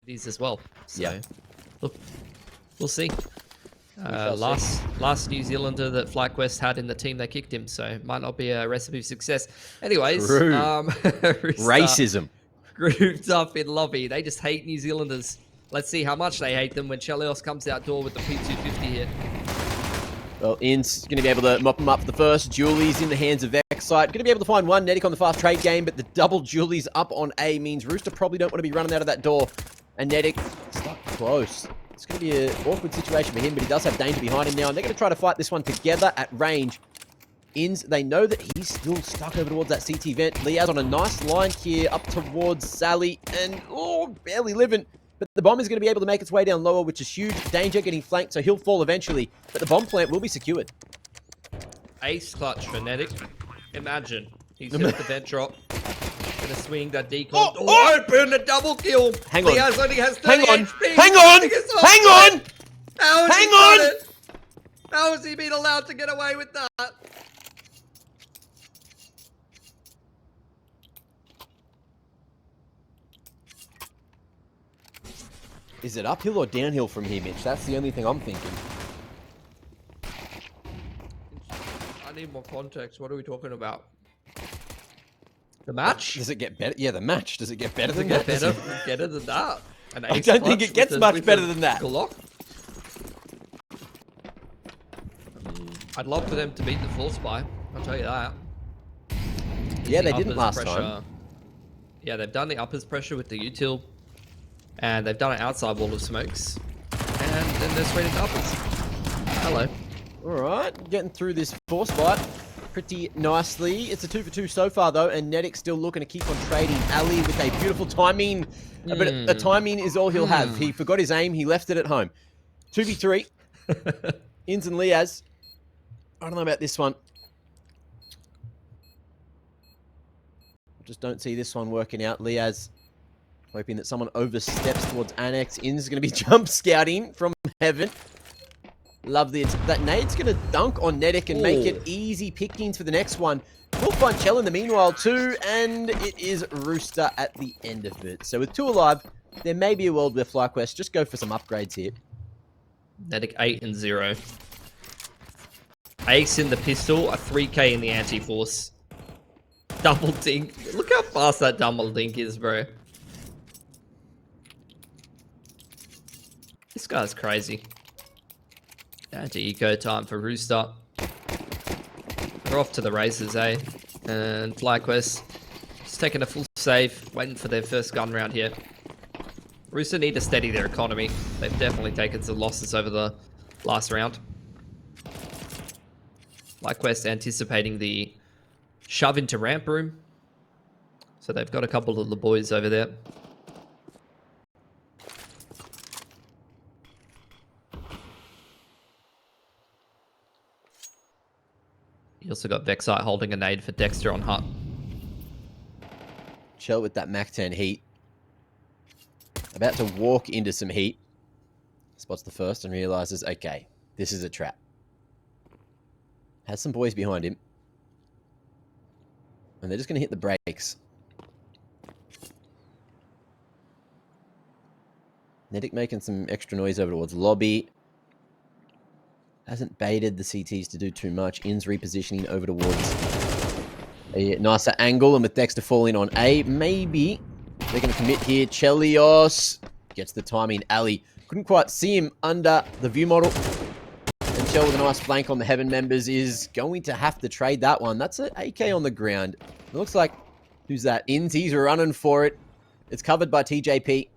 these as well. So, yeah. Look, we'll see. Last New Zealander that FlyQuest had in the team, they kicked him, so might not be a recipe of success. Anyways, Racism. Grouped up in lobby. They just hate New Zealanders. Let's see how much they hate them when Chelios comes outdoor with the P250 here. Well, In's going to be able to mop him up for the first. Julie's in the hands of Vexite. Going to be able to find one Nedic on the fast trade game, but the double Julie's up on A means Rooster probably don't want to be running out of that door. And Nedic stuck close. It's going to be an awkward situation for him, but he does have danger behind him now. And they're going to try to fight this one together at range. Ins, they know that he's still stuck over towards that CT vent. Liaz on a nice line here up towards Sally. And, oh, barely living. But the bomb is going to be able to make its way down lower, which is huge. Danger getting flanked, so he'll fall eventually. But the bomb plant will be secured. Ace clutch for Nedic. Imagine. He's hit the vent drop. Gonna swing that decon. Open a double kill. Hang on. Liaz only has 30 Hang on. HP. Hang on. Hang on. Hang on. How has he been allowed to get away with that? Is it uphill or downhill from here, Mitch? That's the only thing I'm thinking. I need more context. What are we talking about? The match? Does it get better? Yeah, the match. Does it get better than that? Better than that. I don't think it gets much better than that. Glock. I'd love for them to beat the Force Spy. I'll tell you that. Yeah, they didn't last time. Yeah, they've done the uppers pressure with the util. And they've done an outside wall of smokes. And then they're straight into uppers. Hello. Alright, getting through this Force Fight pretty nicely. It's a 2-for-2 so far, though, and Nedic still looking to keep on trading Ali with a beautiful timing. But the timing is all he'll have. He forgot his aim. He left it at home. 2v3. Ins and Liaz. I don't know about this one. Just don't see this one working out. Liaz hoping that someone oversteps towards Annex. In's going to be jump scouting from heaven. Love that nade's going to dunk on Nedic and make it easy pickings for the next one. We'll find Chell in the meanwhile too, and it is Rooster at the end of it. So with 2 alive, there may be a world where FlyQuest just go for some upgrades here. Nedic 8 and 0. Ace in the pistol, a 3k in the anti-force. Double dink. Look how fast that double dink is, bro. This guy's crazy. Anti-eco time for Rooster. We're off to the races, eh? And FlyQuest just taking a full save, waiting for their first gun round here. Rooster need to steady their economy. They've definitely taken some losses over the last round. FlyQuest anticipating the shove into ramp room. So they've got a couple of the boys over there. You also got Vexite holding a nade for Dexter on hut. Chell with that Mac 10 heat. About to walk into some heat. Spots the first and realizes, okay, this is a trap. Has some boys behind him. And they're just going to hit the brakes. Nedic making some extra noise over towards lobby. Hasn't baited the CTs to do too much. In's repositioning over towards a nicer angle. And with Dexter falling on A, maybe they're going to commit here. Chelios gets the timing. Ali couldn't quite see him under the view model. And Chell with a nice flank on the Heaven members is going to have to trade that one. That's an AK on the ground. It looks like, who's that? Ins, he's running for it. It's covered by TJP.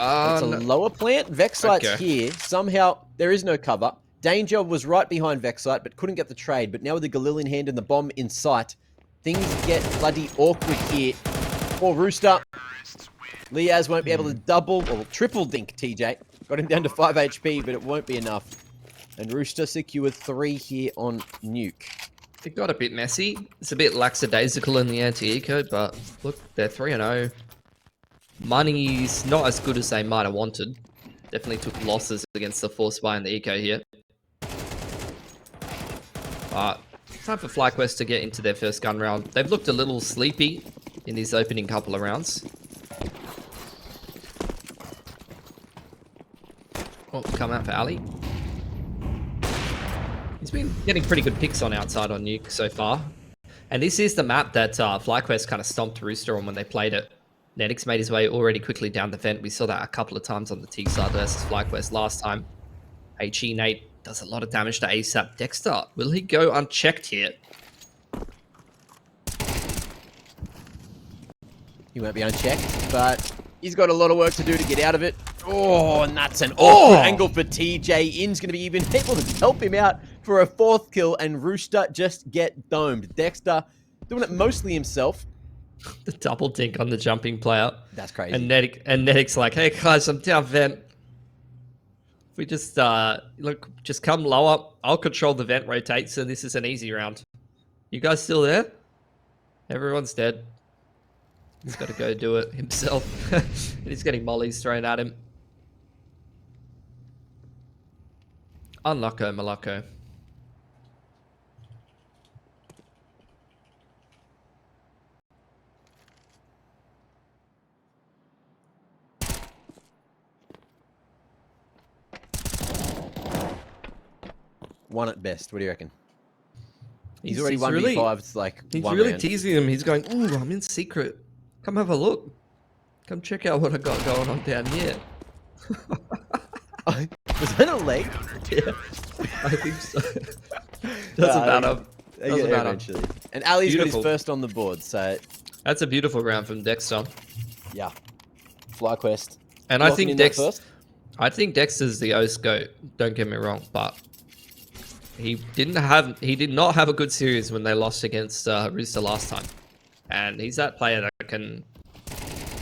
It's a lower plant. Vexite's here. Somehow, there is no cover. Danger was right behind Vexite, but couldn't get the trade. But now with the Galil in hand and the bomb in sight, things get bloody awkward here for Rooster. Liaz won't be able to double or triple dink TJ. Got him down to 5 HP, but it won't be enough. And Rooster secured 3 here on Nuke. It got a bit messy. It's a bit lackadaisical in the anti-eco, but look, they're 3-0. Money's not as good as they might have wanted. Definitely took losses against the Force Spy and the eco here. But time for FlyQuest to get into their first gun round. They've looked a little sleepy in these opening couple of rounds. Oh, come out for Ali. He's been getting pretty good picks on outside on Nuke so far. And this is the map that FlyQuest kind of stomped Rooster on when they played it. Netix made his way already quickly down the vent. We saw that a couple of times on the T side versus FlyQuest last time. HE Nate does a lot of damage to ASAP. Dexter, will he go unchecked here? He won't be unchecked, but he's got a lot of work to do to get out of it. Oh, and that's an awkward angle for TJ. In's going to be even able to help him out for a 4th kill, and Rooster just get domed. Dexter doing it mostly himself. The double dink on the jumping player. That's crazy. And Netix like, hey guys, I'm down vent. If we just just come lower, I'll control the vent rotate, so this is an easy round. You guys still there? Everyone's dead. He's got to go do it himself. And he's getting mollies thrown at him. Unlucko, Malacco. One at best. What do you reckon? He's He's already 1v5. It's like he's one really round. teasing him. He's going, ooh, I'm in secret. Come have a look. Come check out what I got going on down here. Was that a leg? Yeah, I think so. Doesn't matter. Doesn't matter. Eventually. And Ali's got Beautiful. his first on the board, so That's a beautiful round from Dexter. yeah. FlyQuest. And I Locking think in that Dexter's the O's GOAT. Don't get me wrong, but he did not have a good series when they lost against Rooster last time. And he's that player that can,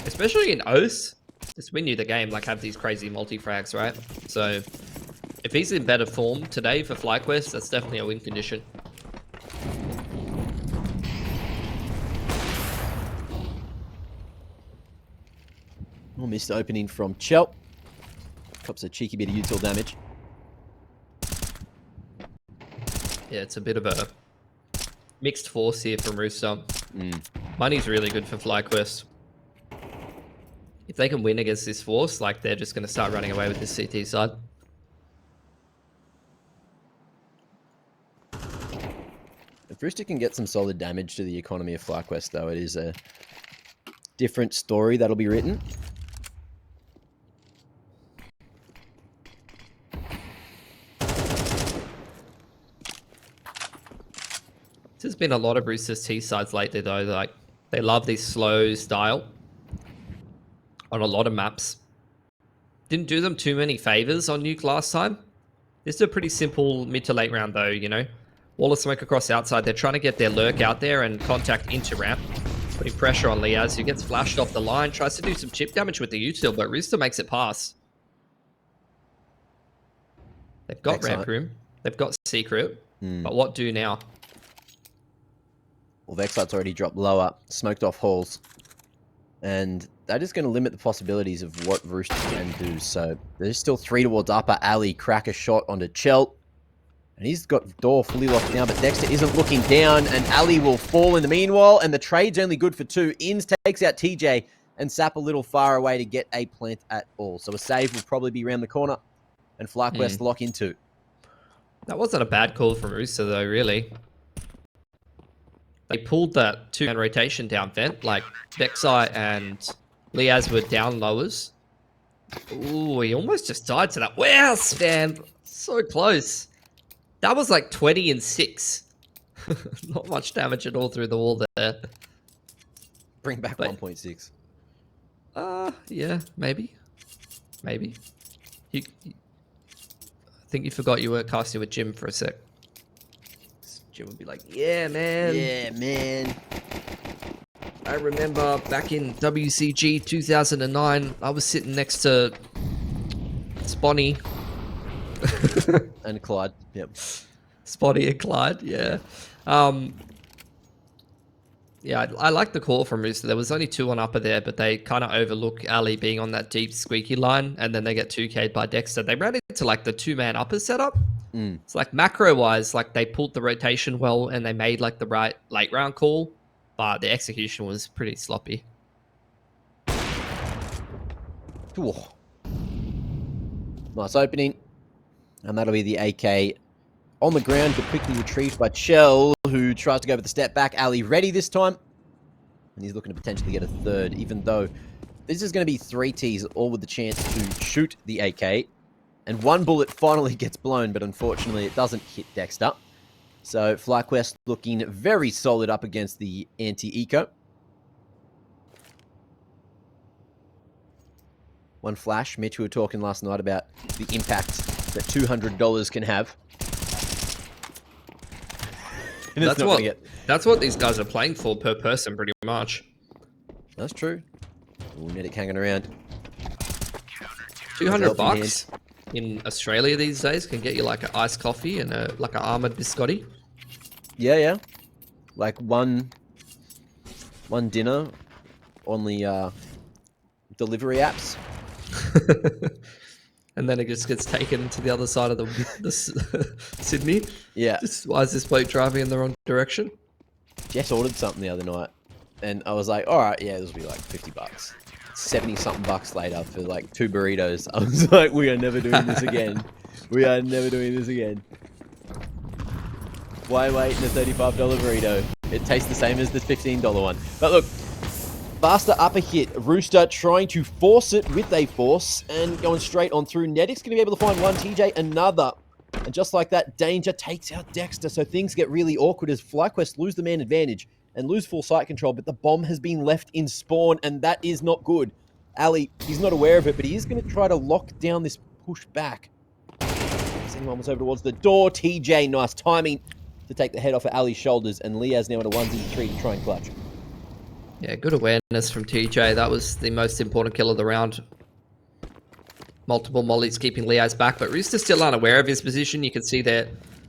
especially in O's, just win you the game, like have these crazy multi-frags, right? So if he's in better form today for FlyQuest, that's definitely a win condition. Oh, missed opening from Chelt. Cops a cheeky bit of util damage. Yeah, it's a bit of a mixed force here from Rooster. Money's really good for FlyQuest. If they can win against this force, like they're just going to start running away with this CT side. If Rooster can get some solid damage to the economy of FlyQuest, though, it is a different story that'll be written. There's been a lot of Rooster's T sides lately, though. Like they love this slow style on a lot of maps. Didn't do them too many favors on Nuke last time. This is a pretty simple mid to late round, though. You know, wall of smoke across outside. They're trying to get their lurk out there and contact into ramp, putting pressure on Liaz, who gets flashed off the line. Tries to do some chip damage with the util, but Rooster makes it pass. They've got ramp room. They've got secret. But what do now? Well, Vexite's already dropped lower, smoked off halls. And that is going to limit the possibilities of what Rooster can do. So there's still 3 towards upper alley. Crack a shot onto Chelt. And he's got door fully locked down, but Dexter isn't looking down. And Ali will fall in the meanwhile. And the trade's only good for 2. Inns takes out TJ and Sap a little far away to get a plant at all. So a save will probably be around the corner. And FlyQuest lock in 2. That wasn't a bad call from Rooster, though, really. They pulled that 2-man rotation down vent, like Vexite and Liaz were down lowers. Ooh, he almost just died to that. Wow, Spam! So close. That was like 20 and 6. Not much damage at all through the wall there. Bring back 1.6. Yeah, maybe. Maybe. I think you forgot you weren't casting with Jim for a sec. Jim would be like, yeah, man. Yeah, man. I remember back in WCG 2009, I was sitting next to Spotty. And Clyde, yep. Spotty and Clyde, yeah. Yeah, I like the call from Rooster. There was only 2 on upper there, but they kind of overlook Ali being on that deep squeaky line, and then they get 2K'd by Dexter. They ran into like the 2-man upper setup. It's like macro-wise, like they pulled the rotation well, and they made like the right late round call. but the execution was pretty sloppy. Ooh. Nice opening. And that'll be the AK on the ground, but quickly retrieved by Chell, who tries to go with the step back. Ali ready this time. And he's looking to potentially get a third, even though this is going to be 3 Ts, all with the chance to shoot the AK. And one bullet finally gets blown, but unfortunately it doesn't hit Dexter. So FlyQuest looking very solid up against the anti-eco. One flash. Mitch, we were talking last night about the impact that $200 can have. And that's what these guys are playing for per person, pretty much. That's true. Ooh, Medic hanging around. $200 in Australia these days can get you like an iced coffee and like an armored biscotti. Yeah. Like one dinner on the delivery apps. And then it just gets taken to the other side of the Sydney. Yeah. Why is this bloke driving in the wrong direction? Jess ordered something the other night, and I was like, all right, yeah, this will be like $50. 70-something bucks later for like 2 burritos. I was like, we are never doing this again. We are never doing this again. Why wait in a $35 burrito? It tastes the same as the $15 one. But look, faster upper hit. Rooster trying to force it with a force and going straight on through. Nedic's going to be able to find one. TJ another. And just like that, Danger takes out Dexter. So things get really awkward as FlyQuest lose the man advantage and lose full sight control. But the bomb has been left in spawn, and that is not good. Ali, he's not aware of it, but he is going to try to lock down this push back. As anyone was over towards the door, TJ, nice timing to take the head off of Ali's shoulders. And Leah's now in a 1v3 to try and clutch. Yeah, good awareness from TJ. That was the most important kill of the round. Multiple mollies keeping Leo's back, but Rooster's still unaware of his position. You can see they're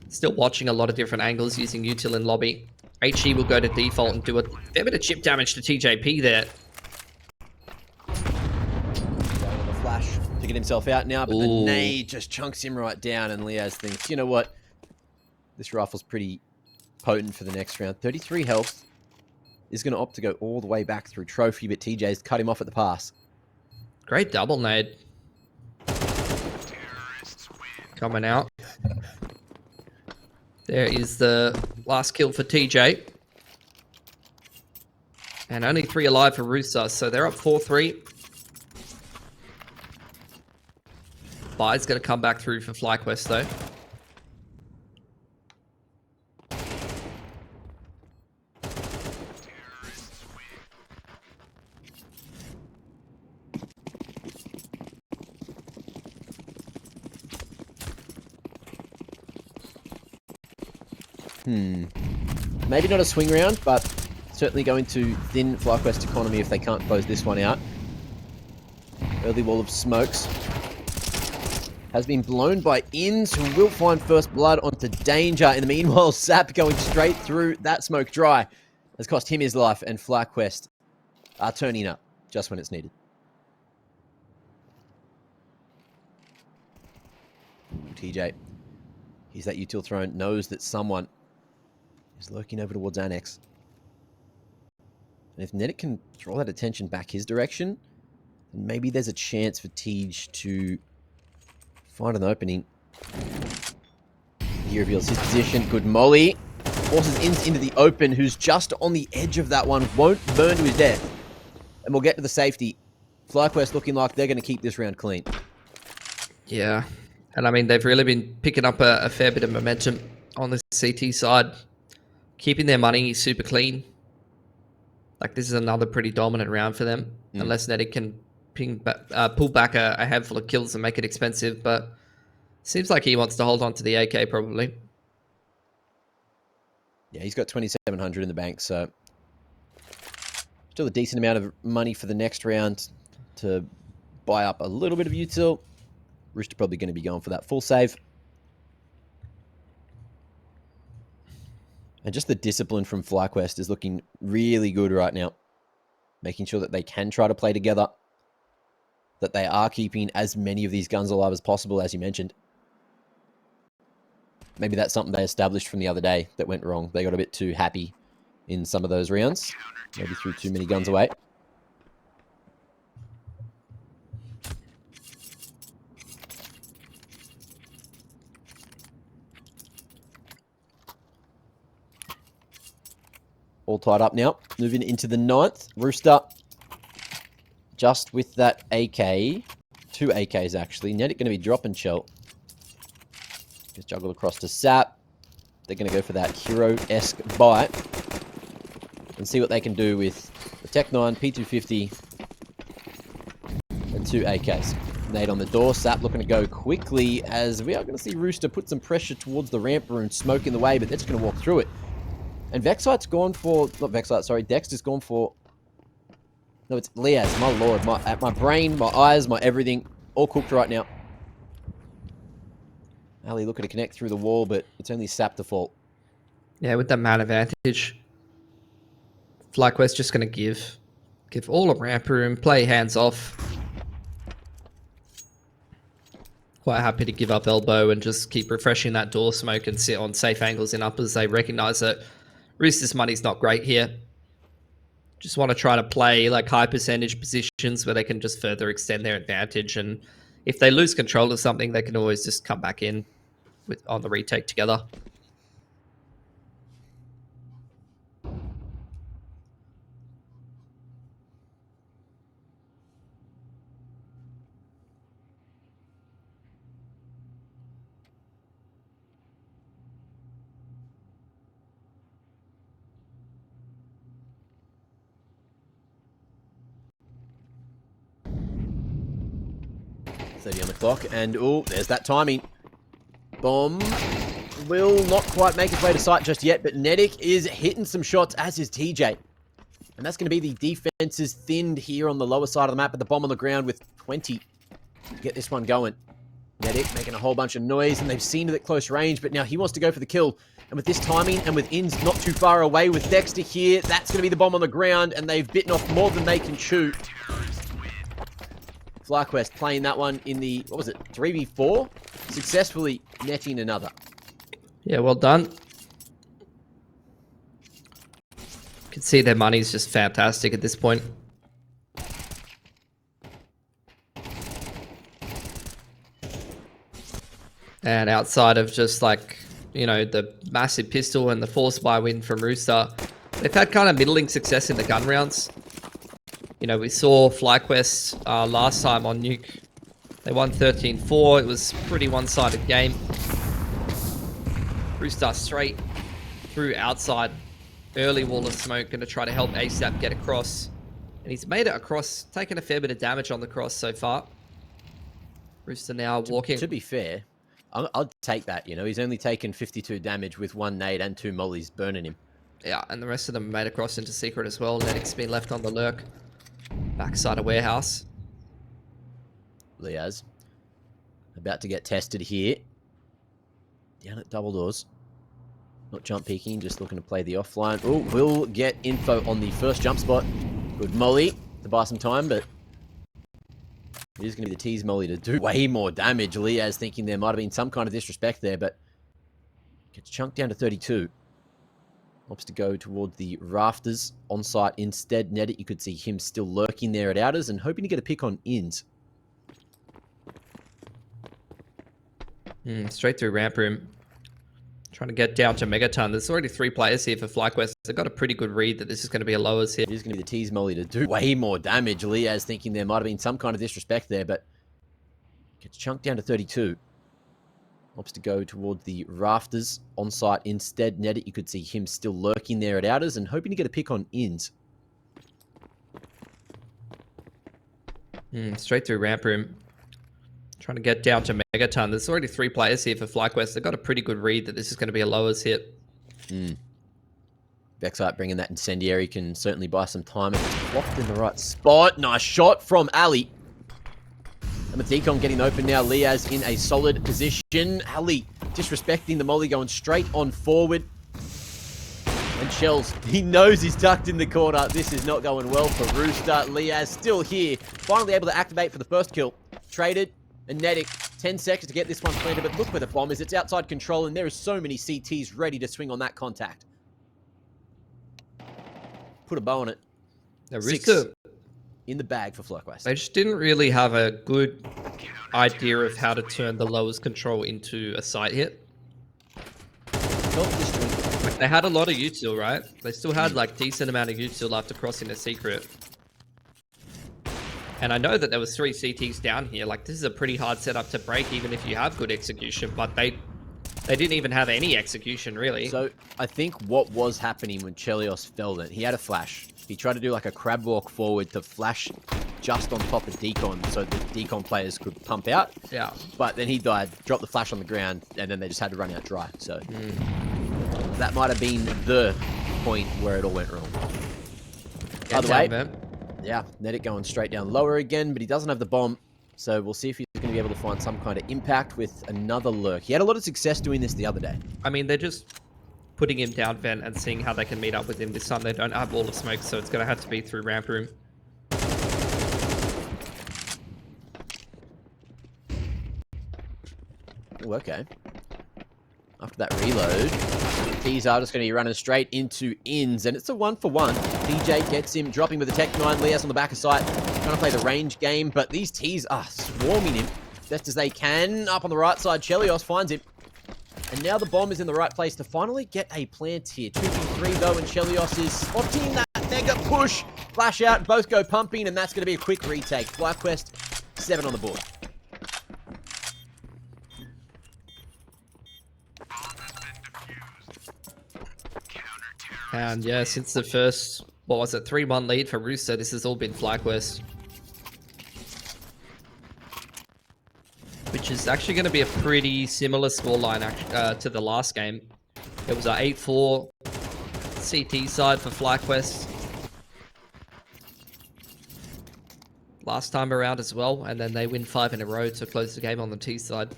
still watching a lot of different angles using util in lobby. HE will go to default and do a fair bit of chip damage to TJP there. Going on the flash to get himself out now, but the nade just chunks him right down, and Leo's thinks, you know what? This rifle's pretty potent for the next round. 33 health. Is going to opt to go all the way back through trophy, but TJ's cut him off at the pass. Great double nade. Coming out. There is the last kill for TJ. And only 3 alive for Rooster, so they're up 4-3. Bai's going to come back through for FlyQuest though. Maybe not a swing round, but certainly going to thin FlyQuest economy if they can't close this one out. Early wall of smokes has been blown by Inns, who will find first blood onto Danger. In the meanwhile, Sap going straight through that smoke dry has cost him his life, and FlyQuest are turning up just when it's needed. Ooh, TJ, he's that util throne, knows that someone is lurking over towards Annex. And if Nedic can draw that attention back his direction, then maybe there's a chance for Tej to find an opening. He reveals his position. Good molly. Forces Inns into the open, who's just on the edge of that one. Won't burn to his death. And we'll get to the safety. FlyQuest looking like they're going to keep this round clean. Yeah. And I mean, they've really been picking up a fair bit of momentum on the CT side. Keeping their money super clean. Like, this is another pretty dominant round for them. Unless Nedic can pull back a handful of kills and make it expensive. But seems like he wants to hold on to the AK probably. Yeah, he's got 2,700 in the bank, so still a decent amount of money for the next round to buy up a little bit of util. Rooster probably going to be going for that full save. And just the discipline from FlyQuest is looking really good right now. Making sure that they can try to play together. That they are keeping as many of these guns alive as possible, as you mentioned. Maybe that's something they established from the other day that went wrong. They got a bit too happy in some of those rounds. Maybe threw too many guns away. All tied up now. Moving into the 9th. Rooster just with that AK. 2 AKs actually. Nedic going to be dropping shell. Just juggle across to Sap. They're going to go for that hero-esque bite. And see what they can do with the Tech 9, P250, and 2 AKs. Nade on the door. Sap looking to go quickly as we are going to see Rooster put some pressure towards the ramp room, smoke in the way, but they're just going to walk through it. And Vexite's gone for... Not Vexite, sorry. Dexter's gone for... No, it's Liaz. My lord. My brain, my eyes, my everything. All cooked right now. Ali looking to connect through the wall, but it's only Sap to fault. Yeah, with that man advantage, FlyQuest just going to give all a ramp room, play hands off. Quite happy to give up elbow and just keep refreshing that door smoke and sit on safe angles in uppers. They recognize that Rooster's money's not great here. Just want to try to play like high percentage positions where they can just further extend their advantage. And if they lose control of something, they can always just come back in on the retake together. .30 on the clock, and oh, there's that timing. Bomb will not quite make its way to sight just yet, but Nedic is hitting some shots, as is TJ. And that's going to be the defenses thinned here on the lower side of the map, but the bomb on the ground with 20 to get this one going. Nedic making a whole bunch of noise, and they've seen it at close range, but now he wants to go for the kill. And with this timing, and with Ins not too far away with Dexter here, that's going to be the bomb on the ground, and they've bitten off more than they can chew. FlyQuest playing that one in the, what was it, 3v4? Successfully netting another. Yeah, well done. You can see their money's just fantastic at this point. And outside of just like, you know, the massive pistol and the force buy win from Rooster, they've had kind of middling success in the gun rounds. You know, we saw FlyQuest last time on Nuke. They won 13-4. It was a pretty one-sided game. Rooster straight through outside. Early wall of smoke. Going to try to help ASAP get across. And he's made it across. Taken a fair bit of damage on the cross so far. Rooster now walking. To be fair, I'll take that, you know. He's only taken 52 damage with 1 nade and 2 mollies burning him. Yeah, and the rest of them made across into secret as well. Nedic's been left on the lurk. Backside of warehouse. Liaz about to get tested here. Down at double doors. Not jump peeking, just looking to play the offline. Oh, will get info on the first jump spot. Good molly to buy some time, but it is going to be the tease molly to do way more damage. Liaz thinking there might have been some kind of disrespect there, but gets chunked down to 32. Opts to go toward the rafters on site instead. Nedit, you could see him still lurking there at outers and hoping to get a pick on ins. Straight through ramp room. Trying to get down to Megaton. There's already 3 players here for FlyQuest. They've got a pretty good read that this is going to be a lowers here. It is going to be the tease molly to do way more damage. Liaz thinking there might have been some kind of disrespect there, but gets chunked down to 32. Opts to go toward the rafters on site instead. Nedit, you could see him still lurking there at outers and hoping to get a pick on ins. Straight through ramp room. Trying to get down to Megaton. There's already 3 players here for FlyQuest. They've got a pretty good read that this is going to be a lowers hit. Vexite bringing that incendiary can certainly buy some time. It's blocked in the right spot. Nice shot from Ali. And with Decon getting open now, Liaz in a solid position. Ali disrespecting the molly, going straight on forward. And Shells, he knows he's tucked in the corner. This is not going well for Rooster. Liaz still here. Finally able to activate for the first kill. Traded. And Nedic, 10 seconds to get this one planted. But look where the bomb is. It's outside control. And there are so many CTs ready to swing on that contact. put a bow on it. Now, 6 Rooster, in the bag for FlyQuest. they just didn't really have a good idea of how to turn the lowest control into a sight hit. Like, they had a lot of util, right? They still had like decent amount of util after crossing a secret. And I know that there was 3 CTs down here. Like, this is a pretty hard setup to break, even if you have good execution. But they didn't even have any execution, really. So I think what was happening when Chelios fell then, he had a flash. He tried to do like a crab walk forward to flash just on top of Decon so the Decon players could pump out. Yeah. But then he died, dropped the flash on the ground, and then they just had to run out dry. So that might have been the point where it all went wrong. By the way, yeah, Nedic going straight down lower again, but he doesn't have the bomb. So we'll see if he's going to be able to find some kind of impact with another lurk. He had a lot of success doing this the other day. I mean, they're just putting him down vent and seeing how they can meet up with him. This time they don't have all of smoke, so it's going to have to be through ramp room. Ooh, okay. After that reload, T's are just going to be running straight into ins, and it's a 1-for-1. DJ gets him, dropping with the Tech 9. Lias on the back of sight, trying to play the range game, but these T's are swarming him best as they can. Up on the right side, Chelios finds him. And now the bomb is in the right place to finally get a plant here. 2v3 though, and Chelios is spotting that mega push. Flash out, both go pumping, and that's going to be a quick retake. FlyQuest, 7 on the board. And yeah, since the first, what was it, 3-1 lead for Rooster, this has all been FlyQuest. Which is actually going to be a pretty similar scoreline to the last game. It was an 8-4 CT side for FlyQuest last time around as well, and then they win 5 in a row to close the game on the T side.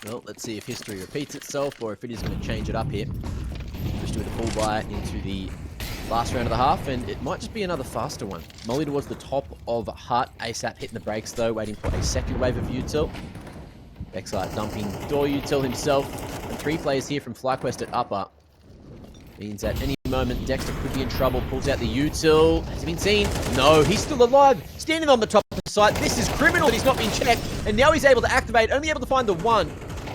Well, let's see if history repeats itself or if it is going to change it up here. Just doing a full buy into the last round of the half, and it might just be another faster one. Molly towards the top of Hut. ASAP hitting the brakes though, waiting for a second wave of util. Vexite dumping door util himself. And 3 players here from FlyQuest at upper. Means at any moment Dexter could be in trouble. Pulls out the util. Has he been seen? No, he's still alive. Standing on the top of the site. This is criminal that he's not been checked. And now he's able to activate, only able to find the 1.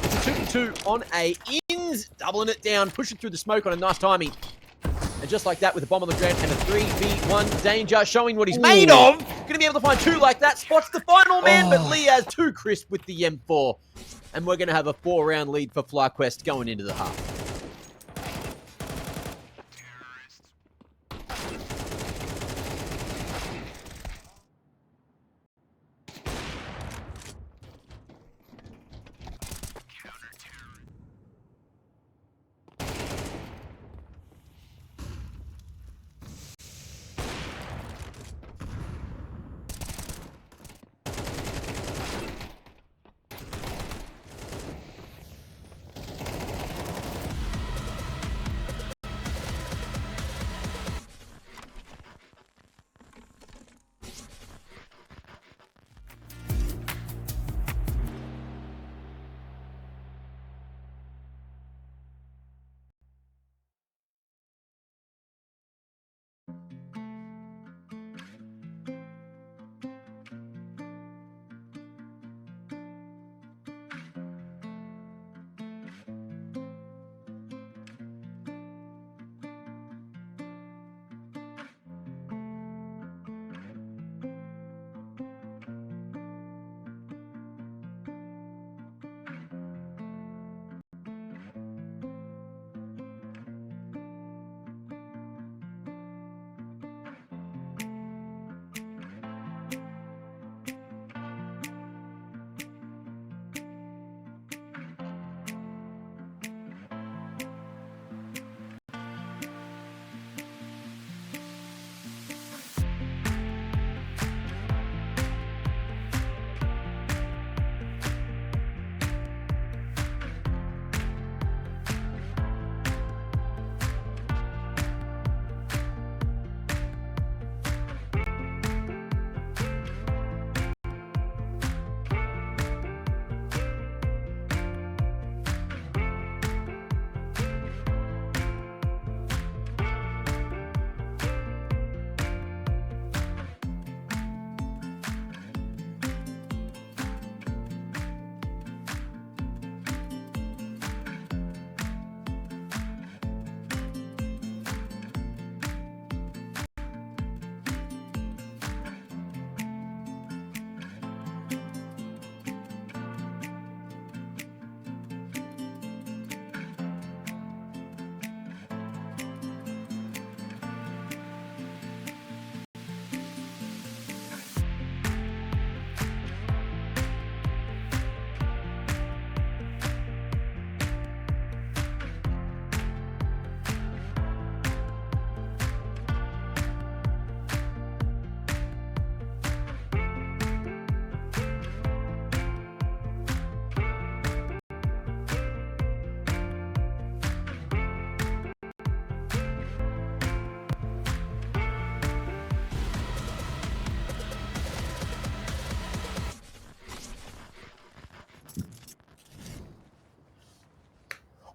It's a 2v2 on a ins. Doubling it down, pushing through the smoke on a nice timing. And just like that, with a bomb on the ground and a 3v1 danger, showing what he's made of. Going to be able to find 2 like that. Spots the final man, but Liaz too crisp with the M4. And we're going to have a 4-round lead for FlyQuest going into the half.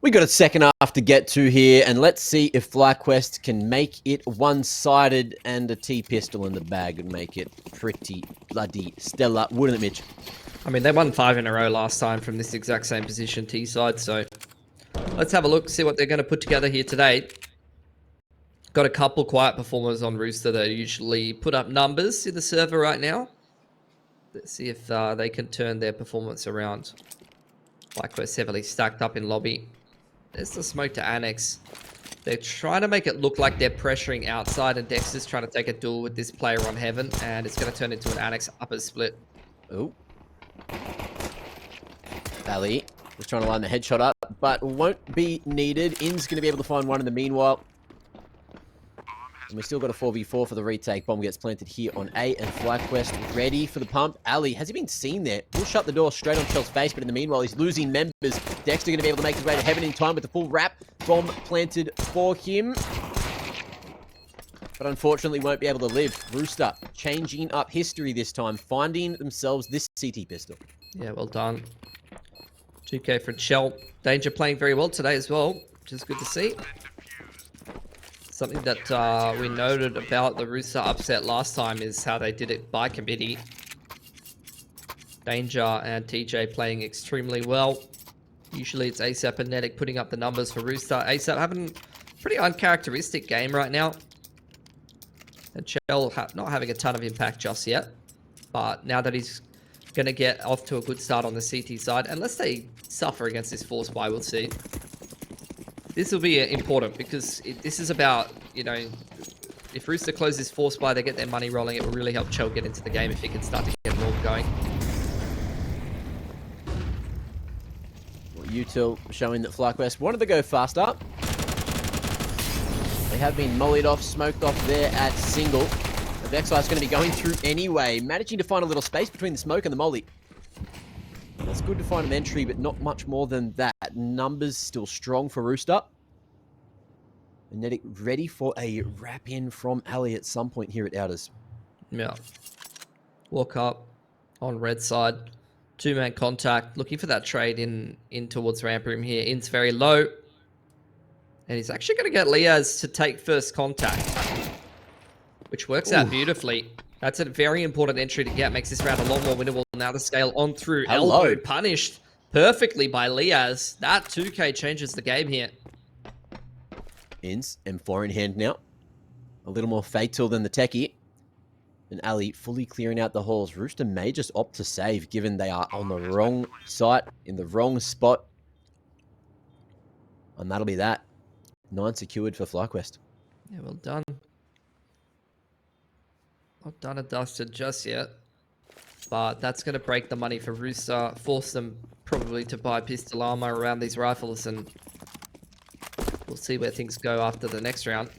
We got a second half to get to here, and let's see if FlyQuest can make it one-sided, and a T-pistol in the bag would make it pretty bloody stellar, wouldn't it, Mitch? I mean, they won 5 in a row last time from this exact same position, T-side, so let's have a look, see what they're going to put together here today. Got a couple quiet performers on Rooster that usually put up numbers in the server right now. Let's see if they can turn their performance around. FlyQuest heavily stacked up in lobby. There's the smoke to Annex. They're trying to make it look like they're pressuring outside, and Dexter's trying to take a duel with this player on Heaven, and it's going to turn into an Annex upper split. Oh. Ali just trying to line the headshot up, but won't be needed. In's going to be able to find one in the meanwhile. And we still got a 4v4 for the retake. Bomb gets planted here on A, and FlyQuest ready for the pump. Ali, has he been seen there? We'll shut the door straight on Shell's face, but in the meanwhile, he's losing members. Dexter going to be able to make his way to Heaven in time with the full wrap. Bomb planted for him. But unfortunately won't be able to live. Rooster changing up history this time, finding themselves this CT pistol. Yeah, well done. 2K for Shell. Danger playing very well today as well, which is good to see. Something that we noted about the Rooster upset last time is how they did it by committee. Danger and TJ playing extremely well. Usually it's ASAP and Netic putting up the numbers for Rooster. ASAP having a pretty uncharacteristic game right now. And Shell not having a ton of impact just yet. But now that he's going to get off to a good start on the CT side, unless they suffer against this force buy, we'll see. This will be important because this is about, you know, if Rooster closes force buy, they get their money rolling. It will really help Chell get into the game if he can start to get more going. Well, Util showing that FlyQuest wanted to go faster. They have been mollied off, smoked off there at single. The Vexite's going to be going through anyway, managing to find a little space between the smoke and the molly. It's good to find an entry, but not much more than that. Numbers still strong for Rooster. And Netic ready for a wrap-in from Ali at some point here at Outers. Yeah. Walk up on red side. Two-man contact. Looking for that trade in towards ramp room here. In's very low. And he's actually going to get Liaz to take first contact. Which works out beautifully. That's a very important entry to get. Makes this round a lot more winnable. Now the scale on through. Hello. Elbow punished perfectly by Liaz. That 2K changes the game here. Ins, M4 in hand now. A little more fatal than the techie. And Ali fully clearing out the halls. Rooster may just opt to save, given they are on the wrong site, in the wrong spot. And that'll be that. 9 secured for FlyQuest. Yeah, well done. Not done and dusted just yet. But that's going to break the money for Rooster. Force them probably to buy pistol armor around these rifles. And we'll see where things go after the next round.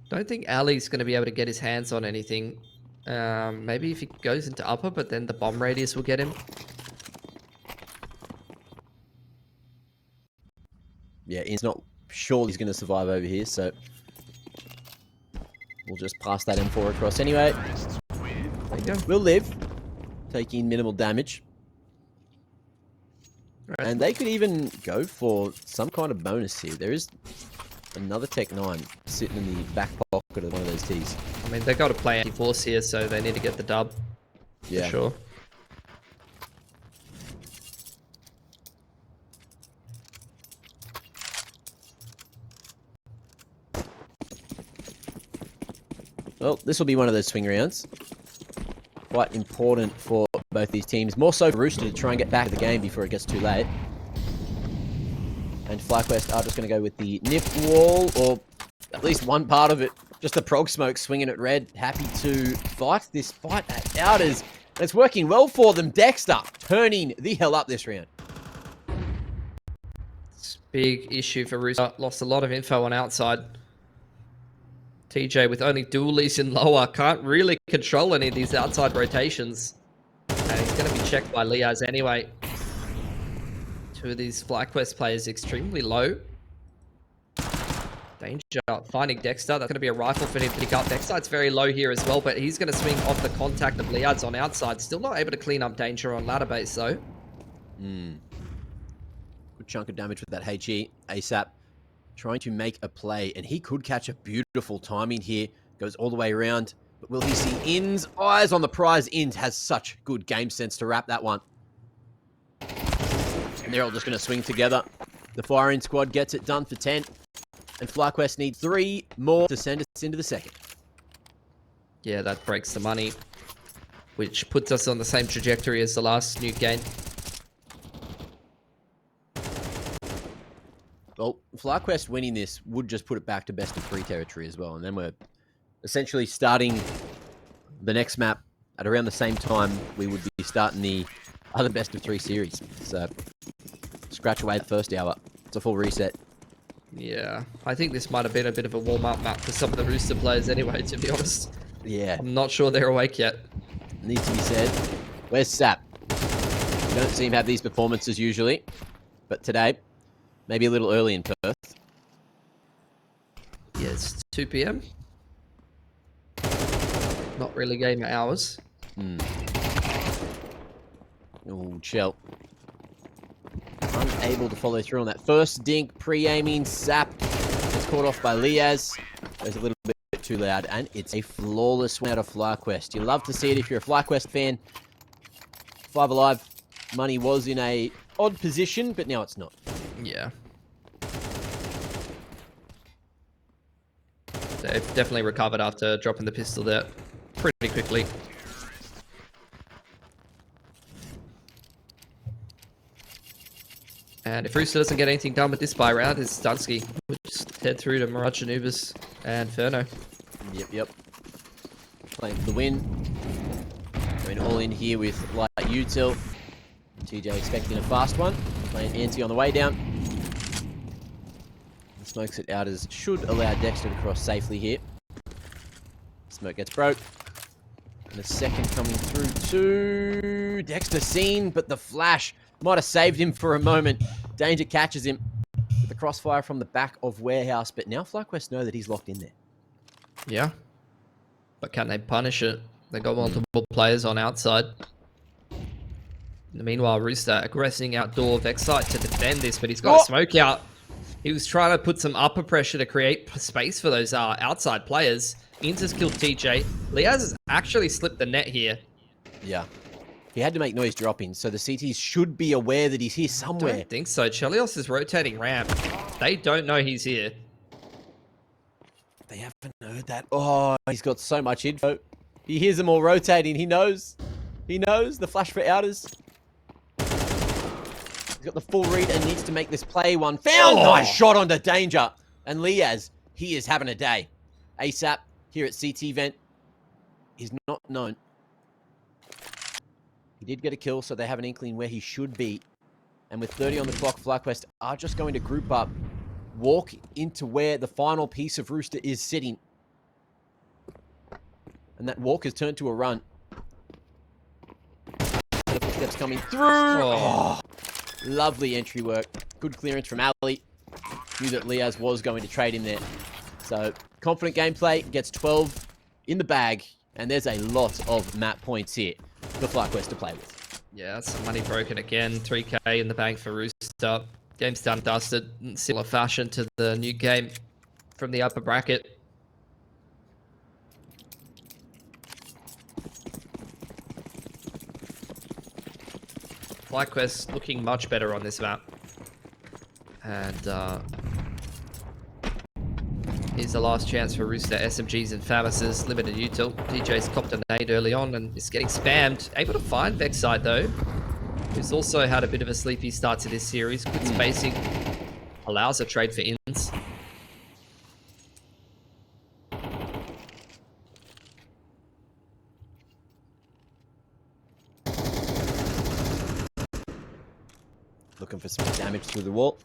Don't think Ali's going to be able to get his hands on anything. Maybe if he goes into upper, but then the bomb radius will get him. Yeah, he's not sure he's going to survive over here, so we'll just pass that M4 across anyway. There you go. We'll live, taking minimal damage. Right. And they could even go for some kind of bonus here. There is another Tech 9 sitting in the back pocket of one of those Ts. I mean, they got to play anti-force here, so they need to get the dub. Yeah. For sure. Well, this will be one of those swing rounds. Quite important for both these teams. More so for Rooster to try and get back to the game before it gets too late. And FlyQuest are just going to go with the nip wall, or at least one part of it. Just the prog smoke swinging at red. Happy to fight this fight at Outers. And it's working well for them. Dexter turning the hell up this round. It's a big issue for Rooster. Lost a lot of info on outside. TJ with only dualies in lower can't really control any of these outside rotations. And he's going to be checked by Liaz anyway. Two of these FlyQuest players extremely low. Danger finding Dexter. That's going to be a rifle for him to pick up. Dexter's very low here as well, but he's going to swing off the contact of Liaz on outside. Still not able to clean up Danger on ladder base though. Good chunk of damage with that HE. ASAP trying to make a play, and he could catch a beautiful timing here. Goes all the way around, but will he see Inns? Eyes on the prize. Inns has such good game sense to wrap that one. And they're all just going to swing together. The firing squad gets it done for 10. And FlyQuest needs 3 more to send us into the second. Yeah, that breaks the money, which puts us on the same trajectory as the last nuke game. Well, FlyQuest winning this would just put it back to best of 3 territory as well. And then we're essentially starting the next map at around the same time we would be starting the other best of 3 series. So, scratch away the first hour. It's a full reset. Yeah, I think this might have been a bit of a warm-up map for some of the Rooster players anyway, to be honest. Yeah. I'm not sure they're awake yet. Needs to be said. Where's Sap? We don't see him have these performances usually. But today, maybe a little early in Perth. Yeah, it's 2 p.m. Not really game hours. Oh, Chell. Unable to follow through on that first dink. Pre-aiming. Sap is caught off by Liaz. Goes a little bit too loud. And it's a flawless win out of FlyQuest. You love to see it if you're a FlyQuest fan. 5 Alive money was in a odd position, but now it's not. Yeah. They've definitely recovered after dropping the pistol there pretty quickly. And if Rooster doesn't get anything done with this buy round, it's Dunsky. We'll just head through to Mirage Anubis and Inferno. Yep. Playing for the win. Going all in here with light util. TJ expecting a fast one. Playing anti on the way down. The smokes it out as should allow Dexter to cross safely here. Smoke gets broke. And a second coming through to Dexter seen, but the flash might have saved him for a moment. Danger catches him with the crossfire from the back of Warehouse, but now FlyQuest know that he's locked in there. Yeah. But can they punish it? They got multiple players on outside. Meanwhile, Rooster aggressing outdoor Vexite to defend this, but he's got a smoke out. He was trying to put some upper pressure to create space for those outside players. Inns has killed TJ. Liaz has actually slipped the net here. Yeah. He had to make noise dropping, so the CTs should be aware that he's here somewhere. I don't think so. Chelios is rotating ramp. They don't know he's here. They haven't heard that. Oh, he's got so much info. He hears them all rotating. He knows. He knows the flash for outers. He's got the full read and needs to make this play. One found. Oh. Nice shot onto Danger. And Liaz, he is having a day. ASAP here at CT Vent is not known. He did get a kill, so they have an inkling where he should be. And with 30 on the clock, FlyQuest are just going to group up, walk into where the final piece of Rooster is sitting. And that walk has turned to a run. The footsteps coming through. Oh, lovely entry work. Good clearance from Ali. Knew that Liaz was going to trade him there. So, confident gameplay, gets 12 in the bag. And there's a lot of map points here for FlyQuest to play with. Yeah, that's some money broken again. 3k in the bank for Rooster. Game's done dusted in similar fashion to the new game from the upper bracket. FlyQuest looking much better on this map. And here's the last chance for Rooster. SMGs and Famuses, limited util. DJ's copped a nade early on and is getting spammed. Able to find Vexite though, who's also had a bit of a sleepy start to this series. Good spacing. Allows a trade for Inns. Looking for some damage through the wall.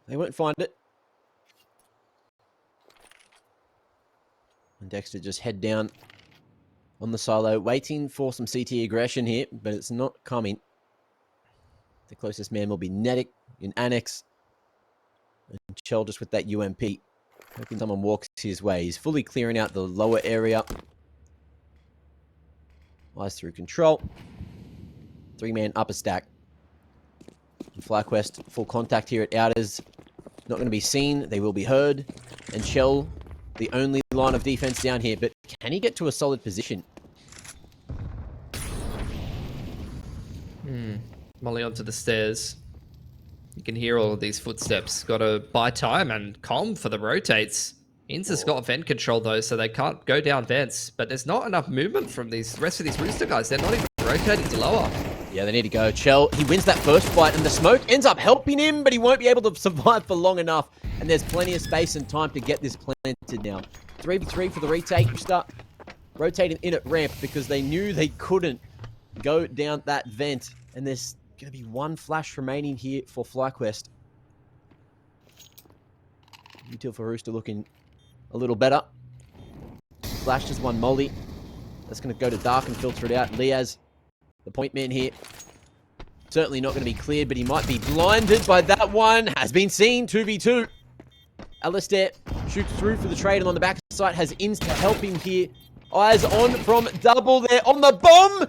They won't find it. And Dexter just head down on the silo, waiting for some CT aggression here, but it's not coming. The closest man will be Netic in Annex. And Chell just with that UMP. Hoping someone walks his way. He's fully clearing out the lower area. Lies through control. 3-man upper stack. FlyQuest, full contact here at Outers. Not going to be seen. They will be heard. And Shell, the only line of defense down here. But can he get to a solid position? Molly onto the stairs. You can hear all of these footsteps. Got to buy time and calm for the rotates. Inns has got vent control though, so they can't go down vents. But there's not enough movement from these rest of these Rooster guys. They're not even rotating to lower. Yeah, they need to go. Chell, he wins that first fight, and the smoke ends up helping him, but he won't be able to survive for long enough. And there's plenty of space and time to get this planted now. 3v3 for the retake. Rooster rotating in at ramp because they knew they couldn't go down that vent. And there's going to be one flash remaining here for FlyQuest. Util for Rooster looking a little better. Flash just one molly. That's going to go to dark and filter it out. Liaz, the point man here, certainly not going to be cleared, but he might be blinded by that one. Has been seen, 2v2. Alistair shoots through for the trade, and on the back side has Inns to help him here. Eyes on from double there on the bomb.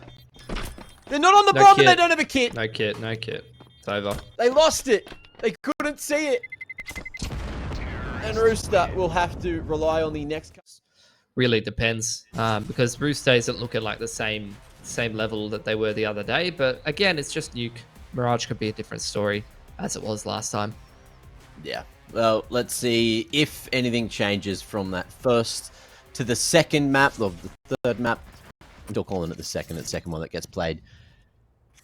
They're not on the bomb, kit. and they don't have a kit. No kit, no kit. It's over. They lost it. They couldn't see it. And Rooster will have to rely on the next. Really depends, because Rooster isn't looking like the same level that they were the other day. But again, it's just Nuke. Mirage could be a different story, as it was last time. Yeah. Well, let's see if anything changes from that first to the second map, or the third map. I'm still calling it the second one that gets played.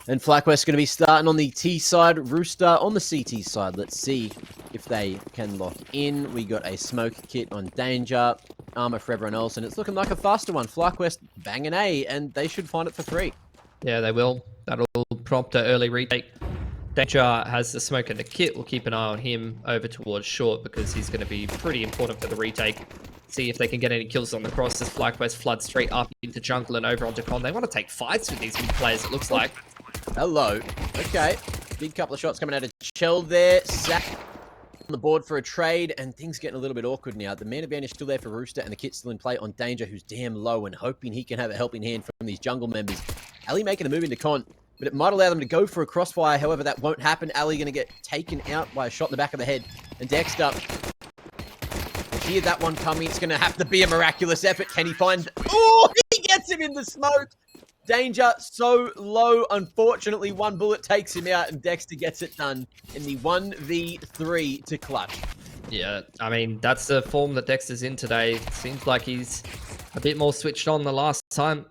And FlyQuest going to be starting on the T side, Rooster on the CT side. Let's see if they can lock in. We got a smoke kit on Danger, armor for everyone else, and it's looking like a faster one. FlyQuest bang an A, and they should find it for free. Yeah, they will. That'll prompt an early retake. Danger has the smoke and the kit. We'll keep an eye on him over towards short because he's going to be pretty important for the retake. See if they can get any kills on the cross as FlyQuest floods straight up into jungle and over onto con. They want to take fights with these mid players, it looks like. Hello. Okay. Big couple of shots coming out of Chell there. Sack on the board for a trade, and things getting a little bit awkward now. The man advantage still there for Rooster, and the kit's still in play on Danger, who's damn low and hoping he can have a helping hand from these jungle members. Ali making a move into con, but it might allow them to go for a crossfire. However, that won't happen. Ali going to get taken out by a shot in the back of the head. And Dexter, hear that one coming. It's going to have to be a miraculous effort. Can he find... Oh, he gets him in the smoke. Danger so low. Unfortunately, one bullet takes him out, and Dexter gets it done in the 1v3 to clutch. Yeah, I mean, that's the form that Dexter's in today. Seems like he's a bit more switched on the last time.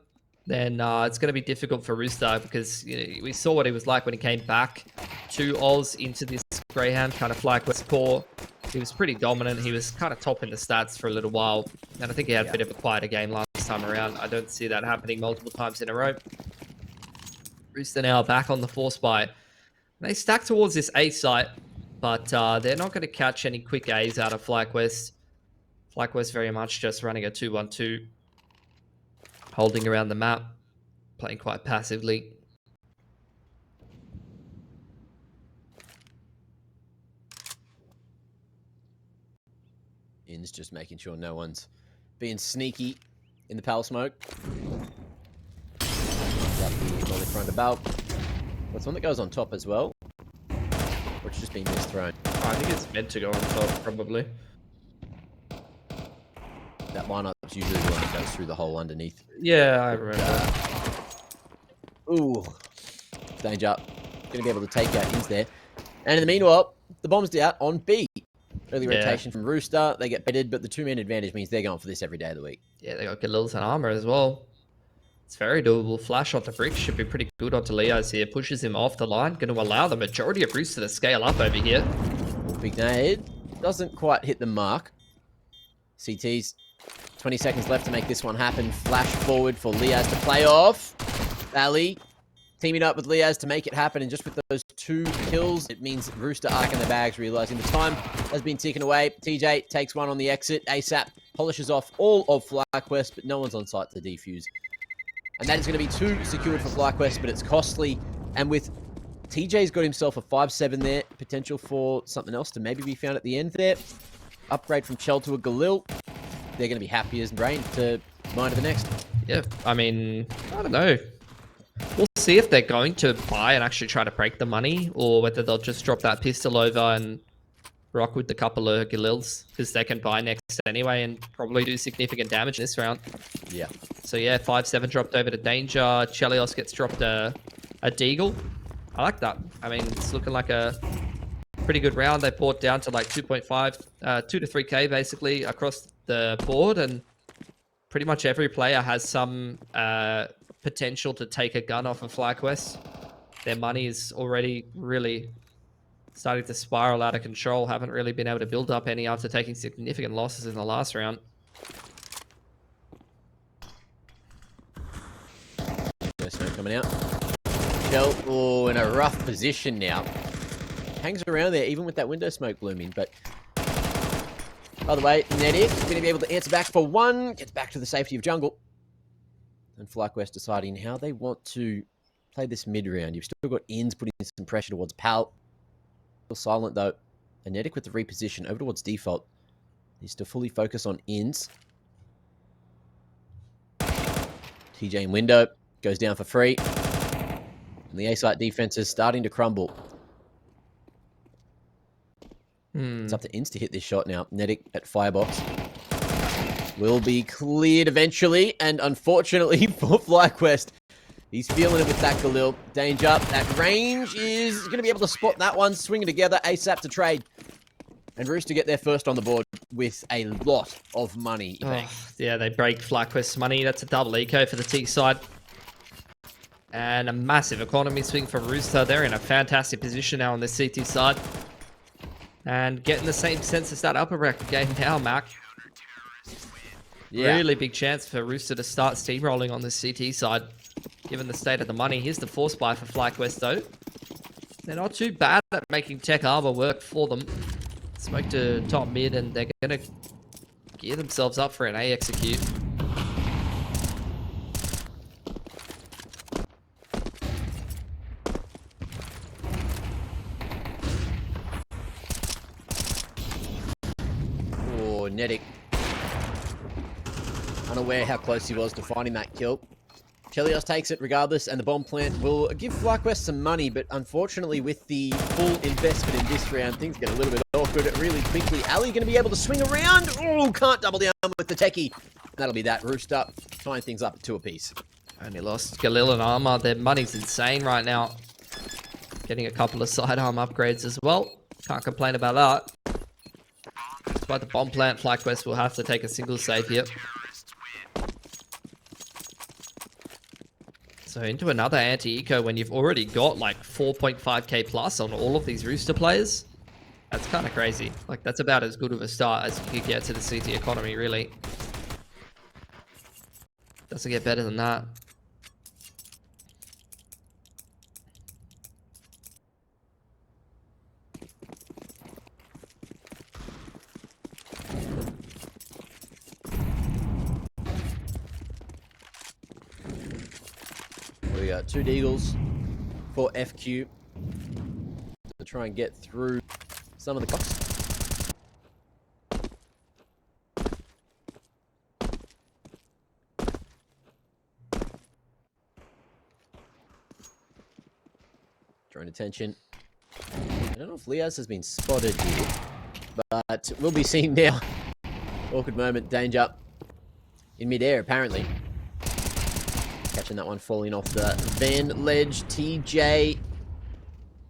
Then it's going to be difficult for Rooster because we saw what he was like when he came back to Oz into this Greyhound kind of FlyQuest core. He was pretty dominant. He was kind of topping the stats for a little while. And I think he had a bit of a quieter game last time around. I don't see that happening multiple times in a row. Rooster now back on the force buy. They stack towards this A site, but they're not going to catch any quick A's out of FlyQuest. FlyQuest very much just running a 2-1-2. Holding around the map. Playing quite passively. Inns just making sure no one's being sneaky in the pal smoke. Got the volley front about. That's one that goes on top as well. Or it's just been misthrown. Oh, I think it's meant to go on top, probably. That lineup's usually the one that goes through the hole underneath. Yeah, I remember. Ooh. Danger. Going to be able to take out Inns there. And in the meanwhile, the bomb's out on B. Early rotation from Rooster. They get baited, but the two-man advantage means they're going for this every day of the week. Yeah, they got Galils and armor as well. It's very doable. Flash onto Brick should be pretty good onto Leo's here. Pushes him off the line. Going to allow the majority of Rooster to scale up over here. Big nade. Doesn't quite hit the mark. CT's 20 seconds left to make this one happen. Flash forward for Leaz to play off. Ali teaming up with Leaz to make it happen, and just with those 2 kills, it means Rooster arcing the bags, realizing the time has been ticking away. TJ takes one on the exit. ASAP polishes off all of FlyQuest, but no one's on site to defuse. And that is going to be 2 secured for FlyQuest, but it's costly. And with TJ's got himself a 5-7 there, potential for something else to maybe be found at the end there. Upgrade from Chell to a Galil. They're going to be happy as brain to mine to the next. Yeah, I mean, I don't know. We'll see if they're going to buy and actually try to break the money, or whether they'll just drop that pistol over and rock with the couple of Galils, because they can buy next anyway and probably do significant damage this round. Yeah. So yeah, 5-7 dropped over to Danger. Chelios gets dropped a Deagle. I like that. I mean, it's looking like a pretty good round. They bought down to like 2.5, 2 to 3k basically across the board, and pretty much every player has some potential to take a gun off of FlyQuest. Their money is already really starting to spiral out of control. Haven't really been able to build up any after taking significant losses in the last round. Smoke coming out. Shell, oh, in a rough position now. Hangs around there, even with that window smoke blooming. But by the way, Nedic going to be able to answer back for one. Gets back to the safety of jungle. And FlyQuest deciding how they want to play this mid round. You've still got Inns putting some pressure towards Pal. Still silent though. And Nedic with the reposition over towards default. He's to fully focus on Inns. TJ in window. Goes down for free. And the A-site defense is starting to crumble. It's up to Inns to hit this shot now. Nedic at Firebox. Will be cleared eventually. And unfortunately for FlyQuest, he's feeling it with that Galil. Danger. That range is going to be able to spot that one. Swinging together ASAP to trade. And Rooster get there first on the board with a lot of money. Yeah, they break FlyQuest's money. That's a double eco for the T side. And a massive economy swing for Rooster. They're in a fantastic position now on the CT side. And getting the same sense as that upper rack game now, Mac. Yeah. Really big chance for Rooster to start steamrolling on the CT side, given the state of the money. Here's the force buy for FlyQuest, though. They're not too bad at making tech armor work for them. Smoke to top mid, and they're going to gear themselves up for an A execute. Nedic, unaware how close he was to finding that kill. Chelios takes it regardless, and the bomb plant will give FlyQuest some money, but unfortunately with the full investment in this round, things get a little bit awkward really quickly. Ali going to be able to swing around. Oh, can't double down with the techie. That'll be that. Rooster tying things up at 2 apiece. Only lost Galil and Armor. Their money's insane right now. Getting a couple of sidearm upgrades as well. Can't complain about that. Despite the bomb plant, FlyQuest will have to take a single save here. So into another anti-eco when you've already got like 4.5k plus on all of these Rooster players. That's kind of crazy. Like, that's about as good of a start as you could get to the CT economy, really. Doesn't get better than that. We got 2 Deagles for FQ to try and get through some of the clocks. Drawing attention. I don't know if Leas has been spotted here, but we'll be seeing now. Awkward moment, Danger in midair apparently. Catching that one falling off the van ledge. TJ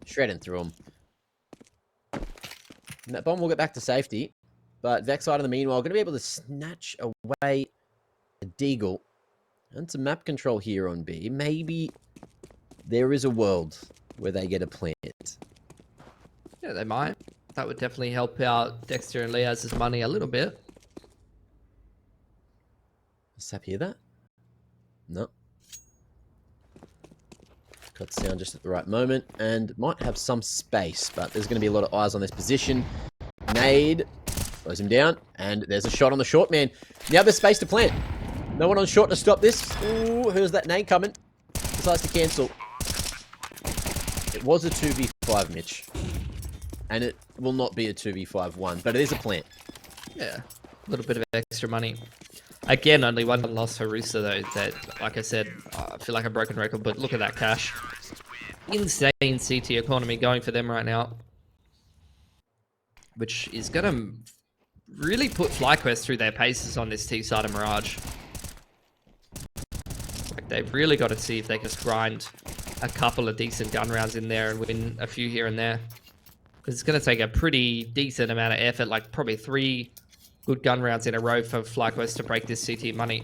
shredding through him. And that bomb will get back to safety. But Vexite in the meanwhile going to be able to snatch away a Deagle. And some map control here on B. Maybe there is a world where they get a plant. Yeah, they might. That would definitely help out Dexter and Leaz's money a little bit. Does Sap hear that? No. Cut sound just at the right moment, and might have some space, but there's going to be a lot of eyes on this position. Nade, slows him down, and there's a shot on the short man. Now there's space to plant. No one on short to stop this. Ooh, who's that nade coming? Decides to cancel. It was a 2v5, Mitch. And it will not be a 2v5-1, but it is a plant. Yeah, a little bit of extra money. Again, only one loss for Rooster, though. That, like I said, feel like a broken record, but look at that cash. Insane CT economy going for them right now. Which is going to really put FlyQuest through their paces on this T side of Mirage. Like, they've really got to see if they can grind a couple of decent gun rounds in there and win a few here and there. Because it's going to take a pretty decent amount of effort, like probably 3 good gun rounds in a row for FlyQuest to break this CT money.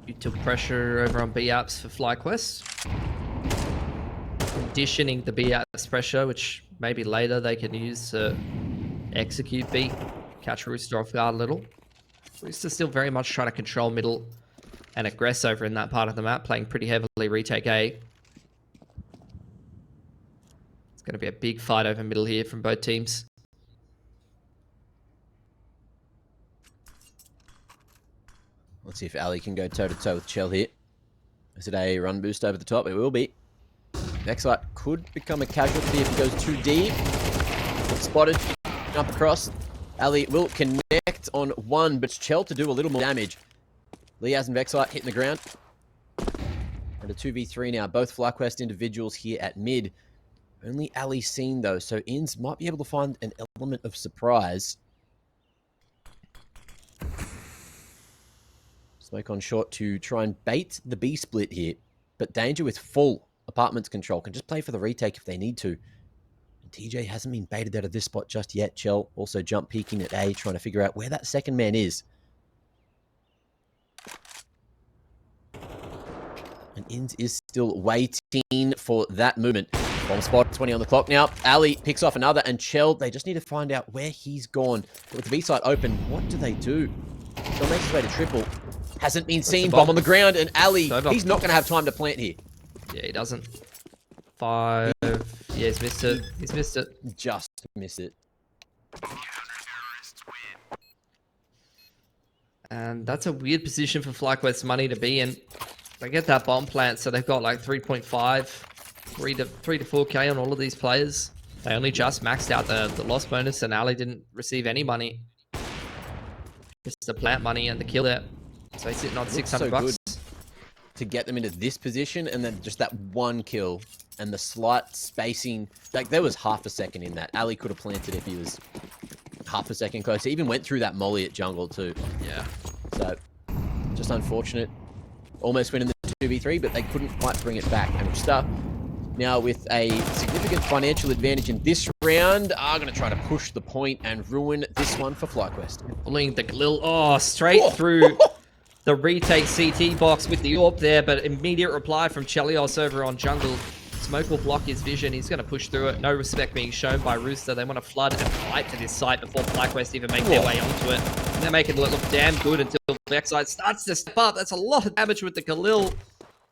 You took pressure over on B-Apps for FlyQuest. Conditioning the B-Apps pressure, which maybe later they can use to execute B. Catch Rooster off guard a little. Rooster still very much trying to control middle and aggress over in that part of the map, playing pretty heavily retake A. It's going to be a big fight over middle here from both teams. Let's see if Ali can go toe-to-toe with Chell here. Is it a run boost over the top? It will be. Vexite could become a casualty if he goes too deep. Spotted. Jump across. Ali will connect on one, but Chell to do a little more damage. Liaz and Vexite hitting the ground. And a 2v3 now. Both FlyQuest individuals here at mid. Only Ali seen though, so Inns might be able to find an element of surprise. Smoke on short to try and bait the B split here. But Danger with full apartments control can just play for the retake if they need to. And TJ hasn't been baited out of this spot just yet. Chell also jump peeking at A, trying to figure out where that second man is. And Inns is still waiting for that movement. Bomb spot, 20 on the clock now. Ali picks off another, and Chell, they just need to find out where he's gone. But with the B side open, what do they do? Chell makes his way to triple. Hasn't been seen. Bomb on the ground, and Ali, he's not going to have time to plant here. Yeah, he doesn't. 5. Yeah, he's missed it. He's missed it. Just missed it. And that's a weird position for FlyQuest money to be in. They get that bomb plant, so they've got like 3.5, 3 to 4k on all of these players. They only just maxed out the loss bonus, and Ali didn't receive any money. Just the plant money and the kill there. So he's sitting on 600 bucks. To get them into this position, and then just that one kill and the slight spacing. Like, there was half a second in that. Ali could have planted if he was half a second close. He even went through that molly at jungle too. Yeah. So, just unfortunate. Almost winning the 2v3, but they couldn't quite bring it back. And Rooster, now with a significant financial advantage in this round, are going to try to push the point and ruin this one for FlyQuest. Pulling the Galil, straight through the retake CT box with the AWP there, but immediate reply from Chelios over on jungle. Smoke will block his vision. He's going to push through it. No respect being shown by Rooster. They want to flood and fight to this site before FlyQuest even make their way onto it. And they're making it look damn good until Vexite starts to step up. That's a lot of damage with the Galil.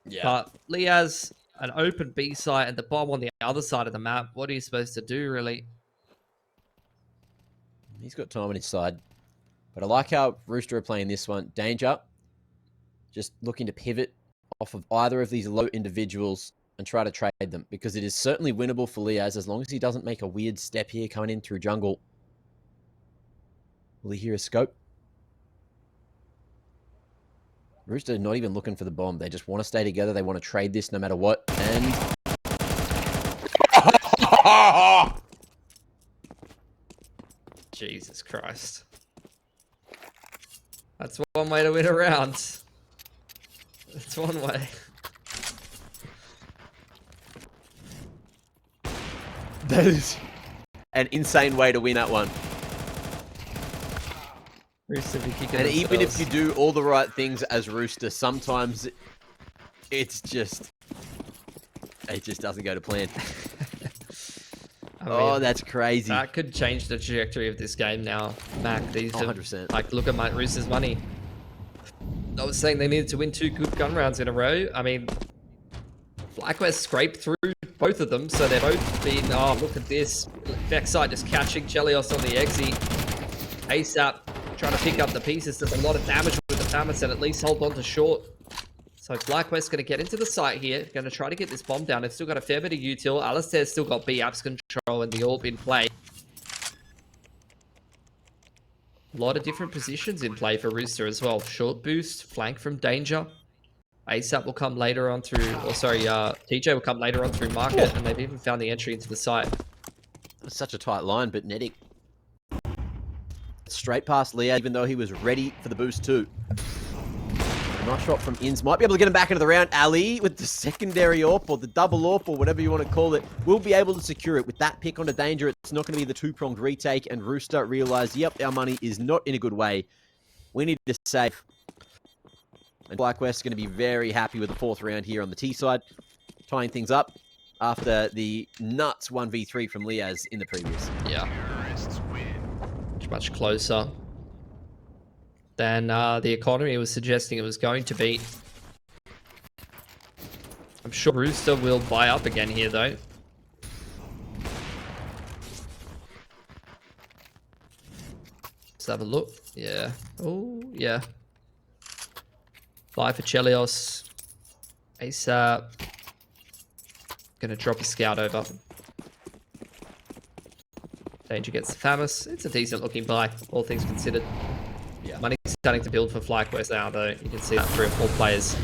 Yeah. But Liaz, an open B site and the bomb on the other side of the map. What are you supposed to do, really? He's got time on his side. But I like how Rooster are playing this one. Danger. Just looking to pivot off of either of these low individuals and try to trade them, because it is certainly winnable for Liaz as long as he doesn't make a weird step here coming in through jungle. Will he hear a scope? Rooster not even looking for the bomb. They just want to stay together. They want to trade this no matter what. And Jesus Christ. That's one way to win a round. That's one way. That is an insane way to win that one. Rooster be kicking And even if themselves. you do all the right things as Rooster, sometimes it's just... it just doesn't go to plan. I mean, Oh, that's crazy. that could change the trajectory of this game now, Mac. These are, 100%. like, look at my Rooster's money. I was saying they needed to win 2 good gun rounds in a row. I mean, FlyQuest scraped through both of them, so they've both been, oh, look at this. Vexite just catching Chelios on the exit. ASAP trying to pick up the pieces. There's a lot of damage with the Thermos and at least hold on to short. So FlyQuest going to get into the site here. Going to try to get this bomb down. They've still got a fair bit of util. Alistair's still got B-Apps control and the AWP in play. A lot of different positions in play for Rooster as well. Short boost, flank from danger. ASAP will come later on through, TJ will come later on through market, and they've even found the entry into the site. That's such a tight line, but Nedic straight past Leo, even though he was ready for the boost too. A nice shot from Inns. Might be able to get him back into the round. Ali, with the secondary AWP, or the double AWP, or whatever you want to call it, will be able to secure it. With that pick onto danger, it's not going to be the two-pronged retake, and Rooster realised, yep, our money is not in a good way. We need to save. And FlyQuest is going to be very happy with the fourth round here on the T side, tying things up after the nuts 1v3 from Liaz in the previous. Yeah. Much closer than the economy was suggesting it was going to be. I'm sure Rooster will buy up again here, though. Let's have a look. Yeah. Oh, yeah. Fly for Chelios. ASAP. Gonna drop a scout over. Danger gets the Famous. It's a decent looking buy, all things considered. Yeah. Money's starting to build for FlyQuest now, though. You can see that 3 or 4 players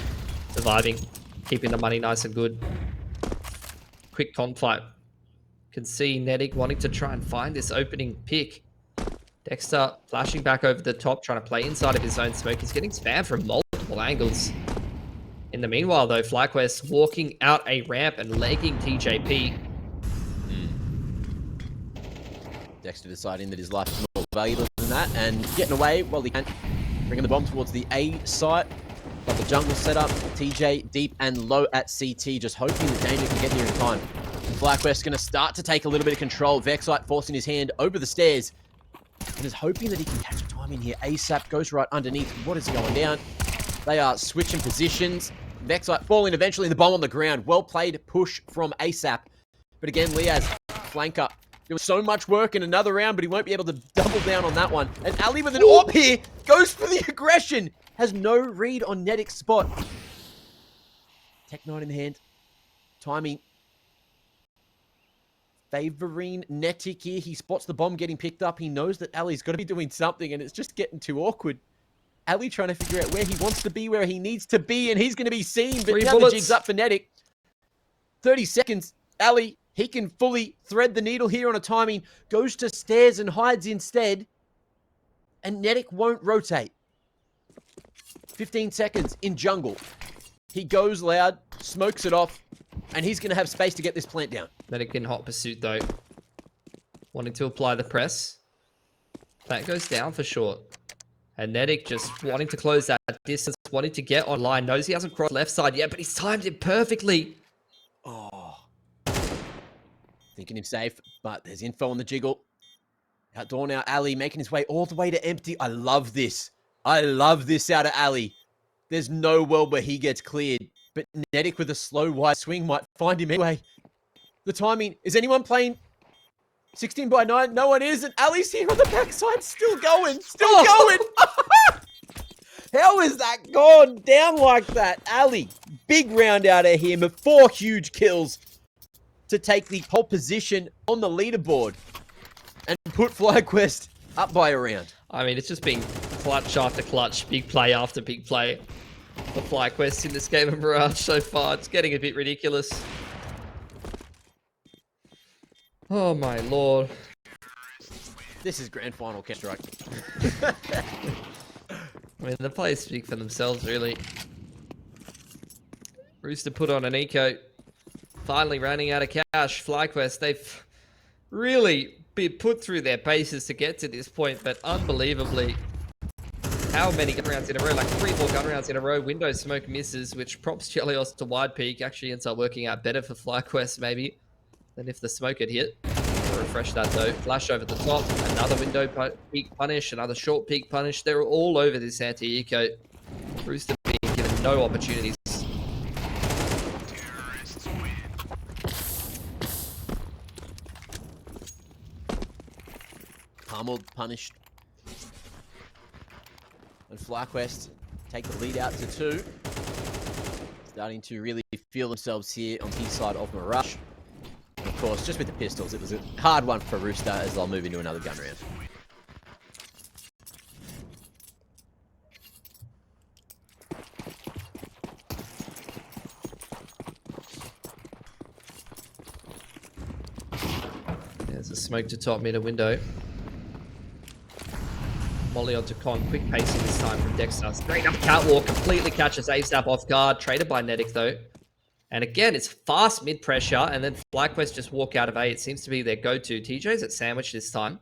surviving, keeping the money nice and good. Quick conflict. Can see Nedic wanting to try and find this opening pick. Dexter flashing back over the top, trying to play inside of his own smoke. He's getting spammed from multiple angles. In the meanwhile, though, FlyQuest walking out a ramp and legging TJP. Dexter deciding that his life is more valuable than that and getting away while he can. Bringing the bomb towards the A site. But the jungle setup. TJ deep and low at CT, just hoping that Danger can get here in time. And FlyQuest going to start to take a little bit of control. Vexite forcing his hand over the stairs. And is hoping that he can catch a time in here. ASAP goes right underneath. What is going down? They are switching positions. Vexite falling eventually, the bomb on the ground. Well played push from ASAP. But again, Liaz, flanker. There was so much work in another round, but he won't be able to double down on that one. And Ali with an AWP here goes for the aggression. Has no read on Nedic's spot. Tech 9 in the hand. Timing. Favoring Netic here. He spots the bomb getting picked up. He knows that Ali's got to be doing something, and it's just getting too awkward. Ali trying to figure out where he wants to be, where he needs to be, and he's going to be seen. But 3 now bullets. the jig's up for Netic. 30 seconds. Ali, he can fully thread the needle here on a timing. Goes to stairs and hides instead. And Netic won't rotate. 15 seconds in jungle. He goes loud, smokes it off, and he's going to have space to get this plant down. Medic in hot pursuit, though. Wanting to apply the press. That goes down for short. And Nedic just wanting to close that distance, wanting to get online. Knows he hasn't crossed left side yet, but he's timed it perfectly. Oh. Thinking him safe, but there's info on the jiggle. Outdoor now, Ali making his way all the way to empty. I love this. I love this out of Ali. There's no world where he gets cleared, but Nedic with a slow wide swing might find him anyway. The timing, is anyone playing 16 by 9? No one is, and Ali's here on the backside, still going, still going. How is that gone down like that? Ali, big round out of him, 4 huge kills to take the pole position on the leaderboard and put FlyQuest up by a round. I mean, it's just been clutch after clutch, big play after big play for FlyQuest in this game of Mirage so far. It's getting a bit ridiculous. Oh my lord. This is grand final Counter-Strike. I mean, the players speak for themselves, really. Rooster put on an eco. Finally running out of cash. FlyQuest, they've really been put through their paces to get to this point, but unbelievably, how many gun rounds in a row? Like 3 or 4 gun rounds in a row. Window smoke misses, which props Chelios to wide peak. Actually ends up working out better for FlyQuest, maybe, than if the smoke had hit. Refresh that though. Flash over the top. Another window peak punish. Another short peak punish. They're all over this anti-eco. Rooster being given no opportunities. Pummeled, punished. And FlyQuest take the lead out to 2. Starting to really feel themselves here on the side of Mirage. And of course, just with the pistols, it was a hard one for Rooster as they'll move into another gun round. There's a smoke to top mid window. Molly onto Con. Quick pacing this time from Dexter. Straight up catwalk. Completely catches ASAP off guard. Traded by Netic though. And again, it's fast mid pressure. And then FlyQuest just walk out of A. It seems to be their go-to. TJ's at sandwich this time.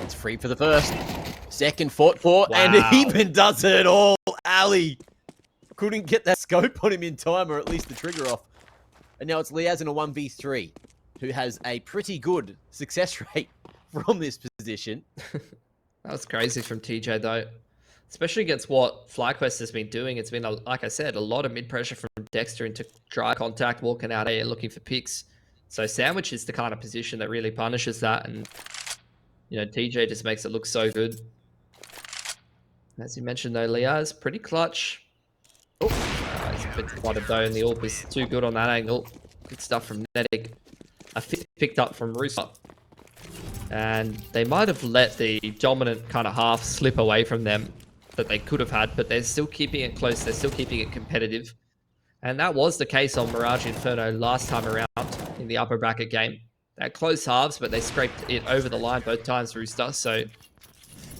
It's free for the first. Second fought for. Wow. And he even does it all. Ali couldn't get that scope on him in time, or at least the trigger off. And now it's Liaz in a 1v3, who has a pretty good success rate from this position. That was crazy from TJ though. Especially against what FlyQuest has been doing. It's been, like I said, a lot of mid-pressure from Dexter into dry contact, walking out here looking for picks. So sandwich is the kind of position that really punishes that. And, you know, TJ just makes it look so good. As you mentioned though, Liaz, pretty clutch. Oh, he's a bit spotted though, and the AWP is too good on that angle. Good stuff from Netic. A fifth picked up from Rooster. And they might have let the dominant kind of half slip away from them that they could have had, but they're still keeping it close. They're still keeping it competitive. And that was the case on Mirage Inferno last time around in the upper bracket game. They had close halves, but they scraped it over the line both times, Rooster. So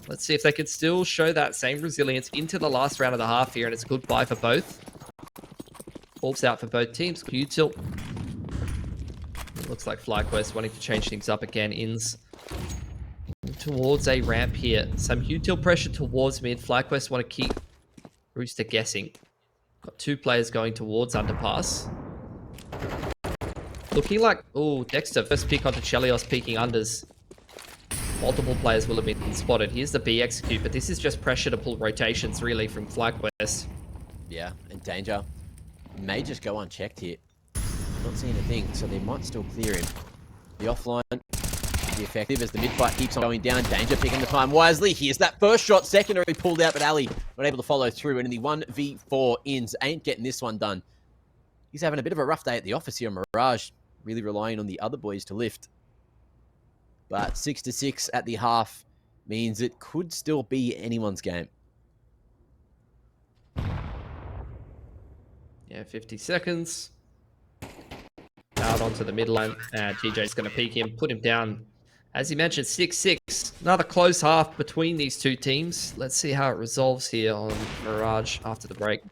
let's see if they can still show that same resilience into the last round of the half here, and it's a good buy for both. Orbs out for both teams. Q-tilt. It looks like FlyQuest wanting to change things up again. Ins towards a ramp here. Some Q-tilt pressure towards mid. FlyQuest want to keep Rooster guessing. Got two players going towards underpass. Looking like, oh, Dexter first pick onto Chelios peeking unders. Multiple players will have been spotted. Here's the B execute, but this is just pressure to pull rotations really from FlyQuest. Yeah, and Danger may just go unchecked here. Not seeing a thing, so they might still clear him. The offline be effective as the mid-fight keeps on going down. Danger picking the time wisely. Here's that first shot. Secondary pulled out, but Ali not able to follow through. And in the 1v4 ins, ain't getting this one done. He's having a bit of a rough day at the office here on Mirage. Really relying on the other boys to lift. But 6-6 at the half means it could still be anyone's game. Yeah, 50 seconds. Out onto the mid lane. TJ's going to peek him, put him down. As you mentioned, 6-6. Another close half between these two teams. Let's see how it resolves here on Mirage after the break.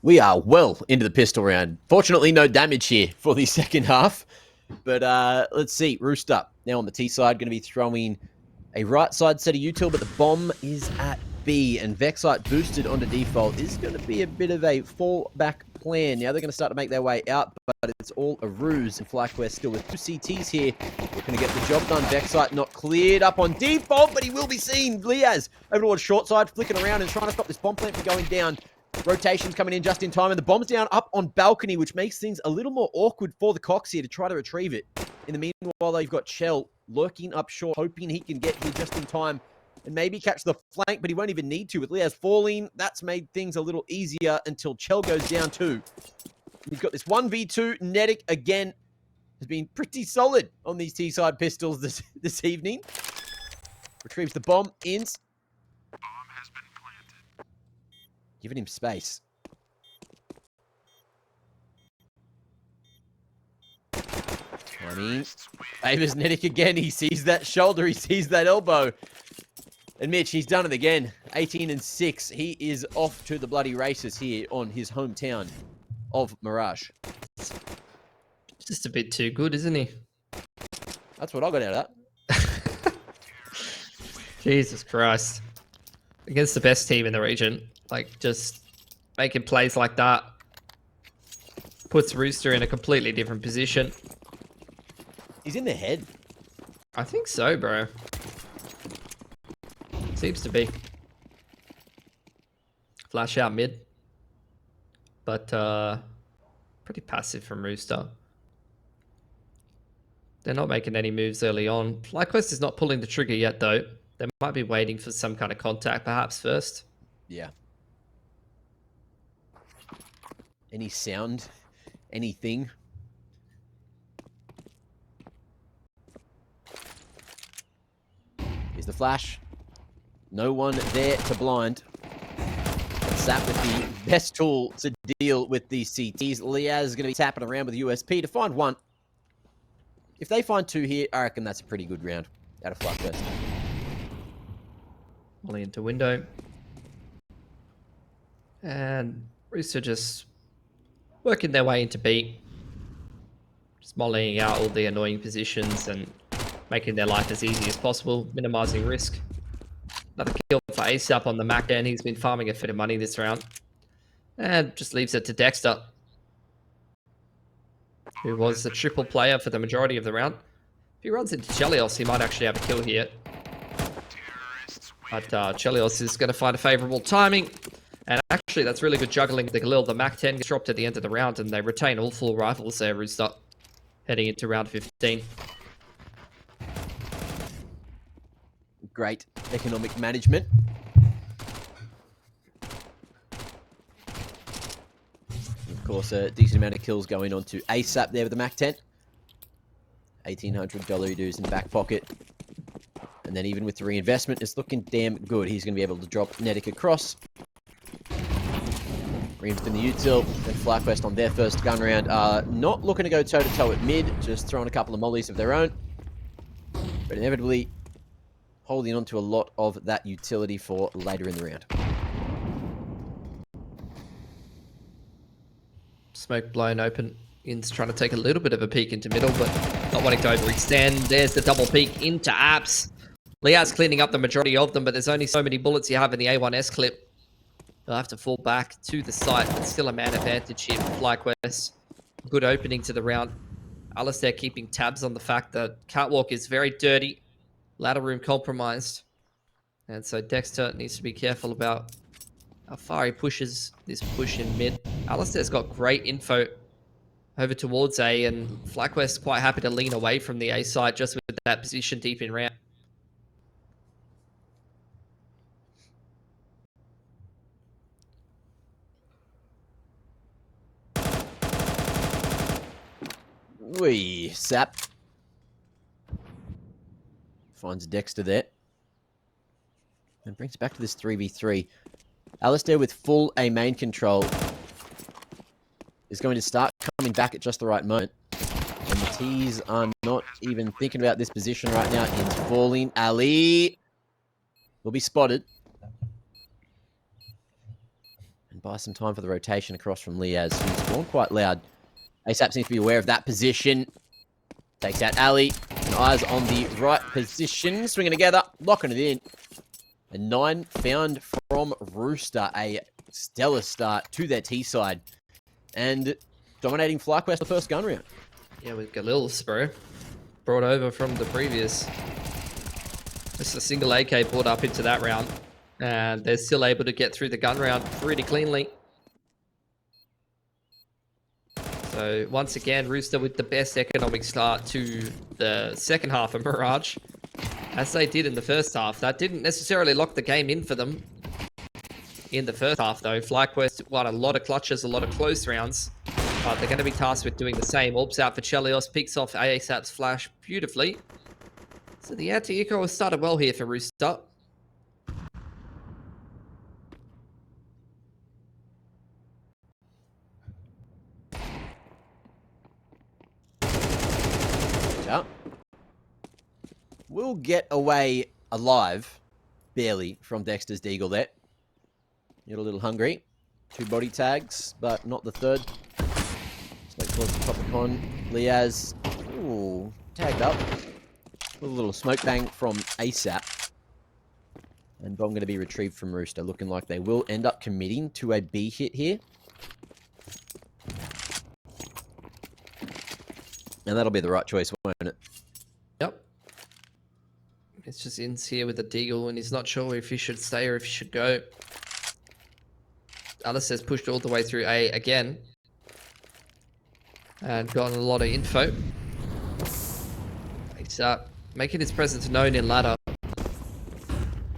We are well into the pistol round. Fortunately, no damage here for the second half. But let's see. Rooster now on the T side, going to be throwing a right side set of util, but the bomb is at B, and Vexite boosted onto default is going to be a bit of a fallback plan. Now they're going to start to make their way out, but it's all a ruse, and FlyQuest still with 2 CTs here. Looking to get the job done. Vexite not cleared up on default, but he will be seen. Liaz over towards short side, flicking around and trying to stop this bomb plant from going down. Rotations coming in just in time, and the bomb's down up on balcony, which makes things a little more awkward for the Cox here to try to retrieve it. In the meanwhile, though, you've got Chell lurking up short, hoping he can get here just in time and maybe catch the flank, but he won't even need to. With Liaz falling, that's made things a little easier until Chell goes down too. We've got this 1v2. Netic, again, has been pretty solid on these T-side pistols this evening. Retrieves the bomb. Ins. Bomb has been planted. Giving him space. I mean, favors Netic again. He sees that shoulder. He sees that elbow. And Mitch, he's done it again. 18-6. He is off to the bloody races here on his hometown of Mirage. Just a bit too good, isn't he? That's what I got out of that. Jesus Christ. Against the best team in the region. Like, just making plays like that puts Rooster in a completely different position. He's in the head. I think so, bro. Seems to be. Flash out mid. But, pretty passive from Rooster. They're not making any moves early on. FlyQuest is not pulling the trigger yet, though. They might be waiting for some kind of contact, perhaps, first. Yeah. Any sound? Anything? Here's the flash. No one there to blind. Sap with the best tool to deal with these CTs. Liaz is going to be tapping around with USP to find one. If they find two here, I reckon that's a pretty good round out of FlyQuest. Molly into window. And Rooster just working their way into B. Just mollying out all the annoying positions and making their life as easy as possible, minimizing risk. Another kill for ASAP on the Mac end. He's been farming a bit of money this round. And just leaves it to Dexter, who was the triple player for the majority of the round. If he runs into Chelios, he might actually have a kill here. But Chelios is going to find a favorable timing. And actually, that's really good juggling. The Galil, the Mac 10 gets dropped at the end of the round, and they retain all full rifles there, Rooster, heading into round 15. Great economic management. Of course, a decent amount of kills going on to ASAP there with the Mac 10. $1,800 dues in back pocket. And then even with the reinvestment, it's looking damn good. He's going to be able to drop Netic across. Reams in the util, and FlyQuest on their first gun round are not looking to go toe-to-toe at mid, just throwing a couple of mollies of their own. But inevitably holding on to a lot of that utility for later in the round. Smoke blown open. In's trying to take a little bit of a peek into middle, but not wanting to overextend. There's the double peek into apps. Liaz cleaning up the majority of them, but there's only so many bullets you have in the A1S clip. They'll have to fall back to the site, but still a man advantage here for FlyQuest. Good opening to the round. Alistair keeping tabs on the fact that Catwalk is very dirty. Ladder room compromised. And so Dexter needs to be careful about how far he pushes this push in mid. Alistair's got great info over towards A, and FlyQuest quite happy to lean away from the A side just with that position deep in ramp. Wee, Sap. Finds Dexter there. And brings it back to this 3v3. Alistair with full A main control is going to start coming back at just the right moment. And the T's are not even thinking about this position right now. In's falling. Ali will be spotted. And buy some time for the rotation across from Liaz, who's gone quite loud. ASAP seems to be aware of that position. Takes out Ali. And eyes on the right position. Swinging together. Locking it in. A 9 found from Rooster. A stellar start to their T side. And dominating FlyQuest the first gun round. Yeah, with Galil's, bro. Brought over from the previous. Just a single AK brought up into that round. And they're still able to get through the gun round pretty cleanly. So once again, Rooster with the best economic start to the second half of Mirage. As they did in the first half. That didn't necessarily lock the game in for them. In the first half though, FlyQuest won a lot of clutches, a lot of close rounds. But they're going to be tasked with doing the same. Orbs out for Chelios, picks off ASAP's flash beautifully. So the anti-eco has started well here for Rooster. Yeah. We'll get away alive, barely, from Dexter's Deagle there. You're a little hungry. 2 body tags, but not the third. Straight towards the top of the con. Liaz, ooh, tagged up. With a little smoke bang from ASAP. And bomb going to be retrieved from Rooster, looking like they will end up committing to a B hit here. And that'll be the right choice, won't it? Yep. It's just In's here with the Deagle, and he's not sure if he should stay or if he should go. Alice has pushed all the way through A again. And gotten a lot of info. He's making his presence known in ladder.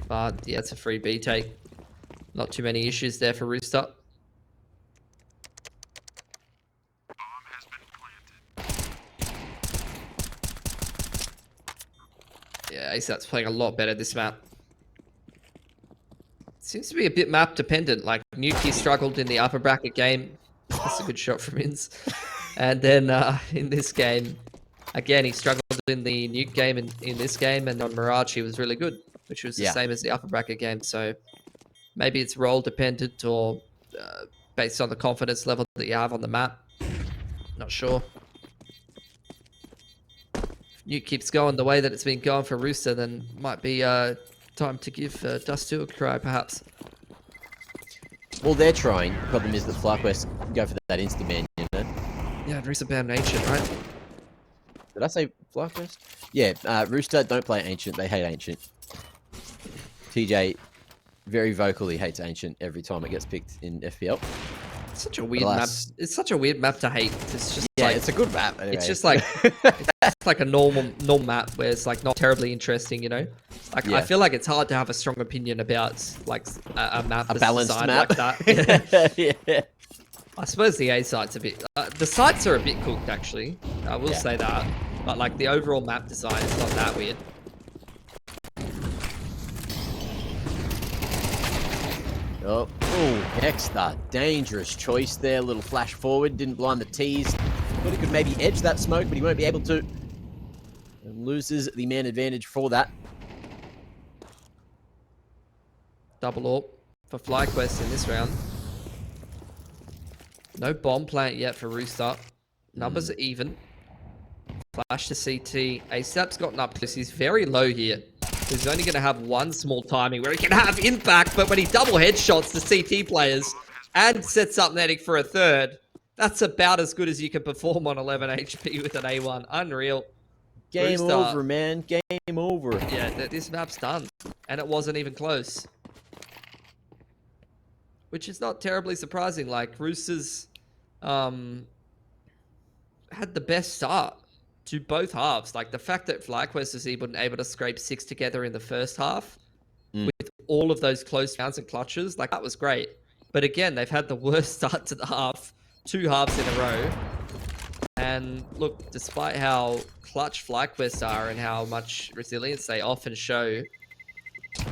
But yeah, it's a free B take. Not too many issues there for Rooster. Bomb has been planted. Yeah, ASAP's playing a lot better this map. Seems to be a bit map dependent. Like Nuki struggled in the upper bracket game. That's a good shot from Inns. And then in this game, again, he struggled in the nuke game in this game, and on Mirage he was really good, which was the same as the upper bracket game. So maybe it's role dependent or based on the confidence level that you have on the map. Not sure. If nuke keeps going the way that it's been going for Rooster, then might be time to give Dust 2 a cry, perhaps. Well, they're trying. Problem is that FlyQuest can go for that insta-ban, you know? Yeah, Rooster banned Ancient, right? Did I say FlyQuest? Yeah, Rooster don't play Ancient. They hate Ancient. TJ very vocally hates Ancient every time it gets picked in FPL. It's such a weird map. It's such a weird map to hate. It's just like, it's a good map. Anyway. It's just like it's like a normal map where it's like not terribly interesting, you know. Like I feel like it's hard to have a strong opinion about like a map, a balanced map like that. Yeah. I suppose the A site's a bit. The sites are a bit cooked, actually. I will say that. But like the overall map design is not that weird. Oh, Dexter, dangerous choice there. Little flash forward, didn't blind the T's. Thought he could maybe edge that smoke, but he won't be able to. And loses the man advantage for that. Double AWP for FlyQuest in this round. No bomb plant yet for Rooster. Numbers are even. Flash to CT. ASAP's gotten up close. He's very low here. He's only going to have one small timing where he can have impact, but when he double headshots the CT players and sets up Netic for a third, that's about as good as you can perform on 11 HP with an A1. Unreal. Game Rooster, over, man. Game over. Yeah, this map's done. And it wasn't even close. Which is not terribly surprising. Like, Roosters had the best start to both halves. Like, the fact that FlyQuest was even able to scrape 6 together in the first half with all of those close rounds and clutches, like, that was great. But again, they've had the worst start to the half, 2 halves in a row. And look, despite how clutch FlyQuest are and how much resilience they often show,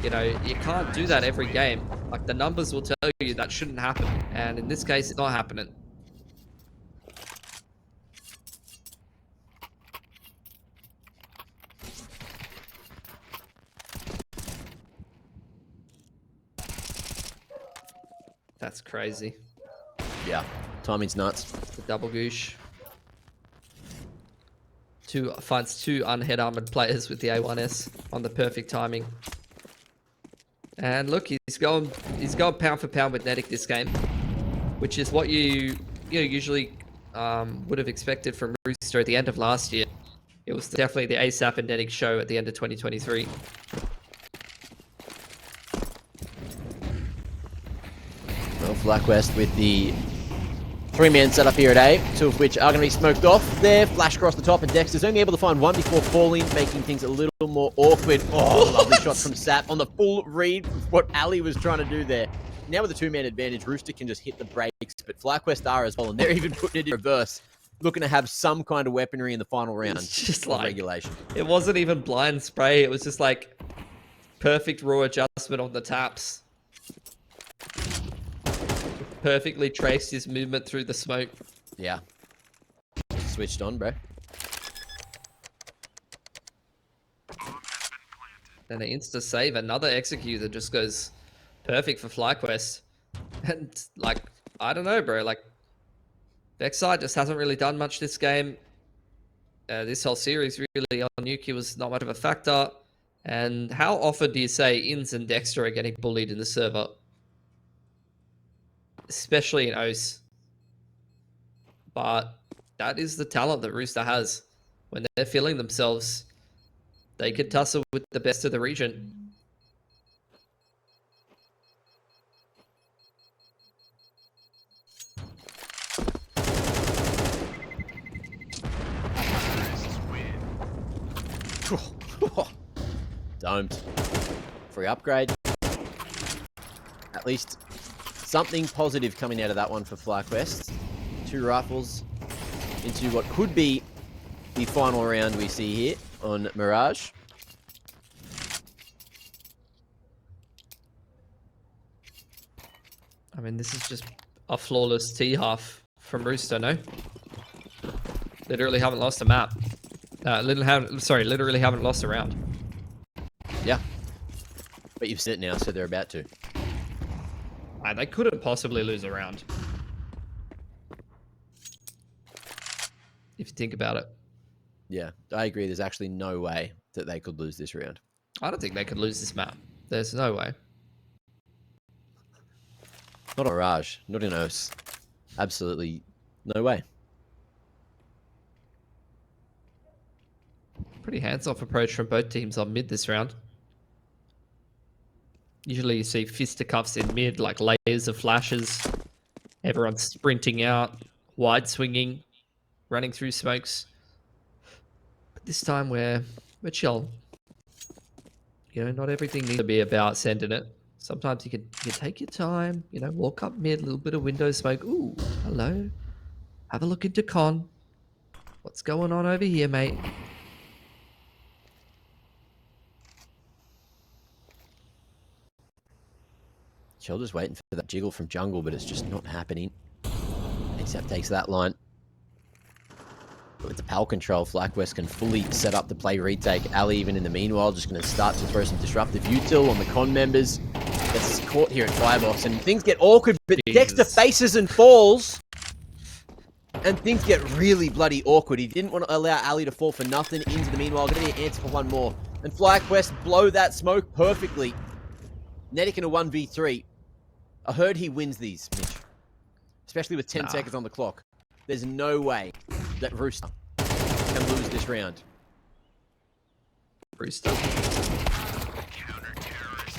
you know, you can't do that every game. Like, the numbers will tell you that shouldn't happen. And in this case, it's not happening. That's crazy. Yeah, timing's nuts. The double goosh. Finds two unhead armored players with the A1S on the perfect timing. And look, he's going pound for pound with Nedic this game, which is what you usually would have expected from Rooster at the end of last year. It was definitely the ASAP and Nedic show at the end of 2023. Well, FlyQuest with the 3-man setup here at A, 2 of which are going to be smoked off there. Flash across the top, and Dexter's only able to find one before falling, making things a little more awkward. Oh, lovely shot from Sap on the full read of what Ali was trying to do there. Now with the 2-man advantage, Rooster can just hit the brakes, but FlyQuest are as well, and they're even putting it in reverse, looking to have some kind of weaponry in the final round. It's just of like regulation. It wasn't even blind spray. It was just like perfect raw adjustment on the taps. Perfectly traced his movement through the smoke. Yeah. Switched on, bro. And an insta save, another execute that just goes perfect for FlyQuest. And like, I don't know, bro. Like, Vexside just hasn't really done much this game. This whole series really on Nuki was not much of a factor. And how often do you say Ins and Dexter are getting bullied in the server? Especially in OS. But that is the talent that Rooster has. When they're feeling themselves, they can tussle with the best of the region. Domed. Free upgrade. At least something positive coming out of that one for FlyQuest. 2 rifles into what could be the final round we see here on Mirage. I mean, this is just a flawless T-half from Rooster, no? Literally haven't lost a map. Literally haven't lost a round. Yeah. But you've said it now, so they're about to. They couldn't possibly lose a round. If you think about it. Yeah, I agree. There's actually no way that they could lose this round. I don't think they could lose this map. There's no way. Not on Mirage, not in OS. Absolutely no way. Pretty hands-off approach from both teams on mid this round. Usually you see fisticuffs in mid, like layers of flashes. Everyone's sprinting out, wide swinging, running through smokes. But this time we're chill. You know, not everything needs to be about sending it. Sometimes you can take your time, you know, walk up mid, a little bit of window smoke. Ooh, hello. Have a look into con. What's going on over here, mate? Chill just waiting for that jiggle from jungle, but it's just not happening. Except takes that line. But with the PAL control, FlyQuest can fully set up the play retake. Ali, even in the meanwhile, just going to start to throw some disruptive util on the con members. Gets caught here at Firebox, and things get awkward, but Jesus. Dexter faces and falls. And things get really bloody awkward. He didn't want to allow Ali to fall for nothing. Into the meanwhile, going to be an answer for one more. And FlyQuest blow that smoke perfectly. Nedic in a 1v3. I heard he wins these, Mitch. Especially with 10 seconds on the clock. There's no way that Rooster can lose this round. Rooster.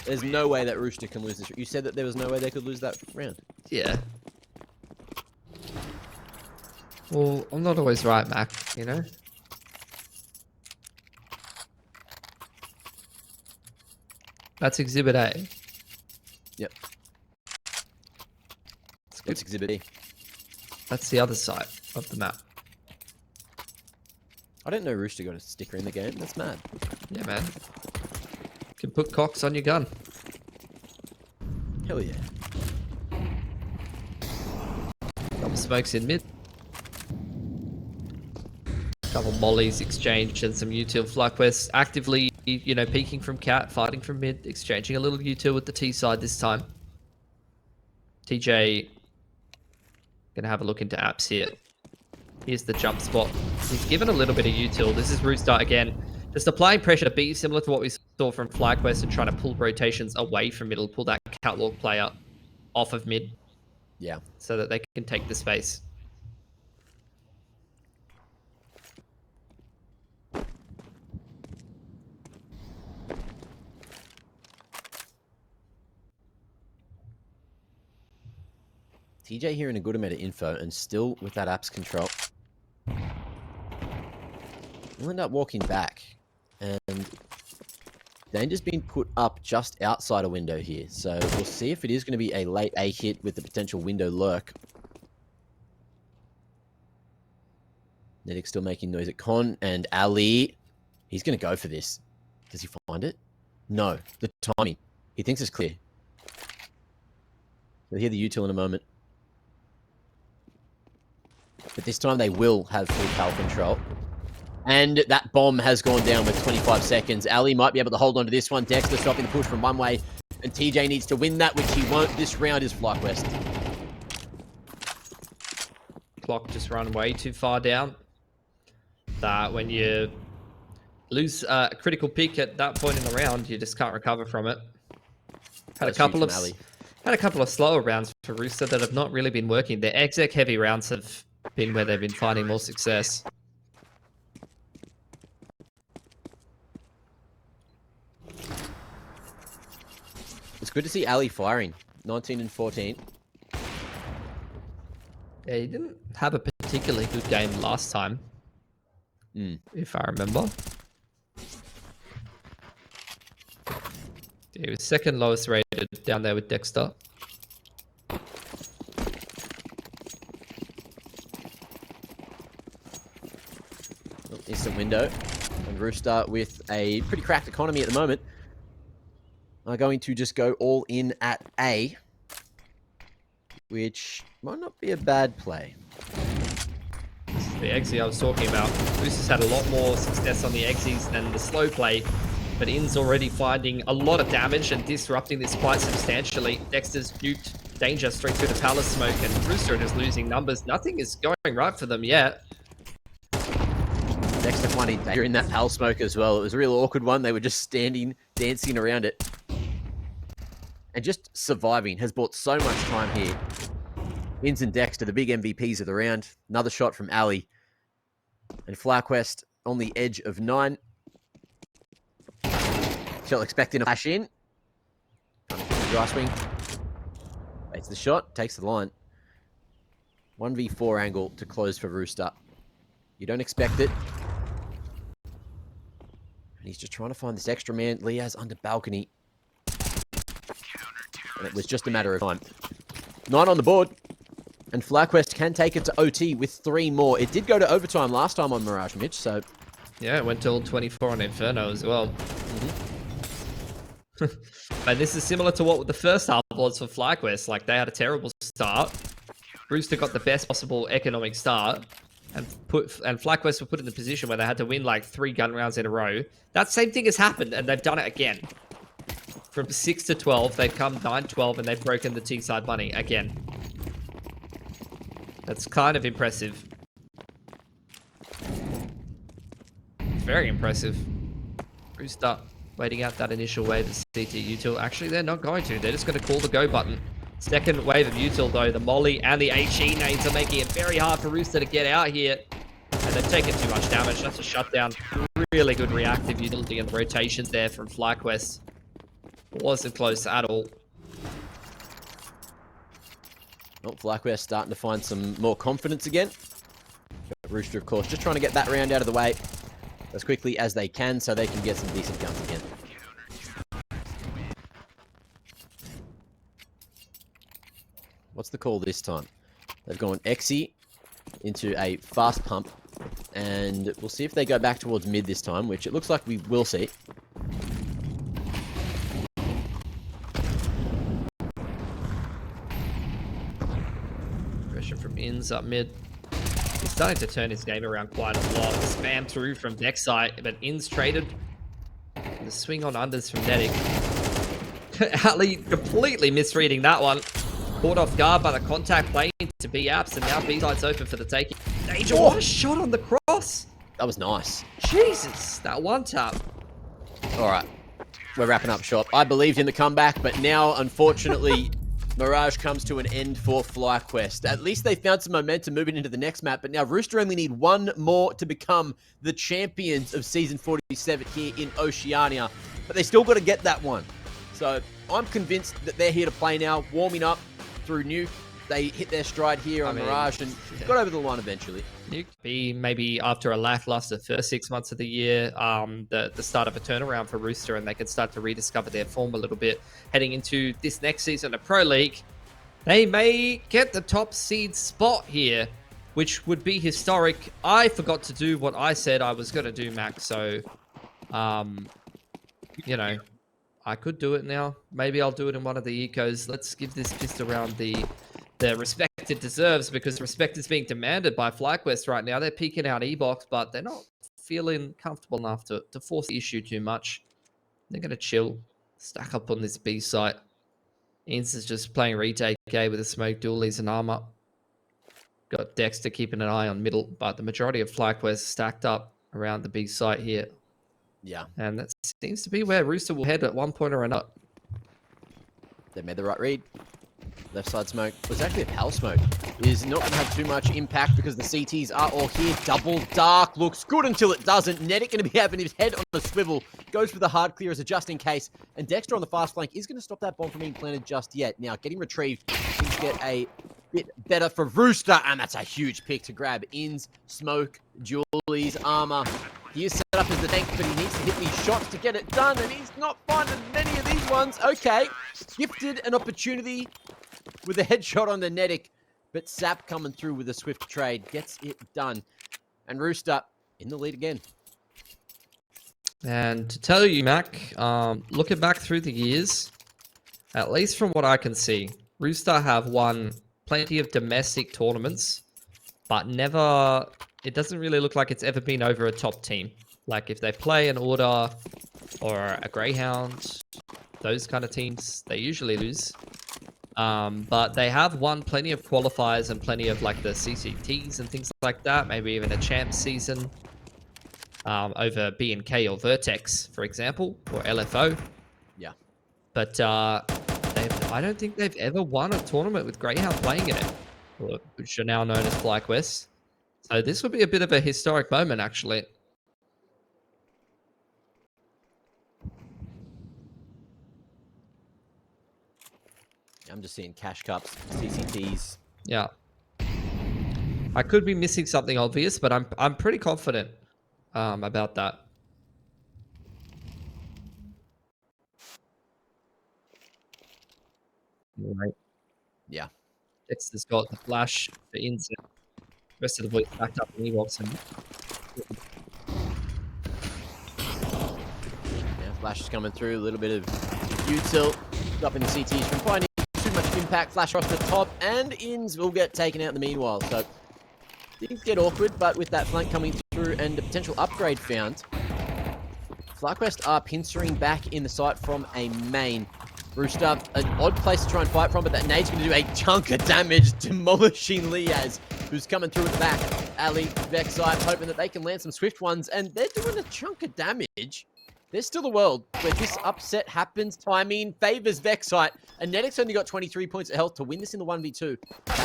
There's no way that Rooster can lose this. You said that there was no way they could lose that round. Yeah. Well, I'm not always right, Mac, you know? That's Exhibit A. Yep. What's Exhibit E? That's the other side of the map. I didn't know Rooster got a sticker in the game. That's mad. Yeah, man. You can put cocks on your gun. Hell yeah. Couple smokes in mid. Couple mollies exchanged and some util. FlyQuest actively, you know, peeking from cat, fighting from mid, exchanging a little util with the T side this time. TJ gonna have a look into apps here. Here's the jump spot. He's given a little bit of util. This is Rooster again. Just applying pressure to B, similar to what we saw from FlyQuest, and trying to pull rotations away from middle, pull that catwalk player off of mid. Yeah. So that they can take the space. TJ here in a good amount of info and still with that apps control. We'll end up walking back. And danger's been put up just outside a window here. So we'll see if it is going to be a late A hit with the potential window lurk. Nedic still making noise at Con, and Ali, he's going to go for this. Does he find it? No. The timing. He thinks it's clear. We'll hear the util in a moment. But this time they will have full power control. And that bomb has gone down with 25 seconds. Ali might be able to hold on to this one. Dexter stopping the push from one way. And TJ needs to win that, which he won't. This round is FlyQuest. Clock just run way too far down. That when you lose a critical pick at that point in the round, you just can't recover from it. Had a couple of slower rounds for Rooster that have not really been working. Their exec heavy rounds have been where they've been finding more success. It's good to see Ali firing. 19 and 14. Yeah, he didn't have a particularly good game last time, if I remember. He was second lowest rated down there with Dexter. Instant window. And Rooster, with a pretty cracked economy at the moment, are going to just go all in at A, which might not be a bad play. This is the exit I was talking about. Rooster's had a lot more success on the exits than the slow play, but In's already finding a lot of damage and disrupting this quite substantially. Dexter's duped Danger straight through the palace smoke, and Rooster is losing numbers. Nothing is going right for them yet. Dexter finding Danger in that palace smoke as well. It was a real awkward one. They were just standing, dancing around it. And just surviving has bought so much time here. Ins and Dexter, the big MVPs of the round. Another shot from Ali. And FlyQuest on the edge of 9. Shell expecting a flash in. Trying to get the dry swing. Waits the shot, takes the line. 1v4 angle to close for Rooster. You don't expect it. And he's just trying to find this extra man. Liaz under balcony. And it was just a matter of time. 9 on the board. And FlyQuest can take it to OT with 3 more. It did go to overtime last time on Mirage, Mitch, so... Yeah, it went till 24 on Inferno as well. And this is similar to what the first half was for FlyQuest. Like, they had a terrible start. Rooster got the best possible economic start. And FlyQuest were put in the position where they had to win like 3 gun rounds in a row. That same thing has happened, and they've done it again. From 6 to 12, they've come 9-12, and they've broken the T-side money again. That's kind of impressive. Very impressive. Rooster waiting out that initial wave of CT util. Actually, they're not going to. They're just going to call the go button. Second wave of util, though. The Molly and the HE nades are making it very hard for Rooster to get out here. And they've taken too much damage. That's a shutdown. Really good reactive utility and the rotations there from FlyQuest. Wasn't close at all. Well, FlyQuest starting to find some more confidence again. But Rooster, of course, just trying to get that round out of the way as quickly as they can so they can get some decent guns again. What's the call this time? They've gone Exy into a fast pump, and we'll see if they go back towards mid this time, which it looks like we will see. Pressure from Ins up mid. He's starting to turn his game around quite a lot. Spam through from deck side, but Ins traded. And the swing on unders from Nedic. Ali completely misreading that one. Caught off guard by the contact play to B apps, and now B side's open for the taking. Danger, what a shot on the cross! That was nice. Jesus, that one tap. All right, we're wrapping up shop. I believed in the comeback, but now, unfortunately, Mirage comes to an end for FlyQuest. At least they found some momentum moving into the next map, but now Rooster only need one more to become the champions of Season 47 here in Oceania, but they still got to get that one. So I'm convinced that they're here to play now, warming up through Nuke. They hit their stride here on Mirage and got over the line eventually. Nuke be maybe after a lackluster first 6 months of the year, the start of a turnaround for Rooster, and they can start to rediscover their form a little bit heading into this next season of Pro League. They may get the top seed spot here, which would be historic. I forgot to do what I said I was going to do, Max. So, you know, I could do it now. Maybe I'll do it in one of the ecos. Let's give this pistol round the respect it deserves, because respect is being demanded by FlyQuest right now. They're peeking out E-Box, but they're not feeling comfortable enough to force the issue too much. They're going to chill, stack up on this B site. Inns is just playing retake A with a smoke, dualies and armor. Got Dexter keeping an eye on middle, but the majority of FlyQuest stacked up around the B site here. Yeah. And that seems to be where Rooster will head at one point or another. They made the right read. Left side smoke was actually a pal smoke. Is not going to have too much impact because the CTs are all here. Double dark looks good until it doesn't. Nedic going to be having his head on a swivel. Goes for the hard clear as a just in case. And Dexter on the fast flank is going to stop that bomb from being planted just yet. Now getting retrieved. Things get a bit better for Rooster. And that's a huge pick to grab. Inns, smoke, Julie's armor. He is set up as the tank, but he needs to hit these shots to get it done. And he's not finding many of these ones. Okay. Gifted an opportunity with a headshot on the Nedic, but Sap coming through with a swift trade gets it done. And Rooster in the lead again. And to tell you, Mac, looking back through the years, at least from what I can see, Rooster have won plenty of domestic tournaments, but never, it doesn't really look like it's ever been over a top team. Like if they play an Order or a Greyhound, those kind of teams, they usually lose. But they have won plenty of qualifiers and plenty of like the CCTs and things like that. Maybe even a champ season over B&K or Vertex, for example, or LFO. Yeah. But I don't think they've ever won a tournament with Greyhound playing in it, which are now known as FlyQuest. So this would be a bit of a historic moment, actually. I'm just seeing cash cups, CCTs. Yeah. I could be missing something obvious, but I'm pretty confident about that. Right. Yeah. Dexter's got the flash for Inns. Rest of the boys backed up in E-Box. And yeah, flash is coming through. A little bit of util up in the CTs from finding too much impact. Flash across the top, and Inns will get taken out in the meanwhile. So things get awkward, but with that flank coming through and a potential upgrade found, FlyQuest are pincering back in the site from a main. Rooster, an odd place to try and fight from, but that nade's going to do a chunk of damage, demolishing Liaz, who's coming through at the back. Ali, Vexite, hoping that they can land some swift ones, and they're doing a chunk of damage. There's still a world where this upset happens. Timing favors Vexite, and Nedic's only got 23 points of health to win this in the 1v2.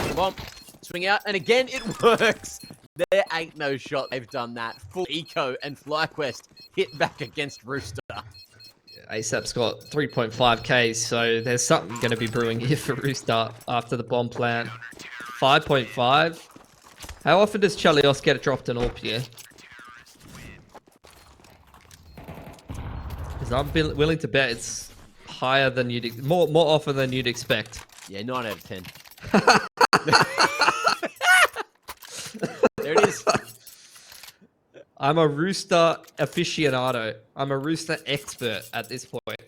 The bomb, swing out, and again, it works. There ain't no shot they've done that. Full eco, and FlyQuest hit back against Rooster. ASAP's got 3.5k, so there's something going to be brewing here for Rooster after the bomb plant. 5.5. How often does Chalios get dropped in AWP here? Because I'm willing to bet it's higher than more often than you'd expect. Yeah, 9 out of 10. There it is. I'm a Rooster aficionado. I'm a Rooster expert at this point.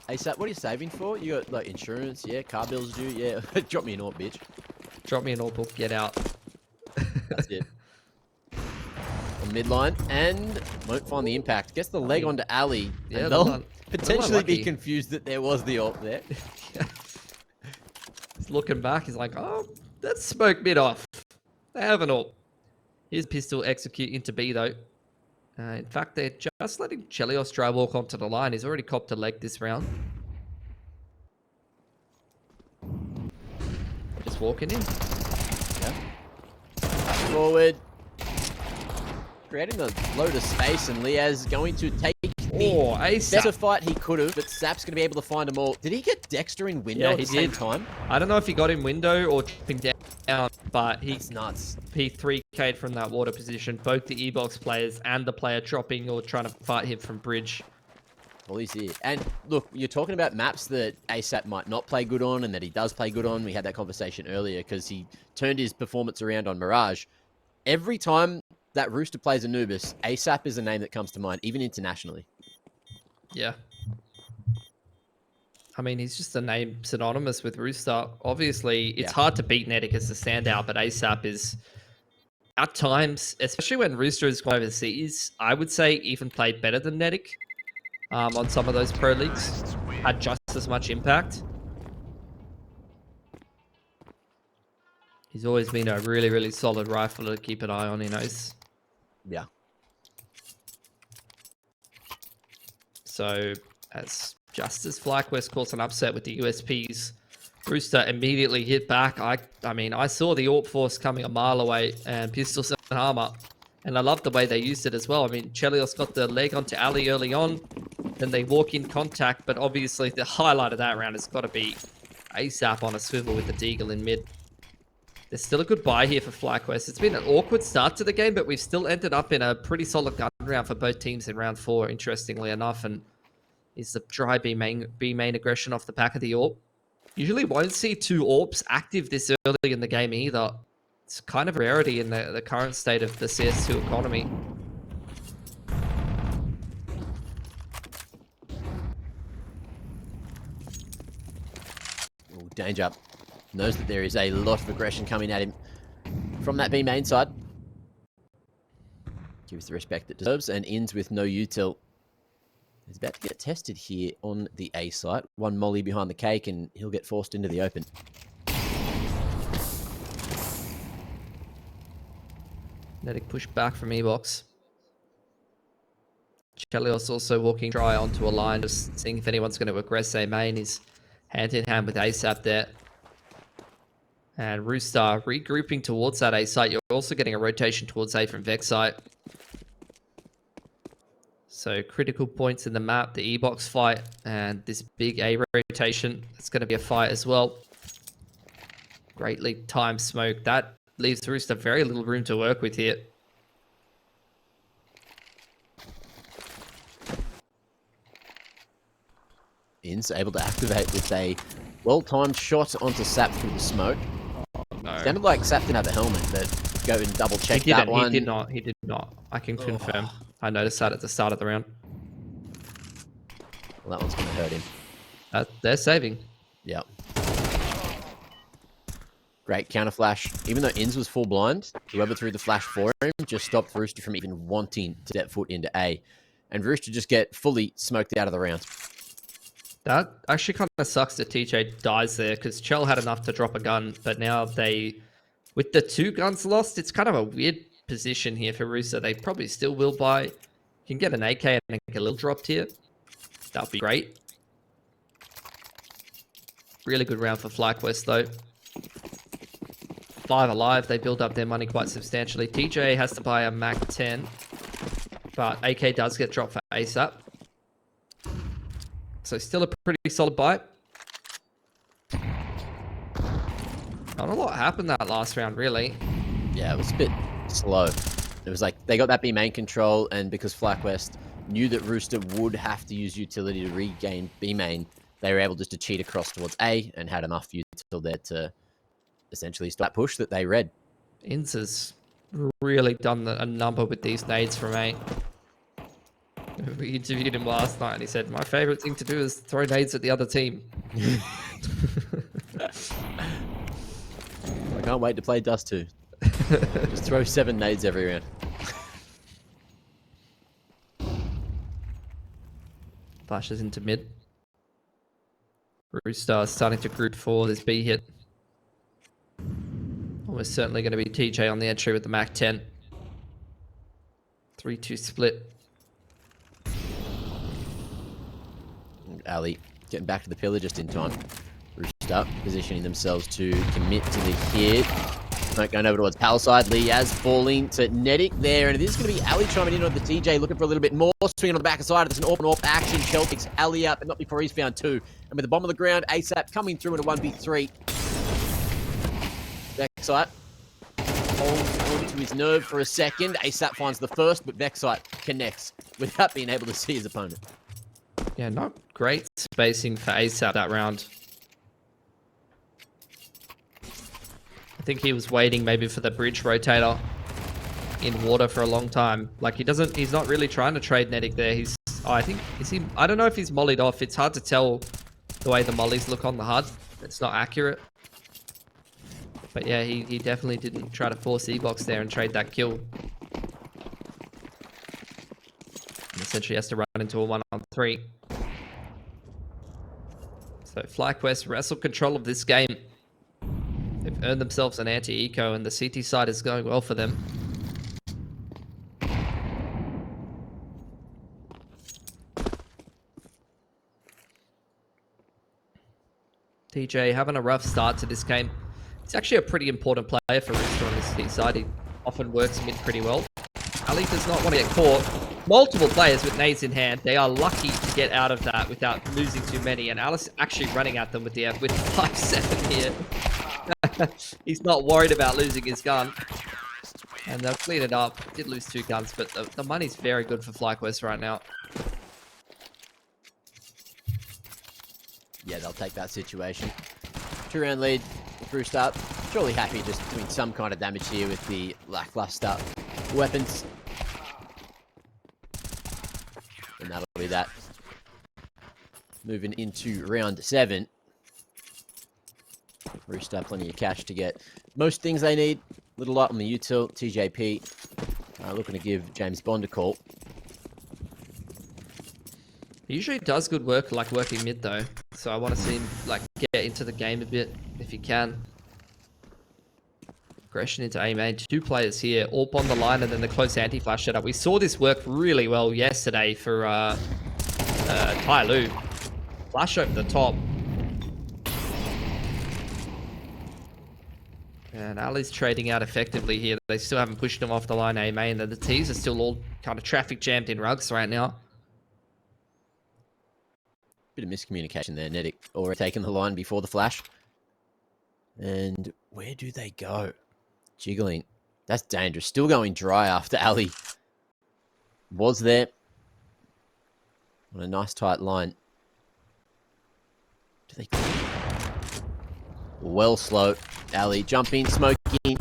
Hey, Sap, what are you saving for? You got, like, insurance, yeah? Car bills due, yeah? Drop me an AWP, bitch. Drop me an AWP, get out. That's it. On midline, and won't find the impact. Gets the leg onto Ali. Yeah, they'll potentially be confused that there was the AWP there. Yeah. It's looking back, he's like, oh, let's smoke mid off. They have an AWP. Here's pistol execute into B though. In fact, they're just letting Chelios dry walk onto the line. He's already copped a leg this round. Just walking in. Yeah. Forward. Creating a load of space, and Liaz going to take Oh, the ASAP. better fight he could have, but Sap's going to be able to find them all. Did he get Dexter in window Yeah, at he the same did. time? I don't know if he got in window or dropping down, but That's nuts. he 3K'd from that water position. Both the E-box players and the player dropping or trying to fight him from bridge. Well, he's here. And look, you're talking about maps that ASAP might not play good on and that he does play good on. We had that conversation earlier because he turned his performance around on Mirage. Every time that Rooster plays Anubis, ASAP is a name that comes to mind, even internationally. Yeah. I mean, he's just a name synonymous with Rooster. Obviously, it's hard to beat Nedic as a standout, but ASAP is, at times, especially when Rooster has gone overseas, I would say even played better than Nedic on some of those pro leagues. Had just as much impact. He's always been a really, really solid rifler to keep an eye on, he knows. Yeah. So, as just as FlyQuest caused an upset with the USPs, Rooster immediately hit back. I mean, I saw the AWP force coming a mile away and pistols and armor. And I love the way they used it as well. I mean, Chelios got the leg onto Ali early on. Then they walk in contact. But obviously, the highlight of that round has got to be ASAP on a swivel with the Deagle in mid. There's still a good buy here for FlyQuest. It's been an awkward start to the game, but we've still ended up in a pretty solid gun round for both teams in round 4, interestingly enough. And is the dry B main aggression off the back of the AWP. Usually won't see 2 AWPs active this early in the game either. It's kind of a rarity in the current state of the CS2 economy. Ooh, danger. Knows that there is a lot of aggression coming at him from that B main side. Gives the respect it deserves and ends with no util. He's about to get tested here on the A site. One molly behind the cake and he'll get forced into the open. Nedic push back from E-box. Chelios also walking dry onto a line, just seeing if anyone's going to aggress A main. He's hand in hand with ASAP there. And Rooster regrouping towards that A site. You're also getting a rotation towards A from Vex site. So critical points in the map, the E-box fight, and this big A rotation. It's going to be a fight as well. Greatly timed smoke. That leaves Rooster very little room to work with here. In's able to activate with a well-timed shot onto Sap through the smoke. No. Sounded like Sap didn't have a helmet, but go and double check that one. He did not. He did not. I can confirm. I noticed that at the start of the round. Well, that one's going to hurt him. They're saving. Yep. Great counter flash. Even though Inns was full blind, whoever threw the flash for him just stopped Rooster from even wanting to step foot into A. And Rooster just get fully smoked out of the round. That actually kind of sucks that TJ dies there because Chell had enough to drop a gun, but now they, with the 2 guns lost, it's kind of a weird position here for Rooster. They probably still will buy. You can get an AK and a little dropped here. That would be great. Really good round for FlyQuest though. 5 alive, they build up their money quite substantially. TJ has to buy a Mac 10, but AK does get dropped for ASAP. So still a pretty solid buy. Not a lot happened that last round, really. Yeah, it was a bit slow. It was like they got that B main control, and because FlyQuest knew that Rooster would have to use utility to regain B main, they were able just to cheat across towards A and had enough util there to essentially start push that they read. Inz has really done a number with these nades from A. We interviewed him last night and he said, my favorite thing to do is throw nades at the other team. I can't wait to play Dust 2. Just throw 7 nades every round. Flashes into mid. Rooster starting to group for this B hit. Almost certainly going to be TJ on the entry with the Mac 10. 3-2 split. Ali getting back to the pillar just in time. Rooster positioning themselves to commit to the hit. Smoke going over towards Palisade. Liaz falling to Nedic there. And it is going to be Ali chiming in on the TJ, looking for a little bit more. Swinging on the back side. There's an AWP action. Shell picks Ali up, but not before he's found two. And with the bomb on the ground, ASAP coming through in a 1v3. Vexite holds on to his nerve for a second. ASAP finds the first, but Vexite connects without being able to see his opponent. Yeah, not great spacing for ASAP that round. I think he was waiting maybe for the bridge rotator in water for a long time. Like he's not really trying to trade Nedic there. I don't know if he's mollied off. It's hard to tell the way the mollies look on the HUD. It's not accurate. But yeah, he definitely didn't try to force E-Box there and trade that kill. And essentially has to run into a 1-on-3. So FlyQuest wrestle control of this game. They've earned themselves an anti-eco and the CT side is going well for them. TJ having a rough start to this game. He's actually a pretty important player for Rooster on this side. He often works mid pretty well. Ali does not want to get caught. Multiple players with nades in hand. They are lucky to get out of that without losing too many. And Alice actually running at them with the 5-7 here. He's not worried about losing his gun. And they'll clean it up. Did lose 2 guns, but the money's very good for FlyQuest right now. Yeah, they'll take that situation. 2-round lead. Rooster surely happy just doing some kind of damage here with the lackluster weapons. And that'll be that. Moving into round 7. Rooster plenty of cash to get most things they need. Little light on the util. TJP looking to give James Bond a call. He usually does good work, like working mid though. So I want to see him like get into the game a bit if he can. Aggression into A main. 2 players here, AWP on the line, and then the close anti-flash setup. We saw this work really well yesterday for Tai Lu. Flash over the top. And Ali's trading out effectively here. They still haven't pushed him off the line A main. The T's are still all kind of traffic jammed in rugs right now. Bit of miscommunication there, Nedic already taking the line before the flash. And where do they go? Jiggling. That's dangerous. Still going dry after Ali was there. On a nice tight line. Do they... Well slow. Ali jumping, smoking.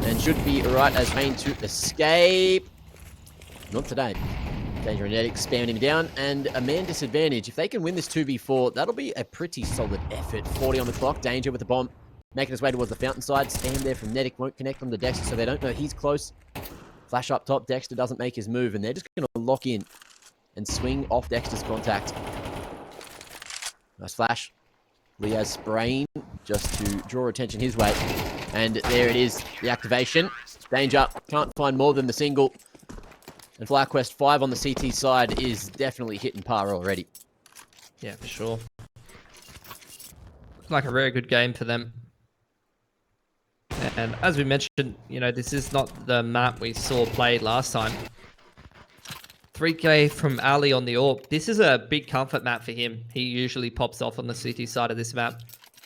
And should be right as main to escape. Not today. Danger and Nedic spamming him down, and a man disadvantage. If they can win this 2v4, that'll be a pretty solid effort. 40 on the clock. Danger with the bomb, making his way towards the fountain side. Stand there from Nedic, won't connect on the Dexter, so they don't know he's close. Flash up top, Dexter doesn't make his move, and they're just going to lock in and swing off Dexter's contact. Nice flash. Liaz spraying just to draw attention his way. And there it is, the activation. Danger, can't find more than the single. And FlyQuest 5 on the CT side is definitely hitting par already. Yeah, for sure. Like a very good game for them. And as we mentioned, you know, this is not the map we saw played last time. 3K from Ali on the AWP. This is a big comfort map for him. He usually pops off on the CT side of this map.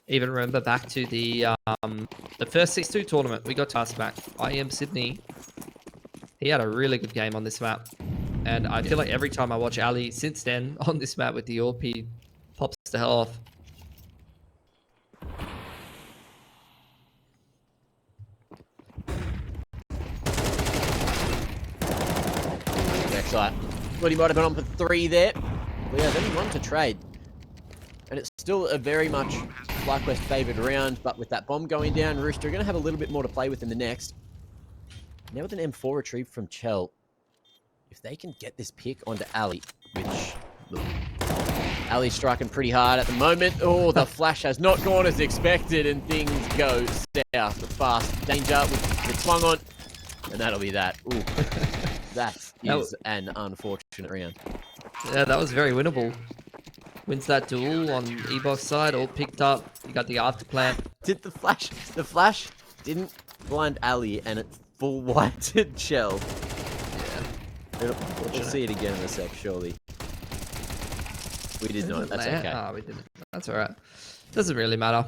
Even remember back to the first 6-2 tournament. We got tasked back. IM Sydney. He had a really good game on this map. And I feel like every time I watch Ali since then on this map with the AWP, he pops the hell off. Excellent. Thought he might have been on for 3 there. But yeah, only 1 to trade. And it's still a very much FlyQuest favoured round, but with that bomb going down, Rooster are going to have a little bit more to play with in the next. Now with an M4 retrieved from Chell, if they can get this pick onto Ali, which, look, Ali striking pretty hard at the moment. Oh, the flash has not gone as expected, and things go south fast. Danger with it swung on, and that'll be that. Ooh, that is an unfortunate round. Yeah, that was very winnable. Wins that duel on E-Box side, all picked up. You got the afterplant. Did the flash didn't blind Ali, and it full whited shell. Yeah. We'll see it again in a sec, surely. We did not. That's okay. Oh, we didn't. That's all right. Doesn't really matter.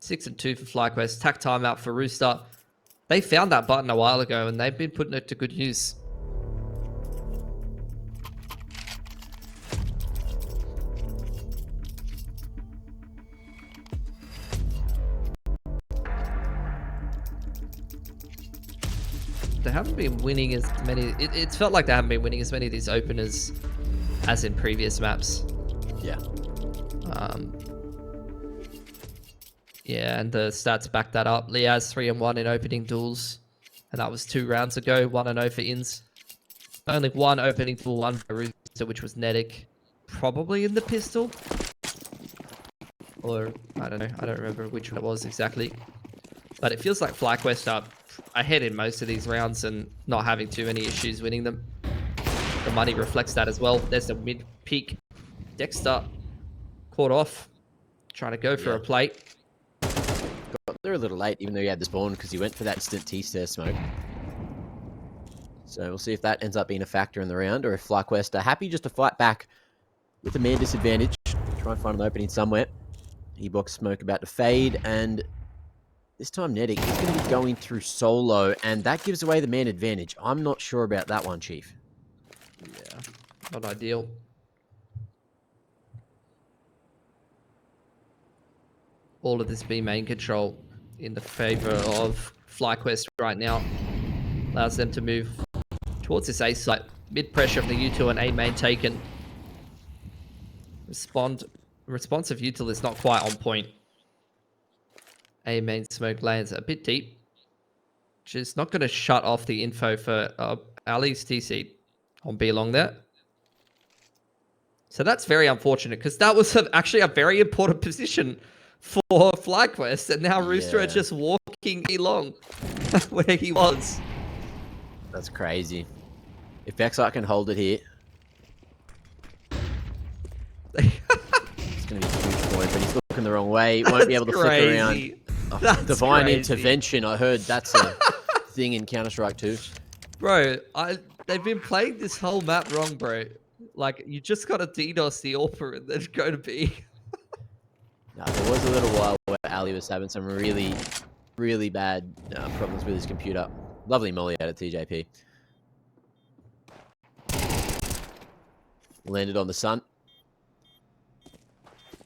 6-2 for FlyQuest. Tack timeout for Rooster. They found that button a while ago, and they've been putting it to good use. They haven't been winning as many. It's felt like they haven't been winning as many of these openers as in previous maps. Yeah. Yeah, and the stats back that up. Liaz 3-1 in opening duels, and that was 2 rounds ago. 1-0 for Ins. Only one opening duel, one for Rooster, which was Netic, probably in the pistol, or I don't know. I don't remember which one it was exactly. But it feels like FlyQuest are ahead in most of these rounds and not having too many issues winning them. The money reflects that as well. There's the mid peak. Dexter caught off, trying to go for a plate. Got there a little late, even though he had the spawn, because he went for that instant T-stair smoke. So we'll see if that ends up being a factor in the round, or if FlyQuest are happy just to fight back with a man disadvantage. Try and find an opening somewhere. E-box smoke about to fade, and this time Netic is going to be going through solo, and that gives away the man advantage. I'm not sure about that one, Chief. Yeah, not ideal. All of this B main control in the favor of FlyQuest right now. Allows them to move towards this A site. Mid pressure of the U2 and A main taken. Responsive util is not quite on point. A main smoke lands a bit deep. Which is not going to shut off the info for Ali's TC on B long there. So that's very unfortunate, because that was actually a very important position for FlyQuest, and now Rooster are just walking B long where he was. That's crazy. If Vexite can hold it here, it's going to be a huge point, but he's looking the wrong way. Won't be able to flick around. Oh, divine intervention. I heard that's a thing in Counter-Strike 2. Bro, they've been playing this whole map wrong, bro. Like, you just got to DDoS the AWPer and then go to B. No, there was a little while where Ali was having some really, really bad problems with his computer. Lovely molly out of TJP. Landed on the sun.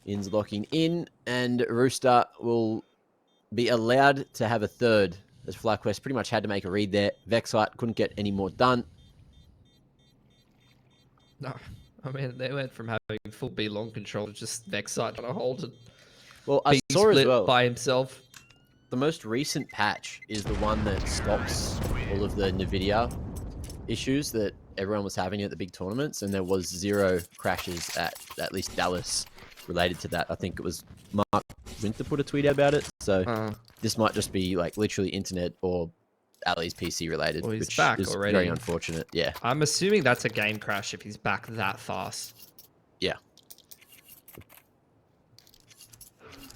In's locking in, and Rooster will be allowed to have a third, as FlyQuest pretty much had to make a read there. Vexite couldn't get any more done. No, I mean, they went from having full B long control to just Vexite trying to hold it. Well, I saw as well by himself. The most recent patch is the one that stops all of the NVIDIA issues that everyone was having at the big tournaments, and there was 0 crashes at least Dallas related to that. I think it was Mark Winter put a tweet out about it, so this might just be like literally internet or Ali's PC related, well, which back is already. very unfortunate. Yeah, I'm assuming that's a game crash if he's back that fast. Yeah.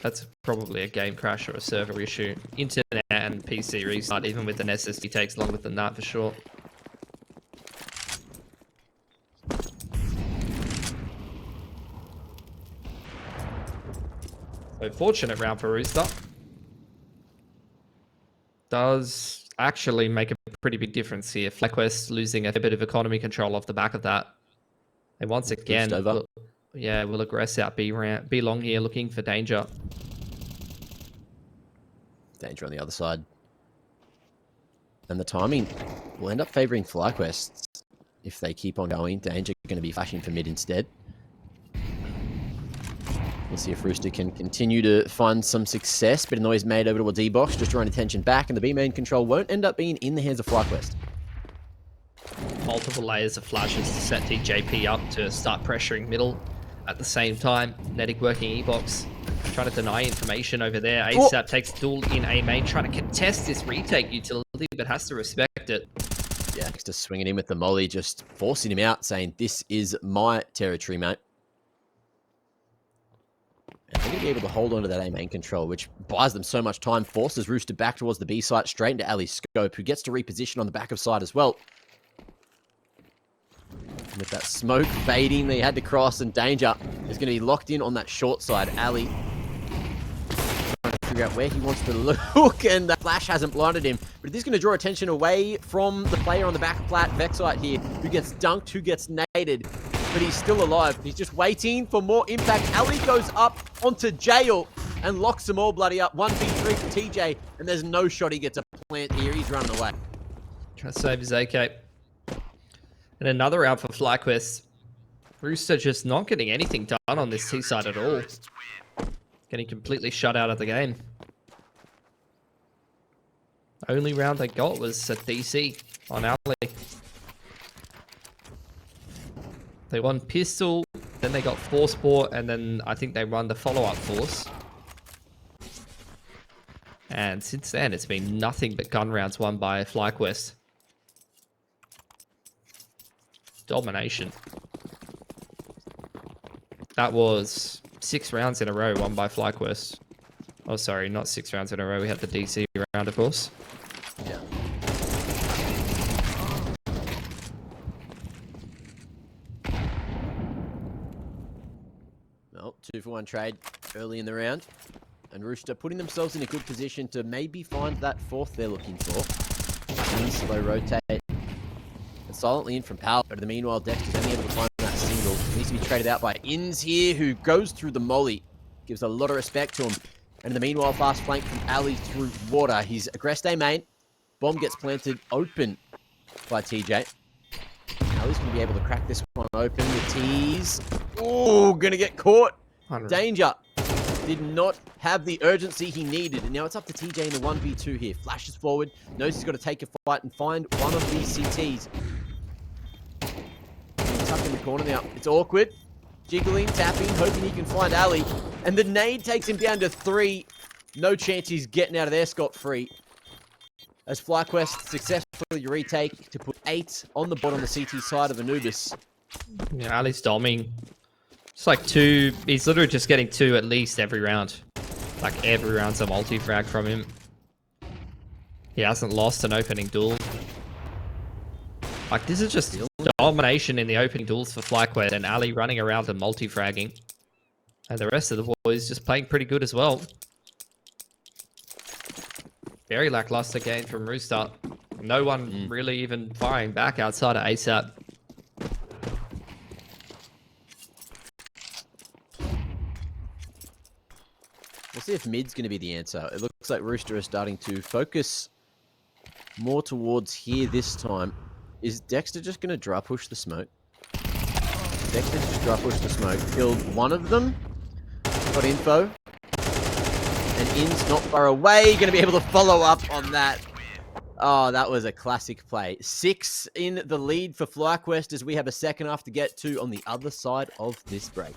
That's probably a game crash or a server issue. Internet and PC restart, even with an SSD, takes longer than that for sure. So fortunate round for Rooster. Does actually make a pretty big difference here. FlyQuest losing a bit of economy control off the back of that. And once again, we'll aggress out B long here, looking for danger. Danger on the other side. And the timing will end up favoring FlyQuest if they keep on going. Danger going to be flashing for mid instead. We'll see if Rooster can continue to find some success. Bit of noise made over towards E-box, just drawing attention back, and the B main control won't end up being in the hands of FlyQuest. Multiple layers of flashes to set TJP up to start pressuring middle. at the same time. Nedic working E-box, trying to deny information over there. ASAP takes duel in A main, trying to contest this retake utility, but has to respect it. Yeah, just swinging in with the molly, just forcing him out, saying, this is my territory, mate. And they're going to be able to hold on to that A main control, which buys them so much time, forces Rooster back towards the B site, straight into Ali's scope, who gets to reposition on the back of side as well. And with that smoke fading, they had to cross, and Danger is going to be locked in on that short side. Ali trying to figure out where he wants to look, and the flash hasn't blinded him. But this is going to draw attention away from the player on the back of flat, Vexite here, who gets dunked, who gets naded. But he's still alive. He's just waiting for more impact. Ali goes up onto Jail and locks them all bloody up. 1v3 for TJ, and there's no shot he gets a plant here. He's running away. Trying to save his AK. And another round for FlyQuest. Rooster just not getting anything done on this T side at all. Getting completely shut out of the game. Only round they got was a DC on Ali. They won Pistol, then they got Force Port, and then I think they won the follow-up Force. And since then, it's been nothing but gun rounds won by FlyQuest. Domination. That was 6 rounds in a row won by FlyQuest. Oh, sorry, not 6 rounds in a row. We had the DC round, of course. Yeah. Well, 2-for-1 trade early in the round. And Rooster putting themselves in a good position to maybe find that fourth they're looking for. And slow rotate. And silently in from power. But in the meanwhile, Dexter's only able to find that single. It needs to be traded out by Inns here, who goes through the molly. Gives a lot of respect to him. And in the meanwhile, fast flank from Ali through water. He's aggressed A main. Bomb gets planted open by TJ. Ali's going to be able to crack this one open. The tease. Oh, going to get caught. 100. Danger. Did not have the urgency he needed. And now it's up to TJ in the 1v2 here. Flashes forward. Knows he's got to take a fight and find one of these CTs. He's tucked in the corner now. It's awkward. Jiggling, tapping, hoping he can find Ali. And the nade takes him down to 3. No chance he's getting out of there scot-free. As FlyQuest successfully retake to put 8 on the board on the CT side of Anubis. Yeah, Ali's doming. It's like 2. He's literally just getting 2 at least every round. Like every round's a multi-frag from him. He hasn't lost an opening duel. Like this is just domination in the opening duels for FlyQuest, and Ali running around and multi-fragging. And the rest of the boys just playing pretty good as well. Very lackluster game from Rooster. No one really even firing back outside of ASAP. We'll see if mid's going to be the answer. It looks like Rooster is starting to focus more towards here this time. Is Dexter just going to dry push the smoke? Dexter just dry push the smoke. Killed one of them. Got info. And In's not far away. Going to be able to follow up on that. Oh, that was a classic play. 6 in the lead for FlyQuest as we have a second half to get to on the other side of this break.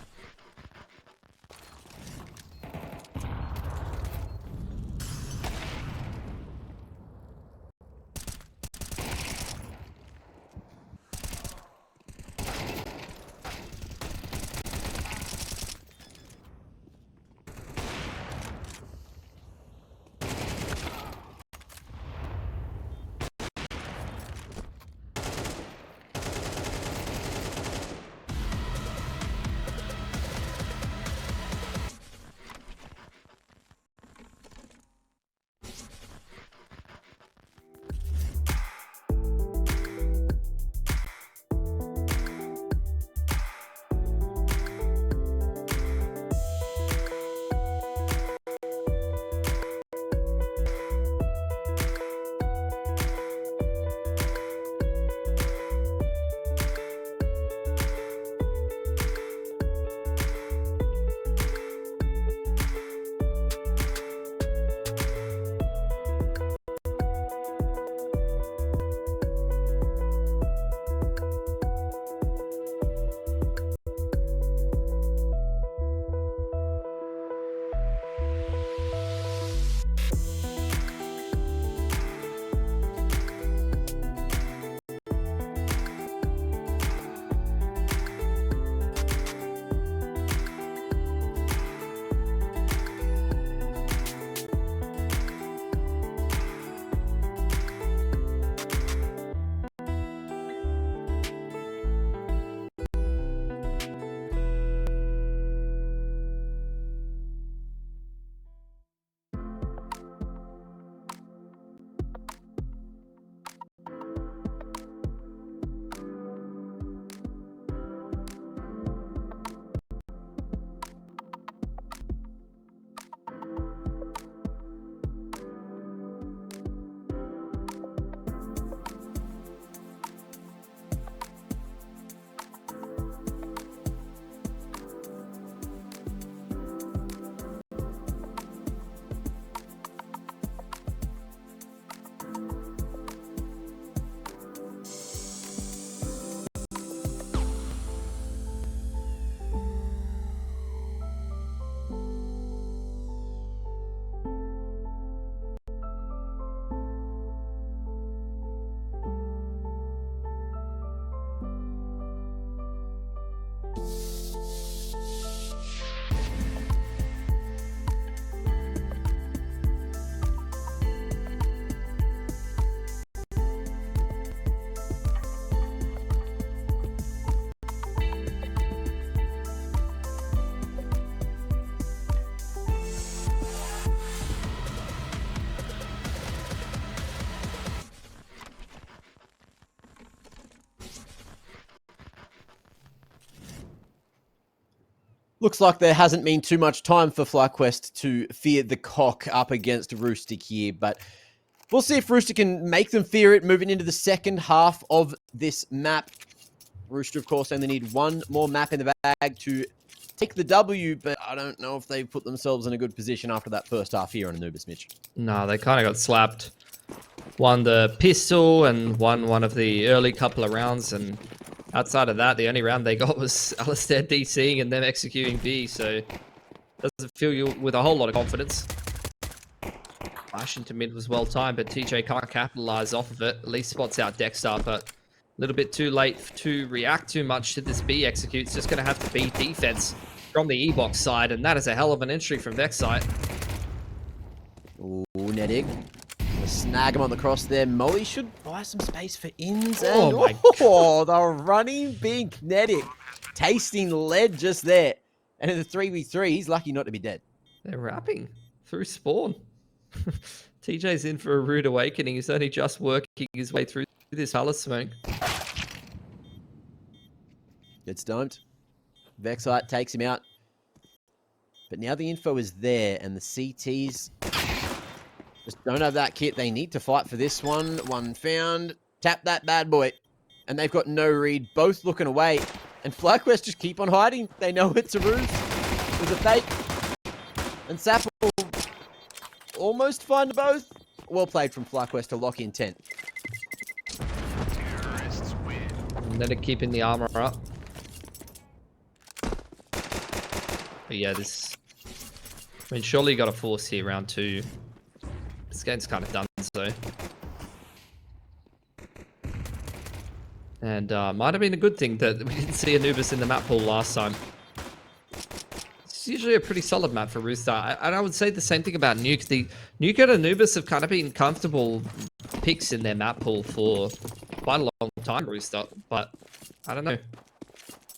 Looks like there hasn't been too much time for FlyQuest to fear the cock up against Rooster here, but we'll see if Rooster can make them fear it moving into the second half of this map. Rooster, of course, only need one more map in the bag to take the W, but I don't know if they put themselves in a good position after that first half here on Anubis, Mitch. No, they kind of got slapped. Won the pistol and won one of the early couple of rounds, and outside of that, the only round they got was Alistair DCing and them executing B, so doesn't fill you with a whole lot of confidence. Flash into mid was well timed, but TJ can't capitalize off of it. At least spots out Dexter, but a little bit too late to react too much to this B execute. It's just going to have to be defense from the E-box side, and that is a hell of an entry from Vexite. Ooh, Nedig. Snag him on the cross there. Molly should buy some space for ins. Oh And my the running big Nedig. Tasting lead just there. And in the 3v3, he's lucky not to be dead. They're wrapping through spawn. TJ's in for a rude awakening. He's only just working his way through this Huller smoke. Gets dumped. Vexite takes him out. But now the info is there, and the CTs just don't have that kit. They need to fight for this one. One found. Tap that bad boy. And they've got no read. Both looking away. And FlyQuest just keep on hiding. They know it's a ruse. With a fake. And Sap will almost find both. Well played from FlyQuest to lock in 10. Terrorists win. And then keeping the armor up. But yeah, this... I mean, surely you got to force here round 2. This game's kind of done, so. And might have been a good thing that we didn't see Anubis in the map pool last time. It's usually a pretty solid map for Rooster. And I would say the same thing about Nuke. The Nuke and Anubis have kind of been comfortable picks in their map pool for quite a long time, Rooster. But I don't know.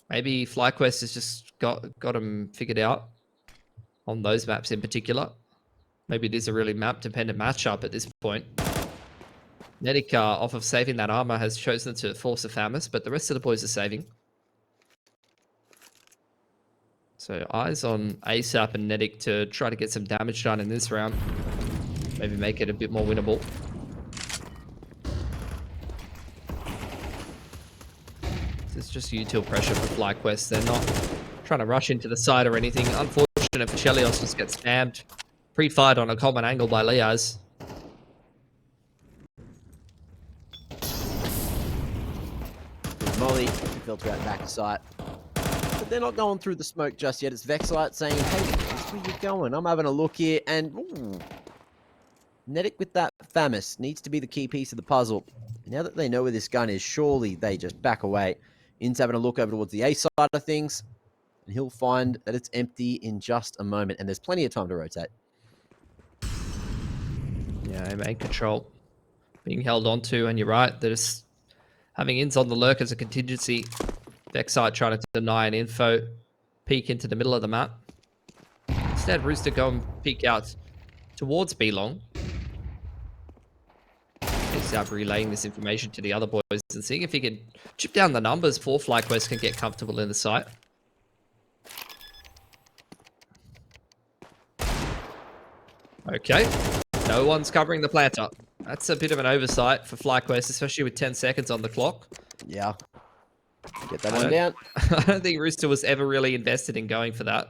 Maybe FlyQuest has just got them figured out on those maps in particular. Maybe it is a really map-dependent matchup at this point. Nedic, off of saving that armor, has chosen to force a Famus, but the rest of the boys are saving. So eyes on ASAP and Nedic to try to get some damage done in this round. Maybe make it a bit more winnable. This is just util pressure for FlyQuest. They're not trying to rush into the side or anything. Unfortunate for Chelios, just gets spammed. Pre-fired on a common angle by Leaz. Molly filter out back to sight. But they're not going through the smoke just yet. It's Vexite saying, hey, where you going? I'm having a look here. And ooh, Nedic with that Famus needs to be the key piece of the puzzle. Now that they know where this gun is, surely they just back away. In's having a look over towards the A side of things. And he'll find that it's empty in just a moment. And there's plenty of time to rotate. Yeah, main control being held onto, and you're right, there's having ins on the lurk as a contingency. Vexite trying to deny an info, peek into the middle of the map. Instead, Rooster go and peek out towards B-Long. He's out relaying this information to the other boys and seeing if he can chip down the numbers for FlyQuest can get comfortable in the site. Okay. No one's covering the planter. That's a bit of an oversight for FlyQuest, especially with 10 seconds on the clock. Yeah. Get that one down. I don't think Rooster was ever really invested in going for that.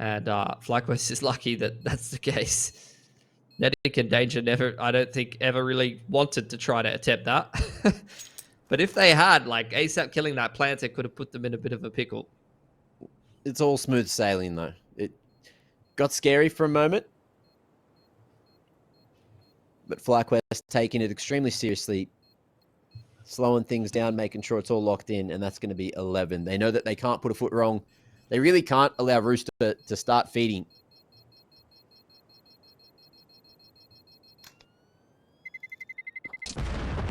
And FlyQuest is lucky that that's the case. Nedic and Danger never, I don't think, ever really wanted to try to attempt that. But if they had, like, ASAP killing that planter could have put them in a bit of a pickle. It's all smooth sailing, though. It got scary for a moment. But FlyQuest taking it extremely seriously, slowing things down, making sure it's all locked in, and that's going to be 11. They know that they can't put a foot wrong. They really can't allow Rooster to start feeding.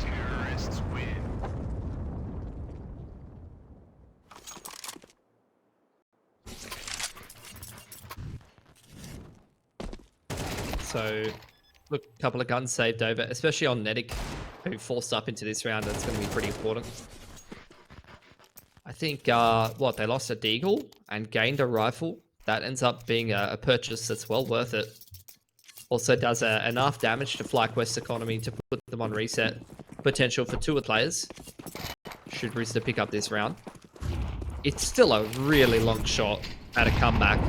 Terrorists win. So, look, a couple of guns saved over, especially on Nedic, who forced up into this round. That's going to be pretty important. I think, what, they lost a deagle and gained a rifle. That ends up being a purchase that's well worth it. Also does enough damage to FlyQuest's economy to put them on reset. Potential for 2 players. Should Rooster pick up this round. It's still a really long shot at a comeback.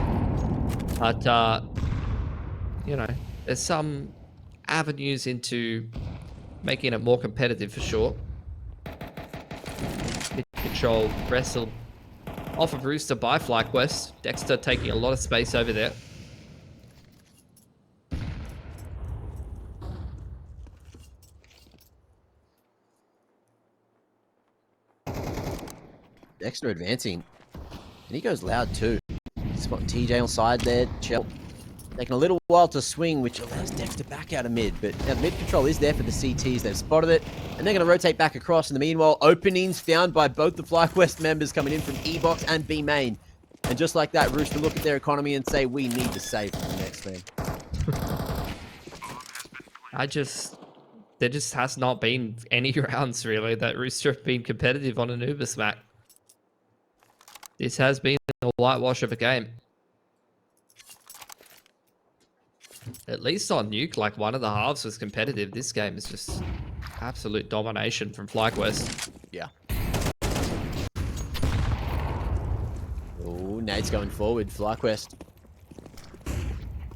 But, you know, there's some avenues into making it more competitive for sure. Mid-control wrestled off of Rooster by FlyQuest. Dexter taking a lot of space over there. Dexter advancing. And he goes loud too. Spot TJ on side there. Chell taking a little while to swing, which allows Dexter back out of mid. But now the mid control is there for the CTs. They've spotted it. And they're going to rotate back across. In the meanwhile, openings found by both the FlyQuest members coming in from E-Box and B main. And just like that, Rooster look at their economy and say, we need to save for the next man. There just has not been any rounds really that Rooster have been competitive on Anubis map. This has been a whitewash of a game. At least on Nuke, like one of the halves was competitive. This game is just absolute domination from FlyQuest. Yeah. Oh, Nade's going forward. FlyQuest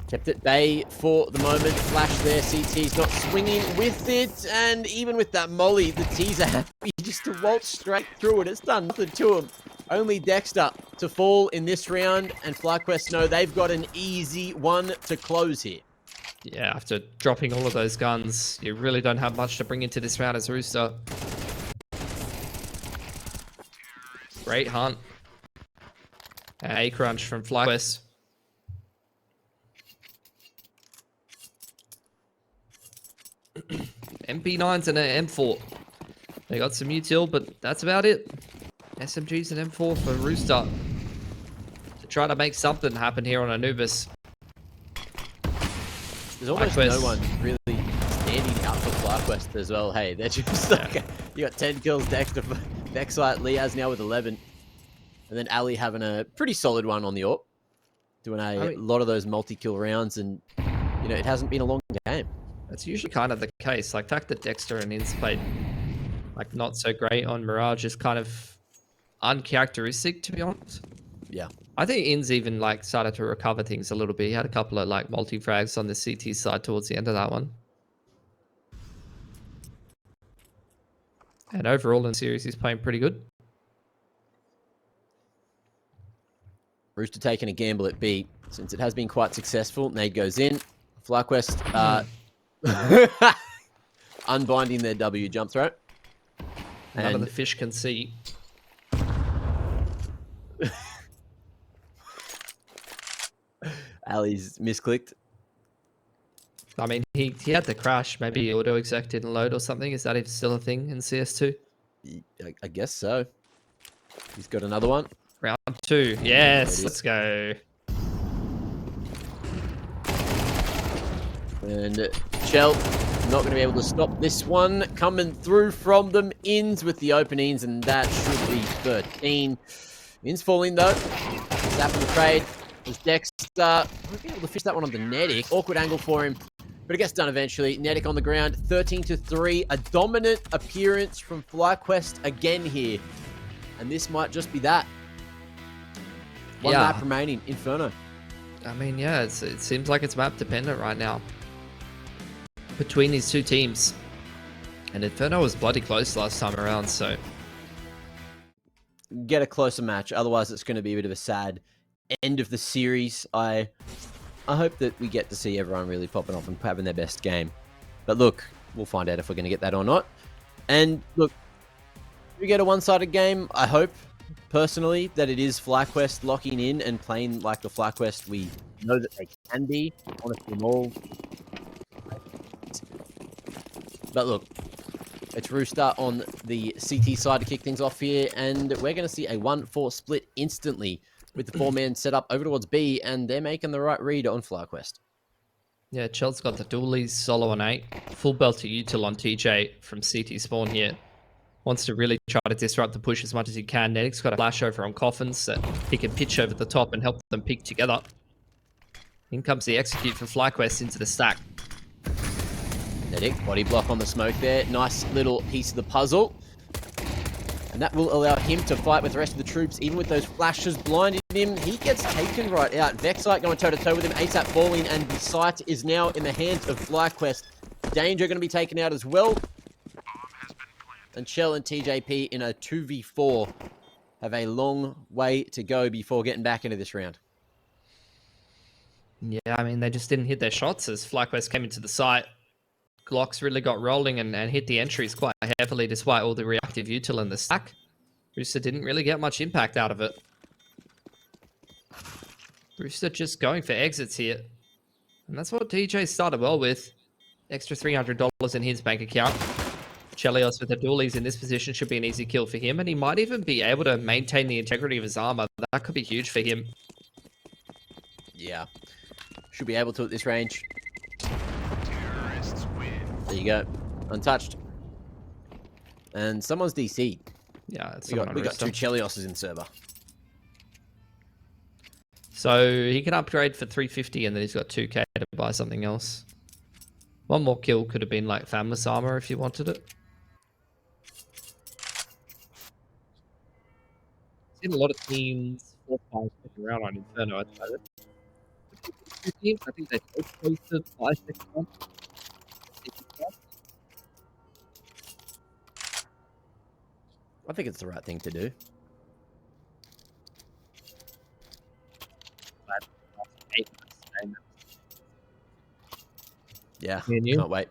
kept at bay for the moment. Flash there. CT's not swinging with it. And even with that molly, the T's are happy just to waltz straight through it. It's done nothing to him. Only Dexter to fall in this round. And FlyQuest know they've got an easy one to close here. Yeah, after dropping all of those guns, you really don't have much to bring into this round as Rooster. Great hunt. A crunch from FlyQuest. MP9s and an M4. They got some util, but that's about it. SMGs and M4 for Rooster. To try to make something happen here on Anubis. There's almost no one really standing out for FlyQuest as well. Hey, they're just like, you got 10 kills, Dexter, Vexite, Liaz now with 11. And then Ali having a pretty solid one on the AWP. Doing a lot of those multi-kill rounds, and, you know, it hasn't been a long game. That's usually kind of the case. Like, the fact that Dexter and Inns played, like, not so great on Mirage is kind of uncharacteristic, to be honest. Yeah. I think Inns even, like, started to recover things a little bit. He had a couple of, like, multi-frags on the CT side towards the end of that one. And overall in the series, he's playing pretty good. Rooster taking a gamble at B, since it has been quite successful. Nade goes in. FlyQuest unbinding their W jump throw. None of the fish can see. Ali's misclicked. I mean, he had the crash. Maybe auto-exec didn't load or something. Is that even still a thing in CS2? I guess so. He's got another one. Round 2. Yes, let's go. And Shell not going to be able to stop this one. Coming through from them. Inns with the openings, and that should be 13. Inns falling though. Zapping the trade. As Dexter won't be able to fish that one on the Nedic. Awkward angle for him, but it gets done eventually. Nedic on the ground, 13-3. A dominant appearance from FlyQuest again here. And this might just be that. One map remaining, Inferno. I mean, yeah, it seems like it's map dependent right now between these two teams. And Inferno was bloody close last time around, so get a closer match. Otherwise, it's going to be a bit of a sad end of the series. I hope that we get to see everyone really popping off and having their best game. But look, we'll find out if we're going to get that or not. And look, if we get a one-sided game, I hope personally that it is FlyQuest locking in and playing like the FlyQuest we know that they can be. Honestly, all. But look, it's Rooster on the CT side to kick things off here, and we're going to see a 1-4 split instantly with the 4-man set up over towards B, and they're making the right read on FlyQuest. Yeah, Chel's got the dualies, solo on 8, full belt to util on TJ from CT spawn here. Wants to really try to disrupt the push as much as he can. Nedic's got a flash over on Coffins that he can pitch over the top and help them pick together. In comes the execute for FlyQuest into the stack. Nedic, body block on the smoke there. Nice little piece of the puzzle. And that will allow him to fight with the rest of the troops, even with those flashes blinding him. He gets taken right out. Vexite going toe-to-toe with him. ASAP falling, and the sight is now in the hands of FlyQuest. Danger going to be taken out as well. And Shell and TJP in a 2v4 have a long way to go before getting back into this round. Yeah, I mean, they just didn't hit their shots as FlyQuest came into the site. Glocks really got rolling and hit the entries quite heavily despite all the reactive util in the stack. Rooster didn't really get much impact out of it. Rooster just going for exits here. And that's what DJ started well with. Extra $300 in his bank account. Chelios with the dualies in this position should be an easy kill for him, and he might even be able to maintain the integrity of his armor. That could be huge for him. Yeah. Should be able to at this range. Terrorists win. There you go. Untouched. And someone's DC. Yeah, it's We got two Chelioses in server. So he can upgrade for 350 and then he's got 2k to buy something else. One more kill could have been like Famless armor if you wanted it. Seen a lot of teams 4-5 second round on Inferno at the moment. Two teams, I think they both posted 5 second round. I think it's the right thing to do. Yeah, Me and you? can't wait.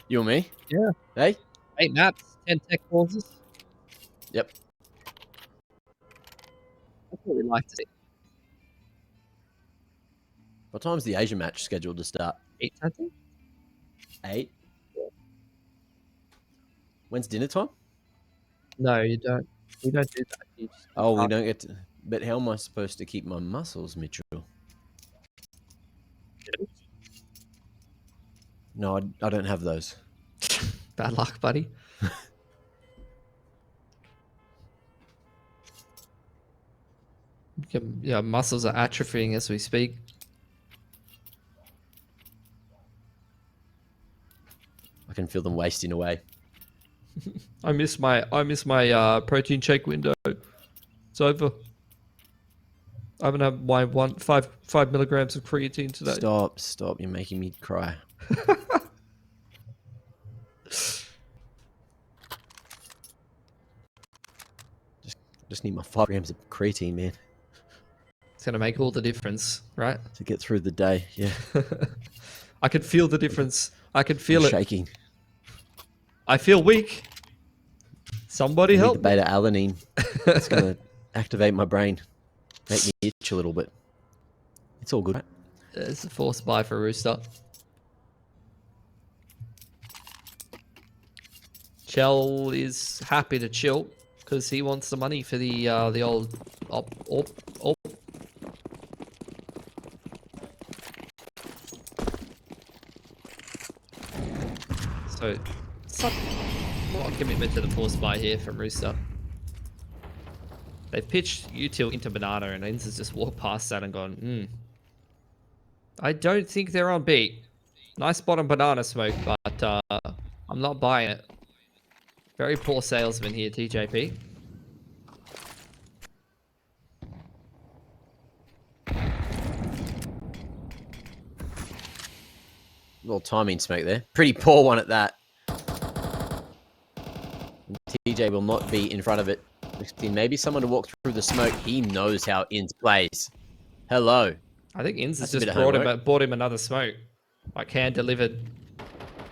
You and me? Yeah. Hey? 8 maps, 10 tech courses. Yep. That's what we like to see. What time's the Asia match scheduled to start? 8, I think. 8? When's dinner time? No, you don't. We don't do that. You just Oh, we can't. don't get to... But how am I supposed to keep my muscles, Mitchell? No, I don't have those. Bad luck, buddy. Yeah, muscles are atrophying as we speak. I can feel them wasting away. I miss my protein shake window. It's over. I haven't had my 5 milligrams of creatine today. Stop. You're making me cry. Just need my 5 grams of creatine, man, It's gonna make all the difference, right? to get through the day. Yeah. I can feel the difference. I can feel I'm it. shaking. I feel weak. Somebody I need the help. beta alanine. It's gonna activate my brain, make me itch a little bit. It's all good. Right? It's a forced buy for Rooster. Chell is happy to chill because he wants the money for the old op. So, such a lot of commitment to the force buy here from Rooster. They've pitched util into banana and Inz has just walked past that and gone, I don't think they're on beat. Nice spot on banana smoke, but I'm not buying it. Very poor salesman here, TJP. Little timing smoke there. Pretty poor one at that. TJ will not be in front of it. Expecting maybe someone to walk through the smoke. He knows how Inz plays. Hello. I think Inz has That's a just bit of bought him another smoke. Like hand delivered.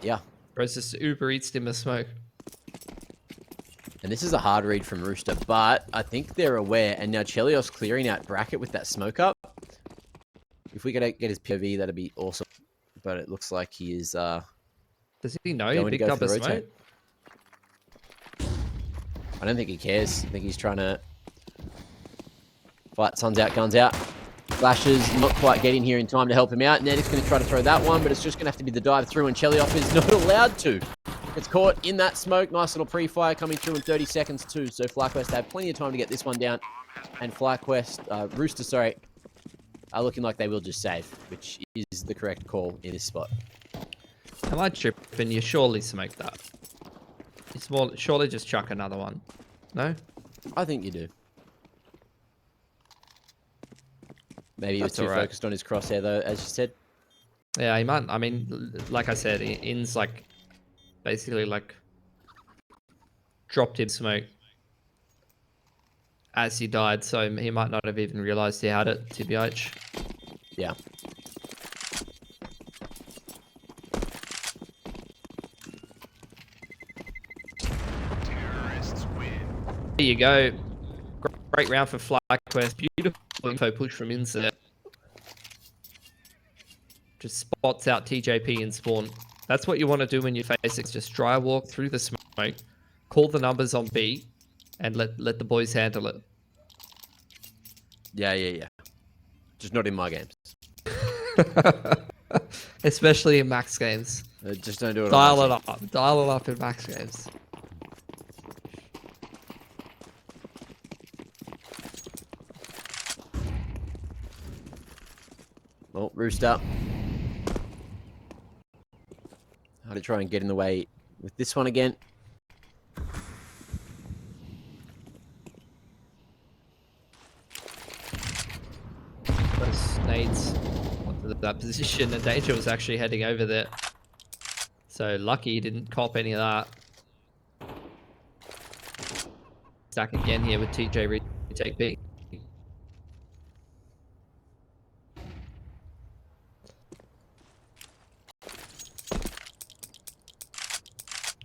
Yeah. Bro's just Uber Eats him a smoke. And this is a hard read from Rooster, but I think they're aware. And now Chelios clearing out bracket with that smoke up. If we could get his POV, that'd be awesome. But it looks like he is Does he know he going to picked go up for a the smoke? rotate. I don't think he cares. I think he's trying to fight sun's out, guns out. Flashes not quite getting here in time to help him out. Nedic's going to try to throw that one, but it's just going to have to be the dive through, and Chelios is not allowed to. Gets caught in that smoke. Nice little pre-fire coming through in 30 seconds too. So FlyQuest have plenty of time to get this one down. And FlyQuest, Rooster, sorry, are looking like they will just save, which is the correct call in this spot. Am I tripping? You surely smoked that. It's more, surely just chuck another one. No? I think you do. Maybe he was That's too alright. focused on his crosshair though, as you said. Yeah, he might. I mean, like I said, In's like basically like dropped in smoke as he died, so he might not have even realized he had it, TBH. Yeah. Terrorists win. There you go. Great round for FlyQuest. Beautiful info push from Inset. Just spots out TJP in spawn. That's what you want to do when you face it. Just dry walk through the smoke, call the numbers on B, and let the boys handle it. Yeah. Just not in my games. Especially in max games. Just don't do it. Dial it up. Dial it up in max games. Oh, Rooster. How to try and get in the way with this one again. Those nades onto that position, and Danger was actually heading over there. So lucky he didn't cop any of that. Stack again here with TJ retake B.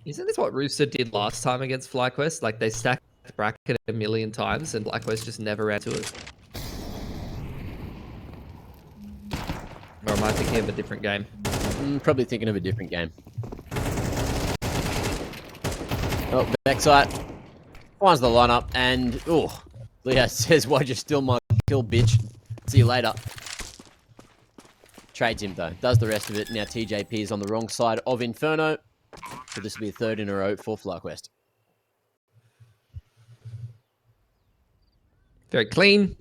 Isn't this what Rooster did last time against FlyQuest? Like they stacked bracket a million times and FlyQuest just never ran to it. Or am I thinking of a different game? Probably thinking of a different game. Oh, backside. Finds the lineup and Leo says, "Why'd you steal my kill, bitch? See you later." Trades him though. Does the rest of it. Now TJP is on the wrong side of Inferno. So this will be a third in a row for FlyQuest. Very clean.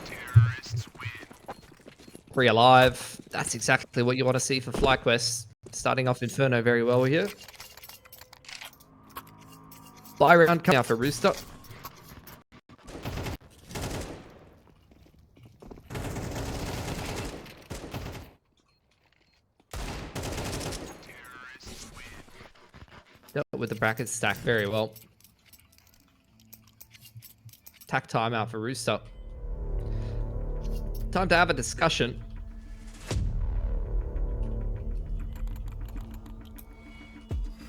Terrorists win. 3 alive. That's exactly what you want to see for FlyQuest. Starting off Inferno very well here. Fly round coming out for Rooster. Dealt with the bracket stack very well. Attack timeout for Rooster. Time to have a discussion.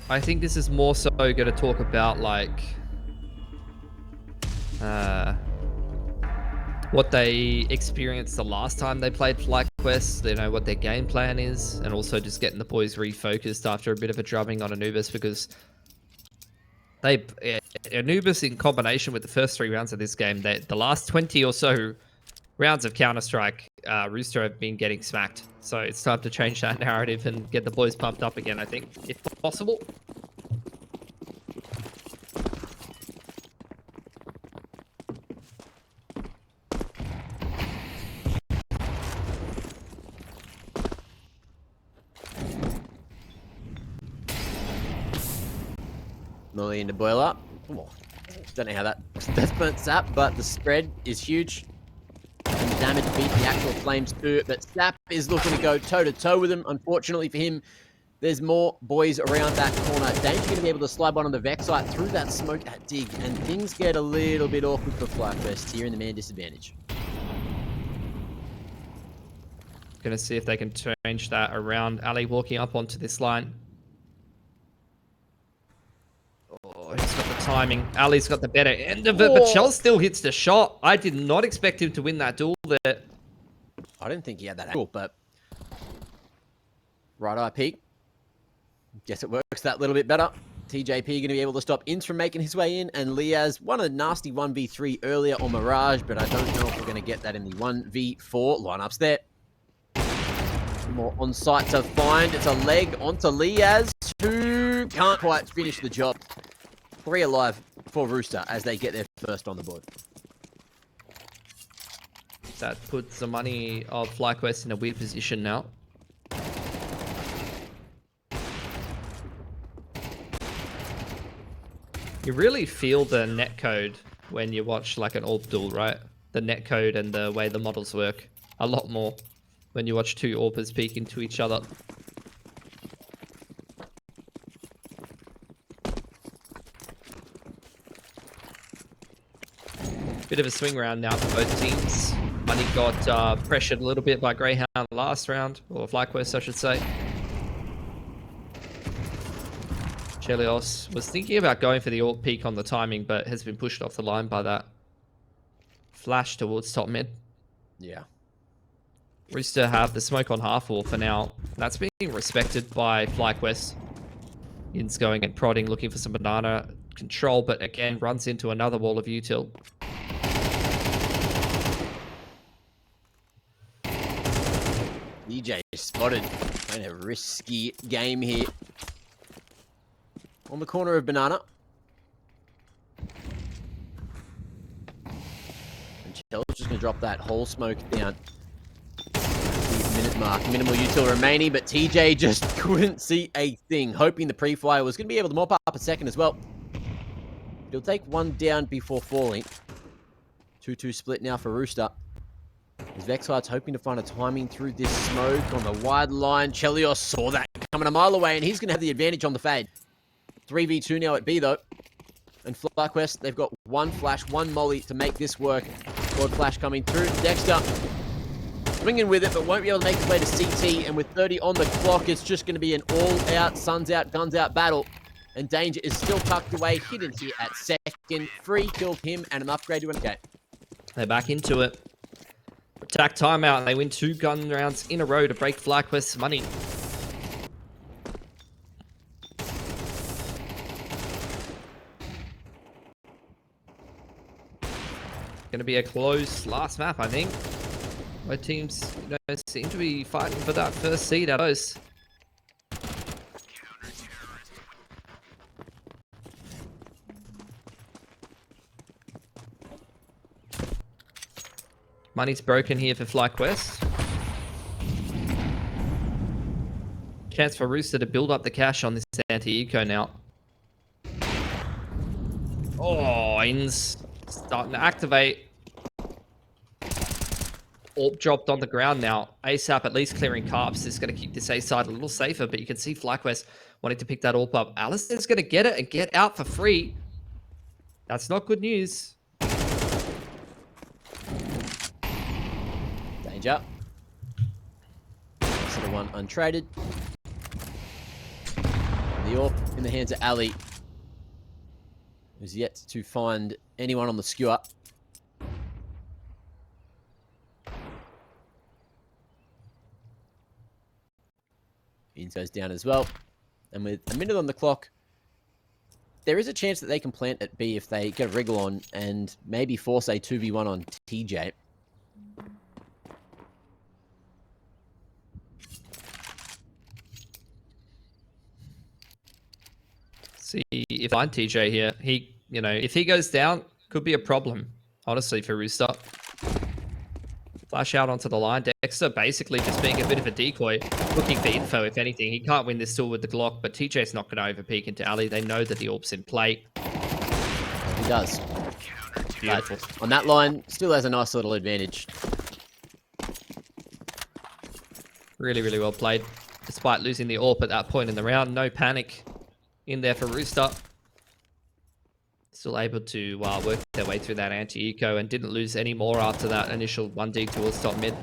I think this is more so going to talk about like what they experienced the last time they played FlyQuest, you know, what their game plan is, and also just getting the boys refocused after a bit of a drubbing on Anubis, because Anubis in combination with the first 3 rounds of this game, the last 20 or so rounds of Counter-Strike, Rooster have been getting smacked. So it's time to change that narrative and get the boys pumped up again, I think, if possible. Molly into boil up. Don't know how that's burnt Sap, but the spread is huge. And the damage beat the actual flames too. But Sap is looking to go toe-to-toe with him. Unfortunately for him, there's more boys around that corner. Danger going to be able to slide one on the Vex site through that smoke at Dig. And things get a little bit awkward for FlyQuest here in the man disadvantage. Gonna see if they can change that around. Ali walking up onto this line. Oh, he's got the timing. Ali's got the better end of it, but Shell still hits the shot. I did not expect him to win that duel there. I didn't think he had that angle, but right eye peek. Guess it works that little bit better. TJP going to be able to stop Inns from making his way in, and Liaz won a nasty 1v3 earlier on Mirage, but I don't know if we're going to get that in the 1v4 lineups there. More on site to find. It's a leg onto Liaz, who can't quite finish the job. 3 alive for Rooster as they get their first on the board. That puts the money of FlyQuest in a weird position now. You really feel the netcode when you watch like an AWP duel, right? The netcode and the way the models work a lot more when you watch two AWPers peek into each other. Bit of a swing round now for both teams. Money got pressured a little bit by Greyhound last round, or FlyQuest I should say. Chelios was thinking about going for the AWP peak on the timing, but has been pushed off the line by that. Flash towards top mid. Yeah. Rooster have the smoke on half wall for now. That's being respected by FlyQuest. In's going and prodding, looking for some banana control, but again runs into another wall of util. DJ spotted. Playing a risky game here. On the corner of banana. And Chel's just going to drop that whole smoke down. The minute mark. Minimal util remaining, but TJ just couldn't see a thing. Hoping the pre-flyer was going to be able to mop up a second as well. He'll take one down before falling. 2-2 split now for Rooster. As Vexart's hoping to find a timing through this smoke on the wide line. Chelios saw that coming a mile away, and he's going to have the advantage on the fade. 3v2 now at B, though. And FlyQuest, they've got one flash, one molly to make this work. Broad flash coming through. Dexter swinging with it, but won't be able to make his way to CT. And with 30 on the clock, it's just going to be an all-out, suns out, guns out battle. And Danger is still tucked away, hidden here at second. Free killed him, and an upgrade to an okay. They're back into it. Attack timeout, and they win 2 gun rounds in a row to break FlyQuest's money. Going to be a close last map, I think. Both teams, seem to be fighting for that first seed out of those. Money's broken here for FlyQuest. Chance for Rooster to build up the cash on this anti-eco now. Oh, Inns starting to activate. AWP dropped on the ground now. ASAP at least clearing carps is going to keep this A side a little safer, but you can see FlyQuest wanting to pick that AWP up. Alistair's going to get it and get out for free. That's not good news. Danger. Sort of one untraded. The AWP in the hands of Ali, who's yet to find anyone on the skewer. Inns goes down as well. And with a minute on the clock, there is a chance that they can plant at B if they get a wriggle on and maybe force a 2v1 on TJ. See if I'm TJ here. He, if he goes down, could be a problem, honestly, for Rooster. Flash out onto the line. Dexter basically just being a bit of a decoy, looking for info, if anything. He can't win this duel with the Glock, but TJ's not going to overpeak into Ali. They know that the AWP's in play. He does. Beautiful. But on that line, still has a nice little advantage. Really, really well played. Despite losing the AWP at that point in the round, no panic in there for Rooster. Still able to work their way through that anti-eco and didn't lose any more after that initial 1D towards top mid.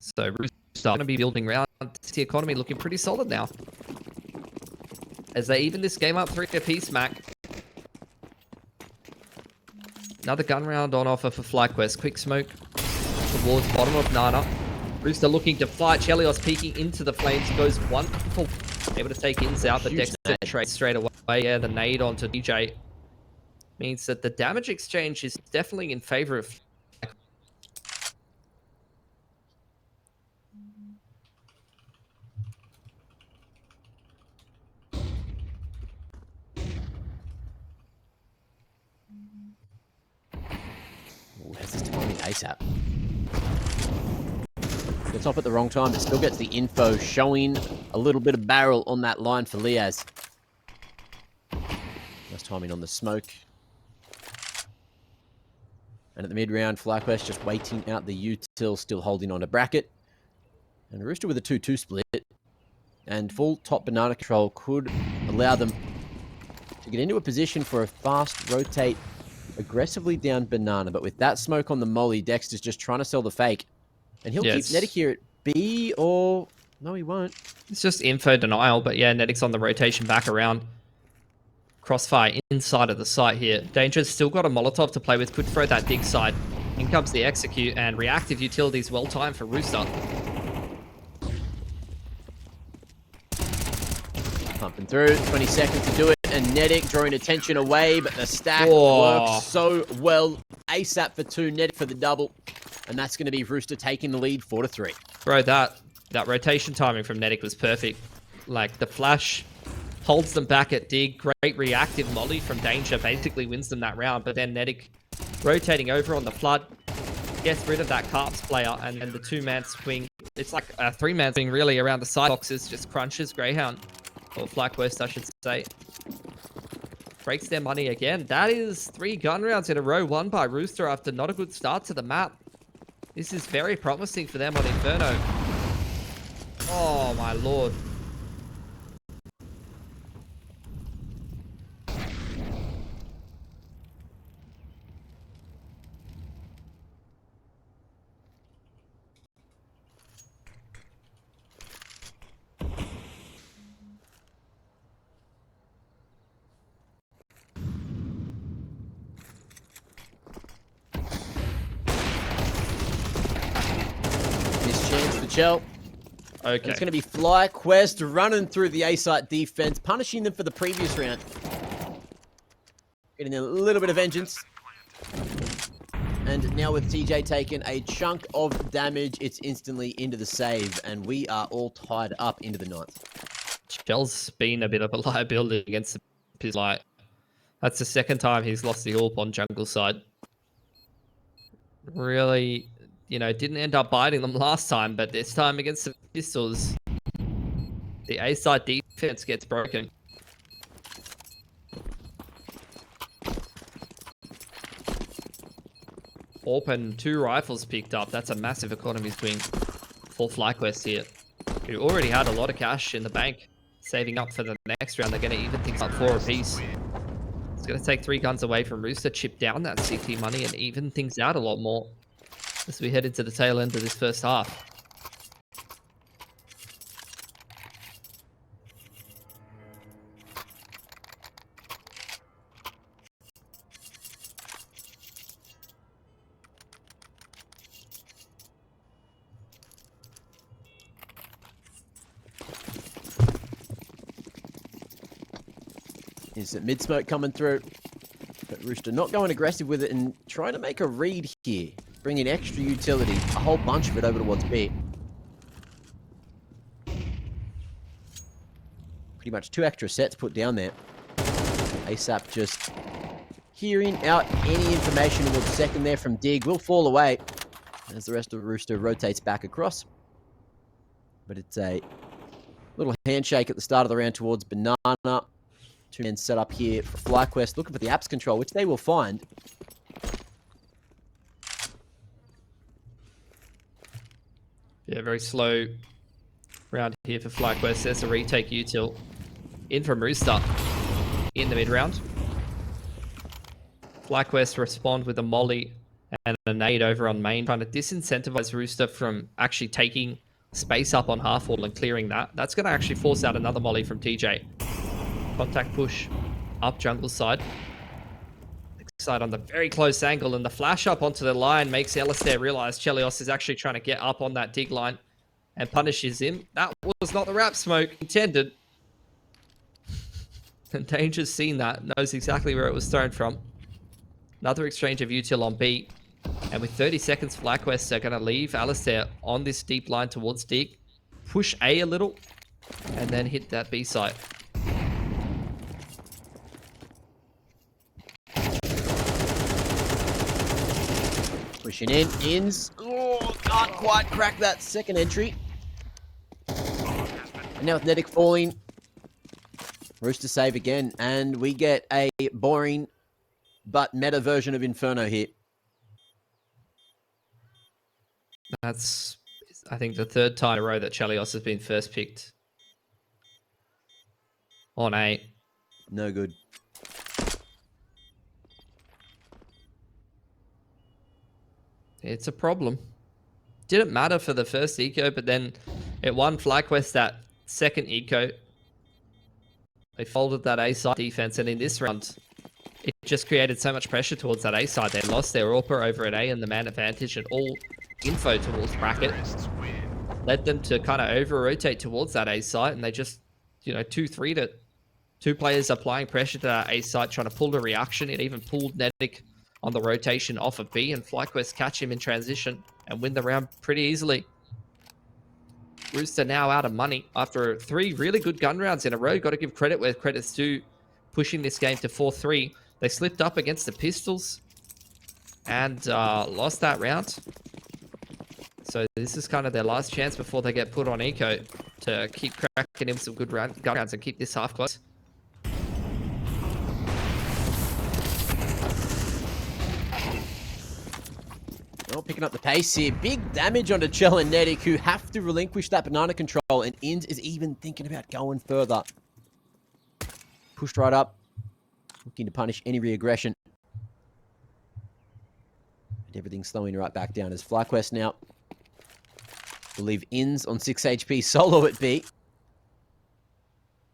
So Rooster going to be building round. The economy looking pretty solid now. As they even this game up 3 apiece, Mac. Another gun round on offer for FlyQuest. Quick smoke towards bottom of Nana. Rooster looking to fight. Chelios peeking into the flames. Goes one full. Able to take ins out, but Huge Dexter nade. trades straight away. Yeah, the nade onto DJ. Means that the damage exchange is definitely in favor of... Ooh, has this timing ASAP. Gets off at the wrong time, but still gets the info showing a little bit of barrel on that line for Liaz. Nice timing on the smoke. And at the mid-round, FlyQuest just waiting out the util, still holding on to bracket. And Rooster with a 2-2 split. And full top banana control could allow them to get into a position for a fast rotate aggressively down banana. But with that smoke on the molly, Dexter's just trying to sell the fake. And he'll keep Netic here at B, or... No, he won't. It's just info denial, but yeah, Netic's on the rotation back around. Crossfire inside of the site here. Danger's still got a Molotov to play with. Could throw that dig side. In comes the execute, and reactive utilities well timed for Rooster. Pumping through. 20 seconds to do it. And Netic drawing attention away, but the stack works so well. ASAP for 2, Netic for the double. And that's going to be Rooster taking the lead 4-3. Bro, that rotation timing from Netic was perfect. Like, the flash holds them back at dig. Great reactive molly from Danger. Basically wins them that round. But then Netic rotating over on the flood. Gets rid of that Carps player. And then the 2-man swing. It's like a 3-man swing really around the side boxes. Just crunches Greyhound. Or FlyQuest, I should say. Breaks their money again. That is 3 gun rounds in a row won by Rooster after not a good start to the map. This is very promising for them on Inferno. Oh my lord. Chance for Chell. Okay. And it's going to be FlyQuest running through the A-site defense, punishing them for the previous round. Getting a little bit of vengeance. And now with TJ taking a chunk of damage, it's instantly into the save, and we are all tied up into the 9th. Shell's been a bit of a liability against his light. That's the second time he's lost the AWP on jungle side. Really, you know, didn't end up biting them last time, but this time against the pistols, the A-side defense gets broken. AWP and 2 rifles picked up. That's a massive economy swing for FlyQuest here, who already had a lot of cash in the bank, saving up for the next round. They're going to even things up 4 apiece. It's going to take 3 guns away from Rooster, chip down that CT money, and even things out a lot more as we head into the tail end of this first half. Is that mid smoke coming through? But Rooster not going aggressive with it and trying to make a read here. Bringing extra utility, a whole bunch of it over towards B. Pretty much 2 extra sets put down there. ASAP just hearing out any information towards second there from Dig will fall away as the rest of Rooster rotates back across. But it's a little handshake at the start of the round towards Banana. 2 men set up here for FlyQuest, looking for the apps control, which they will find. Yeah, very slow round here for FlyQuest. There's a retake util in from Rooster in the mid round. FlyQuest respond with a molly and a nade over on main, trying to disincentivize Rooster from actually taking space up on half wall and clearing that. That's going to actually force out another molly from TJ. Contact push up jungle side. Side on the very close angle, and the flash up onto the line makes Alistair realize Chelios is actually trying to get up on that dig line. and punishes him. That was not the wrap smoke intended. And Danger's seen that, knows exactly where it was thrown from. Another exchange of util on B. And with 30 seconds, FlyQuest are going to leave Alistair on this deep line towards Dig. Push A little, and then hit that B site. Pushing in, ins. Oh, can't quite crack that second entry. And now with Nedic falling, Rooster save again, and we get a boring but meta version of Inferno here. That's, I think, the third time in a row that Chelios has been first picked on A. No good. It's a problem. Didn't matter for the first eco, but then it won FlyQuest that second eco. They folded that A side defense, and in this round, it just created so much pressure towards that A side. They lost their AWPer over at A and the man advantage and all info towards bracket. Led them to kind of over-rotate towards that A site, and they just, 2-3'd it. Two players applying pressure to that A site, trying to pull the reaction. It even pulled Nedic on the rotation off of B, and FlyQuest catch him in transition and win the round pretty easily. Rooster now out of money after 3 really good gun rounds in a row. Got to give credit where credit's due, pushing this game to 4-3. They slipped up against the Pistols and lost that round. So this is kind of their last chance before they get put on eco to keep cracking in some good gun rounds and keep this half close. Well, picking up the pace here. Big damage onto Chell and Nedic, who have to relinquish that banana control, and Inz is even thinking about going further. Pushed right up, looking to punish any reaggression. And everything's slowing right back down as FlyQuest now will leave Inz on 6 HP solo at B.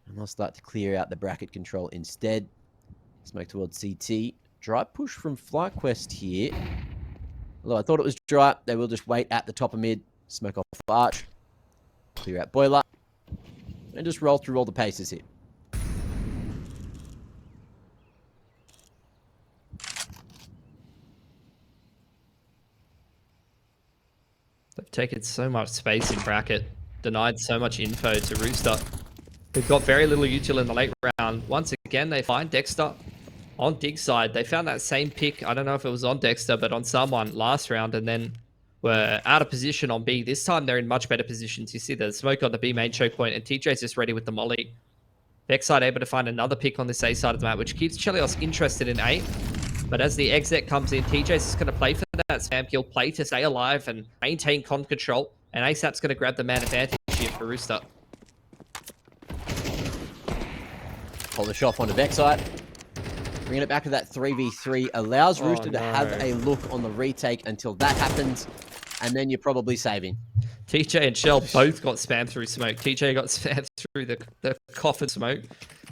And they'll start to clear out the bracket control instead. Smoke towards CT. Dry push from FlyQuest here. Although I thought it was dry, they will just wait at the top of mid, smoke off arch, clear out boiler, and just roll through all the paces here. They've taken so much space in bracket, denied so much info to Rooster. They've got very little util in the late round. Once again, they find Dexter on Dig side. They found that same pick, I don't know if it was on Dexter, but on someone last round, and then were out of position on B. This time, they're in much better positions. You see the smoke on the B main choke point, and TJ's just ready with the molly. Backside able to find another pick on this A side of the map, which keeps Chelios interested in A. But as the exit comes in, TJ's just going to play for that spam kill, play to stay alive and maintain con control. And ASAP's going to grab the man advantage here for Rooster. Polish off onto backside. Bringing it back to that 3v3 allows Rooster to have a look on the retake until that happens. And then you're probably saving. TJ and Shell both got spammed through smoke. TJ got spammed through the coffin smoke.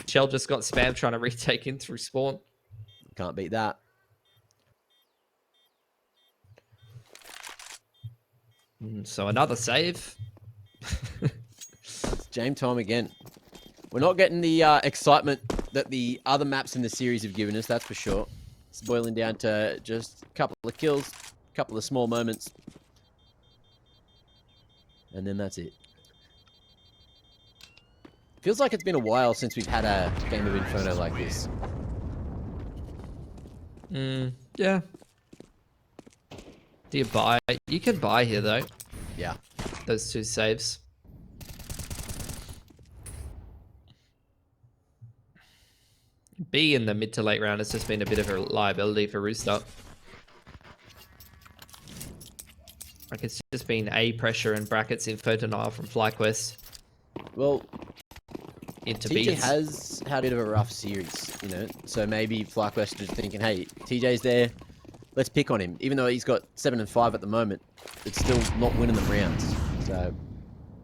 Shell just got spammed trying to retake in through spawn. Can't beat that. So another save. It's game time again. We're not getting the excitement that the other maps in the series have given us, that's for sure. It's boiling down to just a couple of kills, a couple of small moments. And then that's it. Feels like it's been a while since we've had a game of Inferno like this. Yeah. Do you buy? You can buy here, though. Yeah. Those 2 saves. B in the mid to late round has just been a bit of a liability for Rooster. Like, it's just been A pressure and brackets info denial from FlyQuest. Well, into TJ B. has had a bit of a rough series, you know, so maybe FlyQuest is thinking, hey, TJ's there, let's pick on him. Even though he's got 7 and 5 at the moment, it's still not winning them rounds. So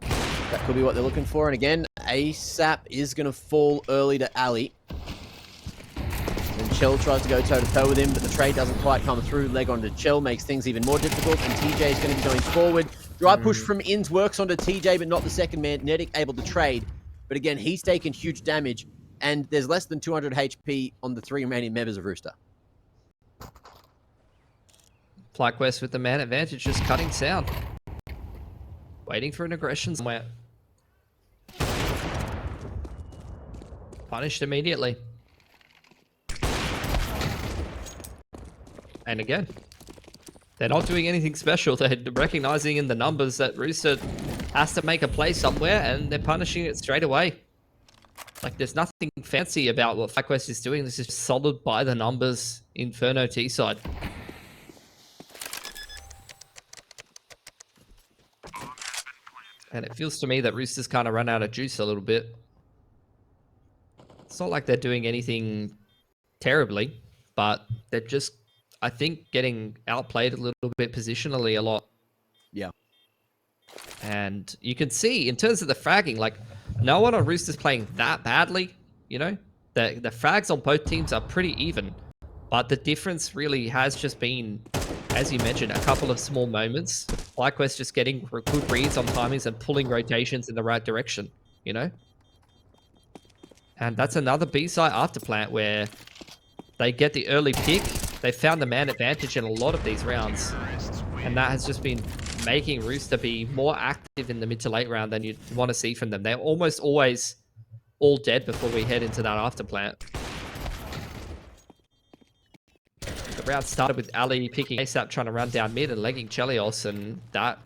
that could be what they're looking for. And again, ASAP is going to fall early to Ali. And Chell tries to go toe-to-toe with him, but the trade doesn't quite come through. Leg onto Chell makes things even more difficult, and TJ is going to be going forward. Dry push from Inns works onto TJ, but not the second man. Nedic able to trade. But again, he's taken huge damage. And there's less than 200 HP on the 3 remaining members of Rooster. FlyQuest with the man advantage, just cutting sound. Waiting for an aggression somewhere. Punished immediately. And again, they're not doing anything special. They're recognizing in the numbers that Rooster has to make a play somewhere, and they're punishing it straight away. Like, there's nothing fancy about what FlyQuest is doing. This is solid by the numbers Inferno T side. And it feels to me that Rooster's kind of run out of juice a little bit. It's not like they're doing anything terribly, but they're just, I think, getting outplayed a little bit positionally a lot. Yeah. And you can see, in terms of the fragging, like, no one on Rooster's playing that badly, you know? The frags on both teams are pretty even. But the difference really has just been, as you mentioned, a couple of small moments. FlyQuest just getting good reads on timings and pulling rotations in the right direction, you know? And that's another B-side after plant where they get the early pick. They found the man advantage in a lot of these rounds. And that has just been making Rooster be more active in the mid to late round than you'd want to see from them. They're almost always all dead before we head into that after plant. The round started with Ali picking ASAP, trying to run down mid and legging Chelios, and that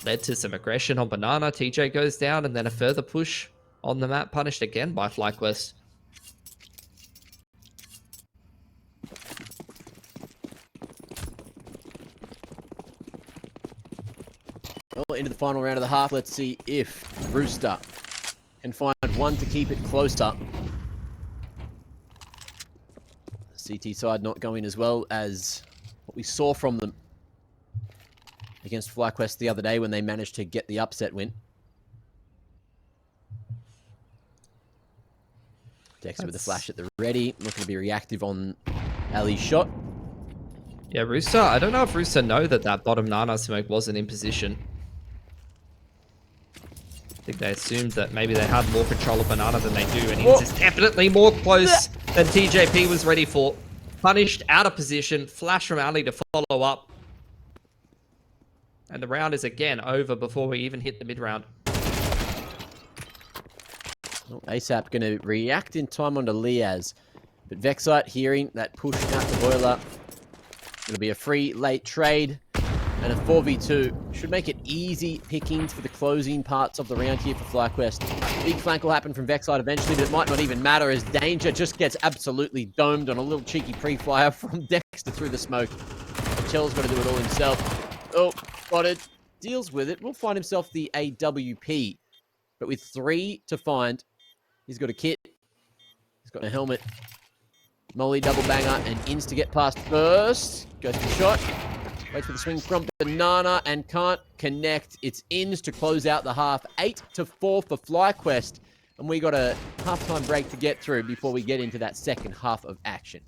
led to some aggression on Banana. TJ goes down, and then a further push on the map, punished again by FlyQuest. Well, into the final round of the half. Let's see if Rooster can find one to keep it closer. CT side not going as well as what we saw from them against FlyQuest the other day when they managed to get the upset win. Dexter with a flash at the ready, looking to be reactive on Ali's shot. Yeah, Rooster, I don't know if Rooster know that that bottom Nana smoke wasn't in position. I think they assumed that maybe they had more control of Banana than they do, and he's definitely more close than TJP was ready for. Punished, out of position, flash from Ali to follow up. And the round is again over before we even hit the mid-round. Well, ASAP going to react in time onto Liaz. But Vexite hearing that push out the boiler. It'll be a free late trade. And a 4v2 should make it easy pickings for the closing parts of the round here for FlyQuest. Big flank will happen from Vexite eventually, but it might not even matter as Danger just gets absolutely domed on a little cheeky pre-flyer from Dexter through the smoke. Chell's got to do it all himself. Oh, spotted. Deals with it. Will find himself the AWP. But with 3 to find, he's got a kit. He's got a helmet. Molly double banger and Inns to get past first. Goes for the shot. Waits for the swing from Banana and can't connect. It's Inns to close out the half. 8-4 for FlyQuest. And we got a halftime break to get through before we get into that second half of action.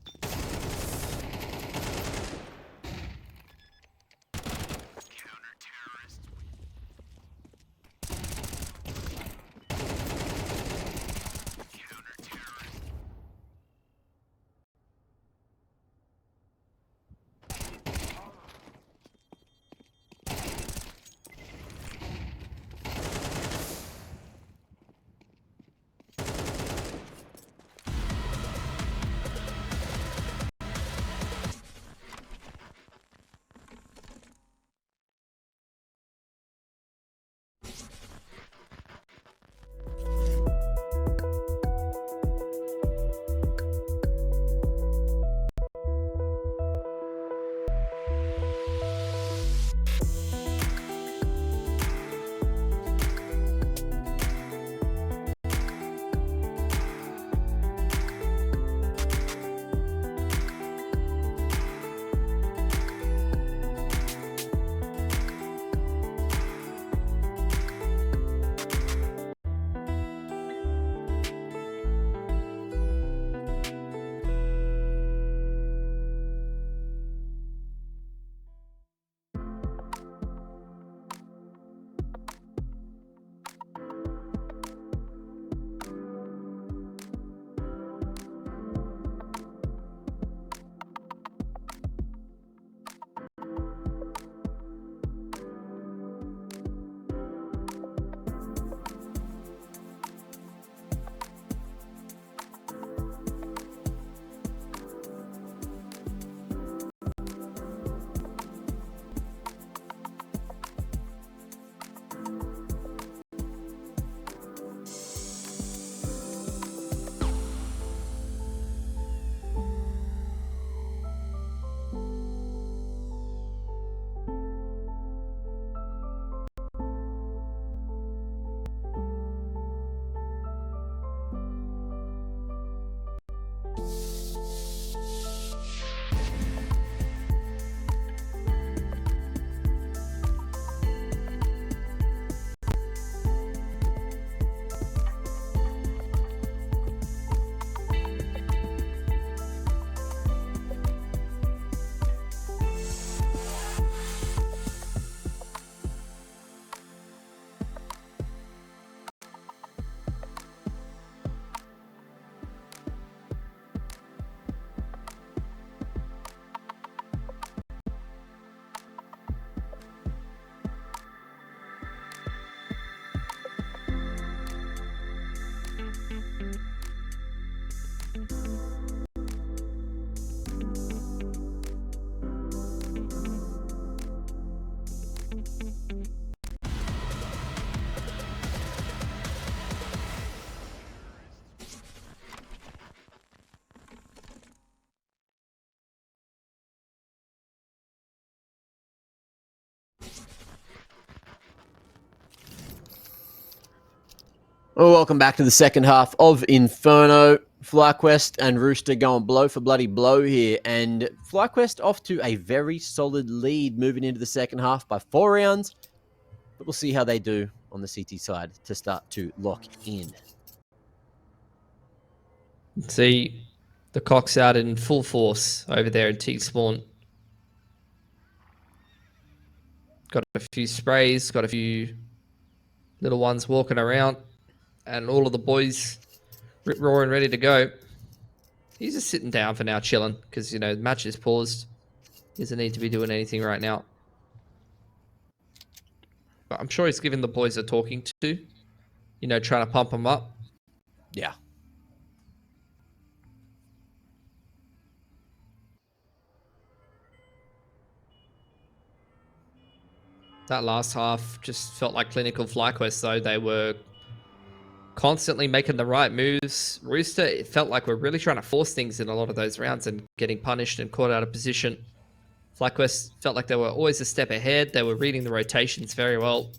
Well, welcome back to the second half of Inferno. FlyQuest and Rooster going blow for bloody blow here, and FlyQuest off to a very solid lead moving into the second half by 4 rounds, but we'll see how they do on the CT side to start to lock in. See the Cox out in full force over there in T-spawn. Got a few sprays, got a few little ones walking around, and all of the boys rip-roaring ready to go. He's just sitting down for now, chilling, because, you know, the match is paused. He doesn't need to be doing anything right now. But I'm sure he's giving the boys a talking to, you know, trying to pump them up. Yeah. That last half just felt like clinical FlyQuest, though. They were constantly making the right moves. Rooster, it felt like we're really trying to force things in a lot of those rounds and getting punished and caught out of position. FlyQuest felt like they were always a step ahead. They were reading the rotations very well.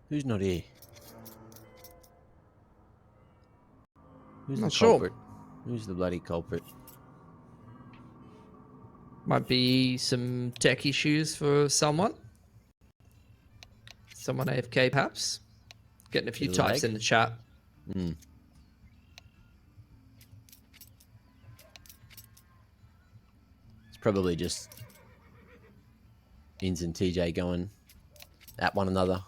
Who's not here? Who's Not the sure. culprit? Who's the bloody culprit? Might be some tech issues for someone. Someone AFK, perhaps. Getting a few Bit of types lag? in the chat. Hmm. It's probably just Inz and TJ going at one another.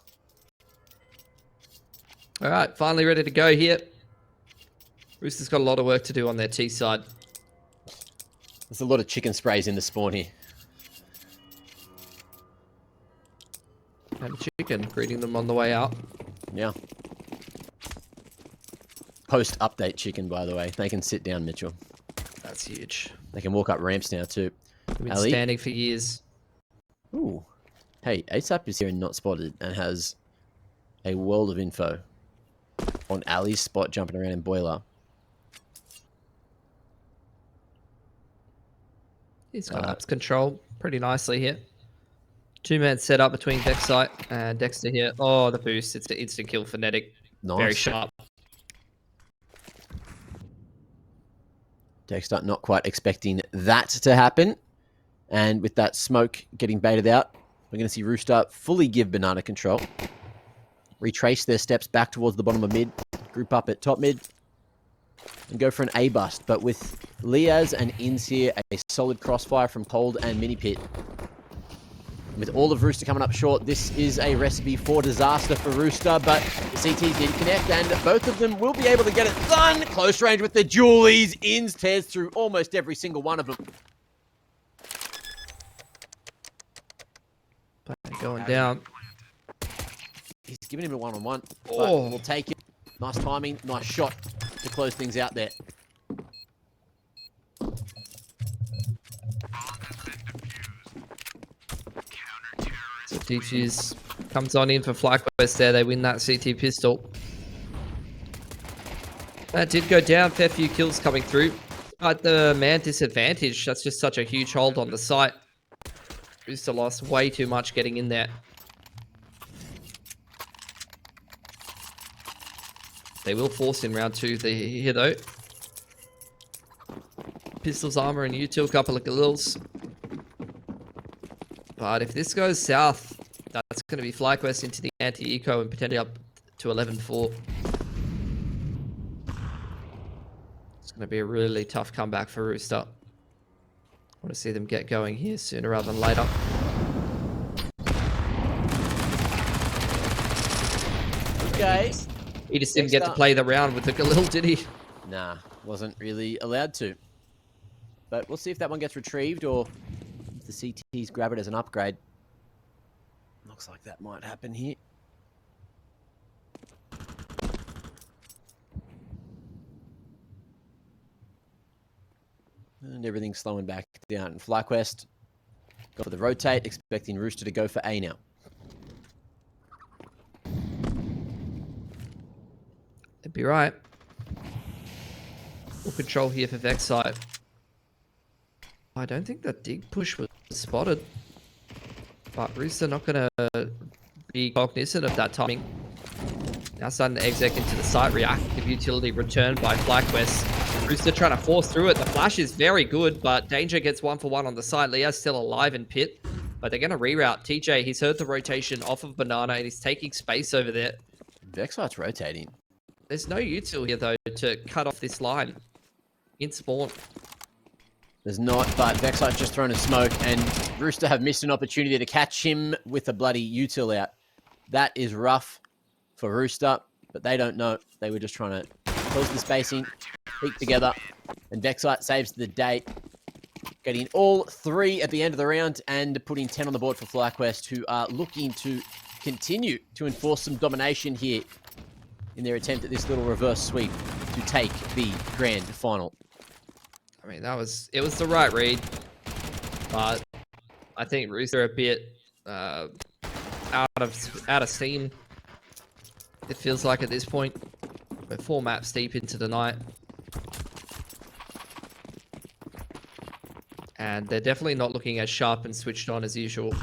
All right, finally ready to go here. Rooster's got a lot of work to do on their T side. There's a lot of chicken sprays in the spawn here. And a chicken, greeting them on the way out. Yeah. Post-update chicken, by the way. They can sit down, Mitchell. That's huge. They can walk up ramps now, too. They've been Ali? standing for years. Ooh. Hey, ASAP is here and not spotted and has a world of info on Ali's spot jumping around in Boiler. He's got ups control pretty nicely here. 2-man setup between Vexite and Dexter here. Oh, the boost. It's an instant kill for Netic. Nice. Very sharp. Dexter not quite expecting that to happen. And with that smoke getting baited out, we're going to see Rooster fully give Banana control. Retrace their steps back towards the bottom of mid. Group up at top mid. And go for an A-bust. But with Liaz and Inz here, a solid crossfire from Cold and Mini Pit. With all of Rooster coming up short, this is a recipe for disaster for Rooster, but the CTs did connect, and both of them will be able to get it done. Close range with the Julies. Inz tears through almost every single one of them. Going down. He's giving him a one-on-one. Oh. We'll take it. Nice timing, nice shot to close things out there. So Defuse comes on in for FlyQuest there. They win that CT pistol. That did go down. Fair few kills coming through. At the man disadvantage, that's just such a huge hold on the site. Rooster lost way too much getting in there. They will force in round 2 here though. Pistols, armor, and util, couple of Galils. But if this goes south, that's going to be FlyQuest into the anti-eco and potentially up to 11-4. It's going to be a really tough comeback for Rooster. I want to see them get going here sooner rather than later. Okay. He just didn't get to play the round with the Galil, did he? Nah. Wasn't really allowed to. But we'll see if that one gets retrieved or if the CTs grab it as an upgrade. Looks like that might happen here. And everything's slowing back down. FlyQuest go for the rotate, expecting Rooster to go for A now. They'd be right. Full control here for Vexite. I don't think that dig push was spotted. But Rooster not going to be cognizant of that timing. Now starting to exec into the site. Reactive utility returned by FlyQuest. Rooster trying to force through it. The flash is very good, but Danger gets 1-for-1 on the site. Leah's still alive in pit, but they're going to reroute. TJ, he's heard the rotation off of Banana, and he's taking space over there. Vexite's rotating. There's no util here, though, to cut off this line in spawn. There's not, but Vexite's just thrown a smoke, and Rooster have missed an opportunity to catch him with a bloody util out. That is rough for Rooster, but they don't know. They were just trying to close the spacing, keep together, and Vexite saves the day, getting all 3 at the end of the round and putting 10 on the board for FlyQuest, who are looking to continue to enforce some domination here in their attempt at this little reverse sweep to take the grand final. I mean, it was the right read, but I think Rooster a bit out of steam. It feels like at this point. We're 4 maps deep into the night. And they're definitely not looking as sharp and switched on as usual.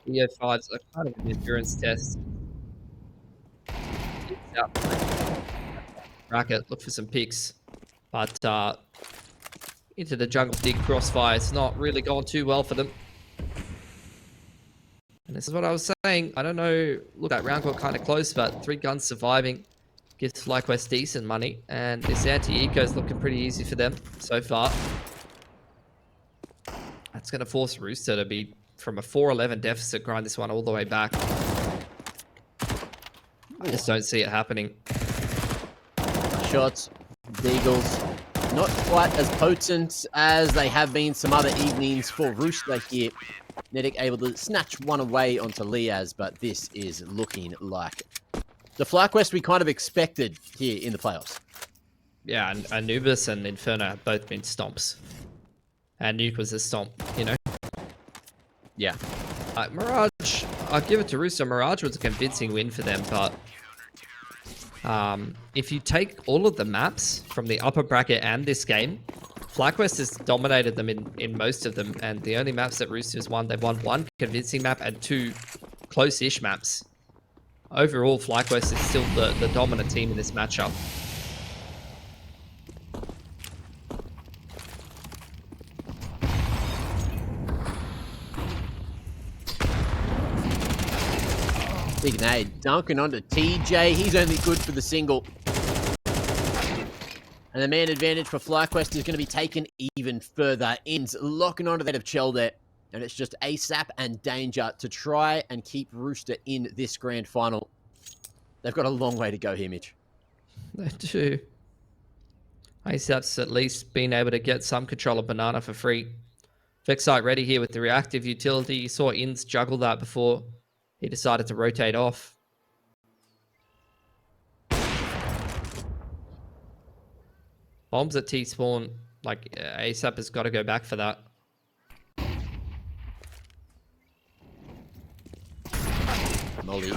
EO5's a kind of an endurance test. Bracket, look for some picks. But into the jungle dig crossfire, it's not really gone too well for them. And this is what I was saying. I don't know. Look, that round got kind of close, but 3 guns surviving gives FlyQuest decent money. And this anti-eco is looking pretty easy for them so far. That's going to force Rooster to be from a 4-11 deficit, grind this one all the way back. I just don't see it happening. Shots, Deagles, not quite as potent as they have been some other evenings for Rooster here. Nedic able to snatch one away onto Liaz, but this is looking like the FlyQuest we kind of expected here in the playoffs. Yeah, and Anubis and Inferno have both been stomps. And Nuke was a stomp, you know? Yeah. Mirage, I'll give it to Rooster. Mirage was a convincing win for them, but if you take all of the maps from the upper bracket and this game, FlyQuest has dominated them in most of them, and the only maps that Rooster's won, they've won 1 convincing map and 2 close-ish maps. Overall, FlyQuest is still the dominant team in this matchup. Big nade, dunking onto TJ. He's only good for the single. And the man advantage for FlyQuest is going to be taken even further. Ins locking onto that of Chell there. And it's just ASAP and Danger to try and keep Rooster in this grand final. They've got a long way to go here, Mitch. They do. ASAP's at least been able to get some control of Banana for free. Vexite ready here with the reactive utility. You saw Ins juggle that before he decided to rotate off. Bombs at T-spawn, like ASAP has got to go back for that. Molly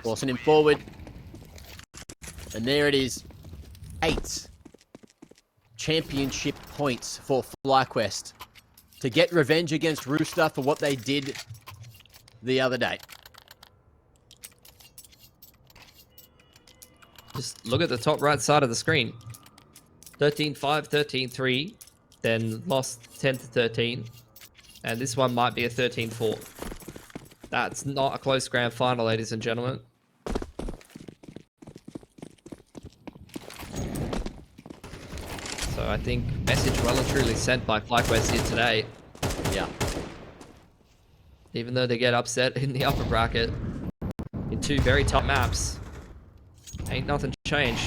forcing him forward. And there it is. 8 championship points for FlyQuest to get revenge against Rooster for what they did the other day. Just look at the top right side of the screen. 13-5, 13-3, then lost 10-13. And this one might be a 13-4. That's not a close grand final, ladies and gentlemen. So I think message well and truly sent by FlyQuest here today. Yeah. even though they get upset in the upper bracket in 2 very tough maps. Ain't nothing changed.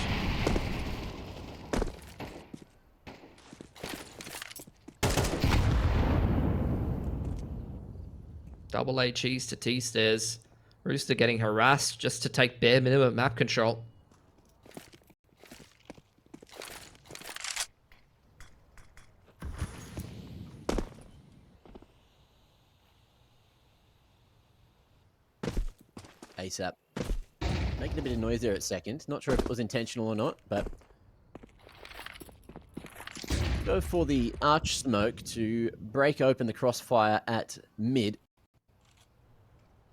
Double A cheese to T stairs. Rooster getting harassed just to take bare minimum map control. ASAP. Making a bit of noise there at second. Not sure if it was intentional or not, but go for the arch smoke to break open the crossfire at mid.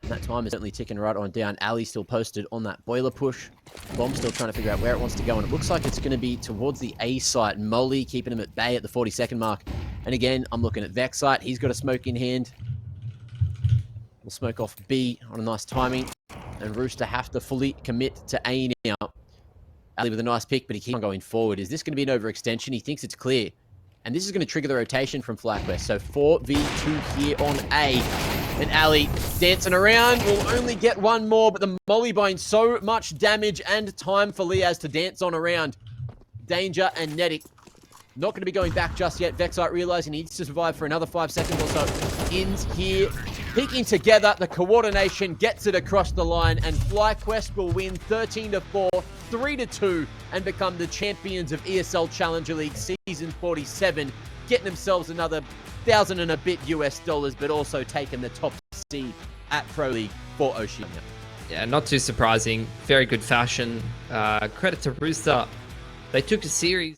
And that time is certainly ticking right on down. Ali still posted on that boiler push. Bomb still trying to figure out where it wants to go, and it looks like it's going to be towards the A site. Molly keeping him at bay at the 40-second mark. And again, I'm looking at Vex site. He's got a smoke in hand. We'll smoke off B on a nice timing. And Rooster have to fully commit to A now. Ali with a nice pick, but he keeps on going forward. Is this going to be an overextension? He thinks it's clear. And this is going to trigger the rotation from FlyQuest. So 4v2 here on A. And Ali dancing around. Will only get one more, but the molly buying so much damage and time for Liaz to dance on around. Danger and Nedic not going to be going back just yet. Vexite realizing he needs to survive for another 5 seconds or so. Ins here. Peeking together, the coordination gets it across the line, and FlyQuest will win 13-4, 3-2, and become the champions of ESL Challenger League Season 47, getting themselves another $1,000 and a bit US dollars, but also taking the top seed at Pro League for Oceania. Yeah, not too surprising. Very good fashion. Credit to Rooster. They took a series.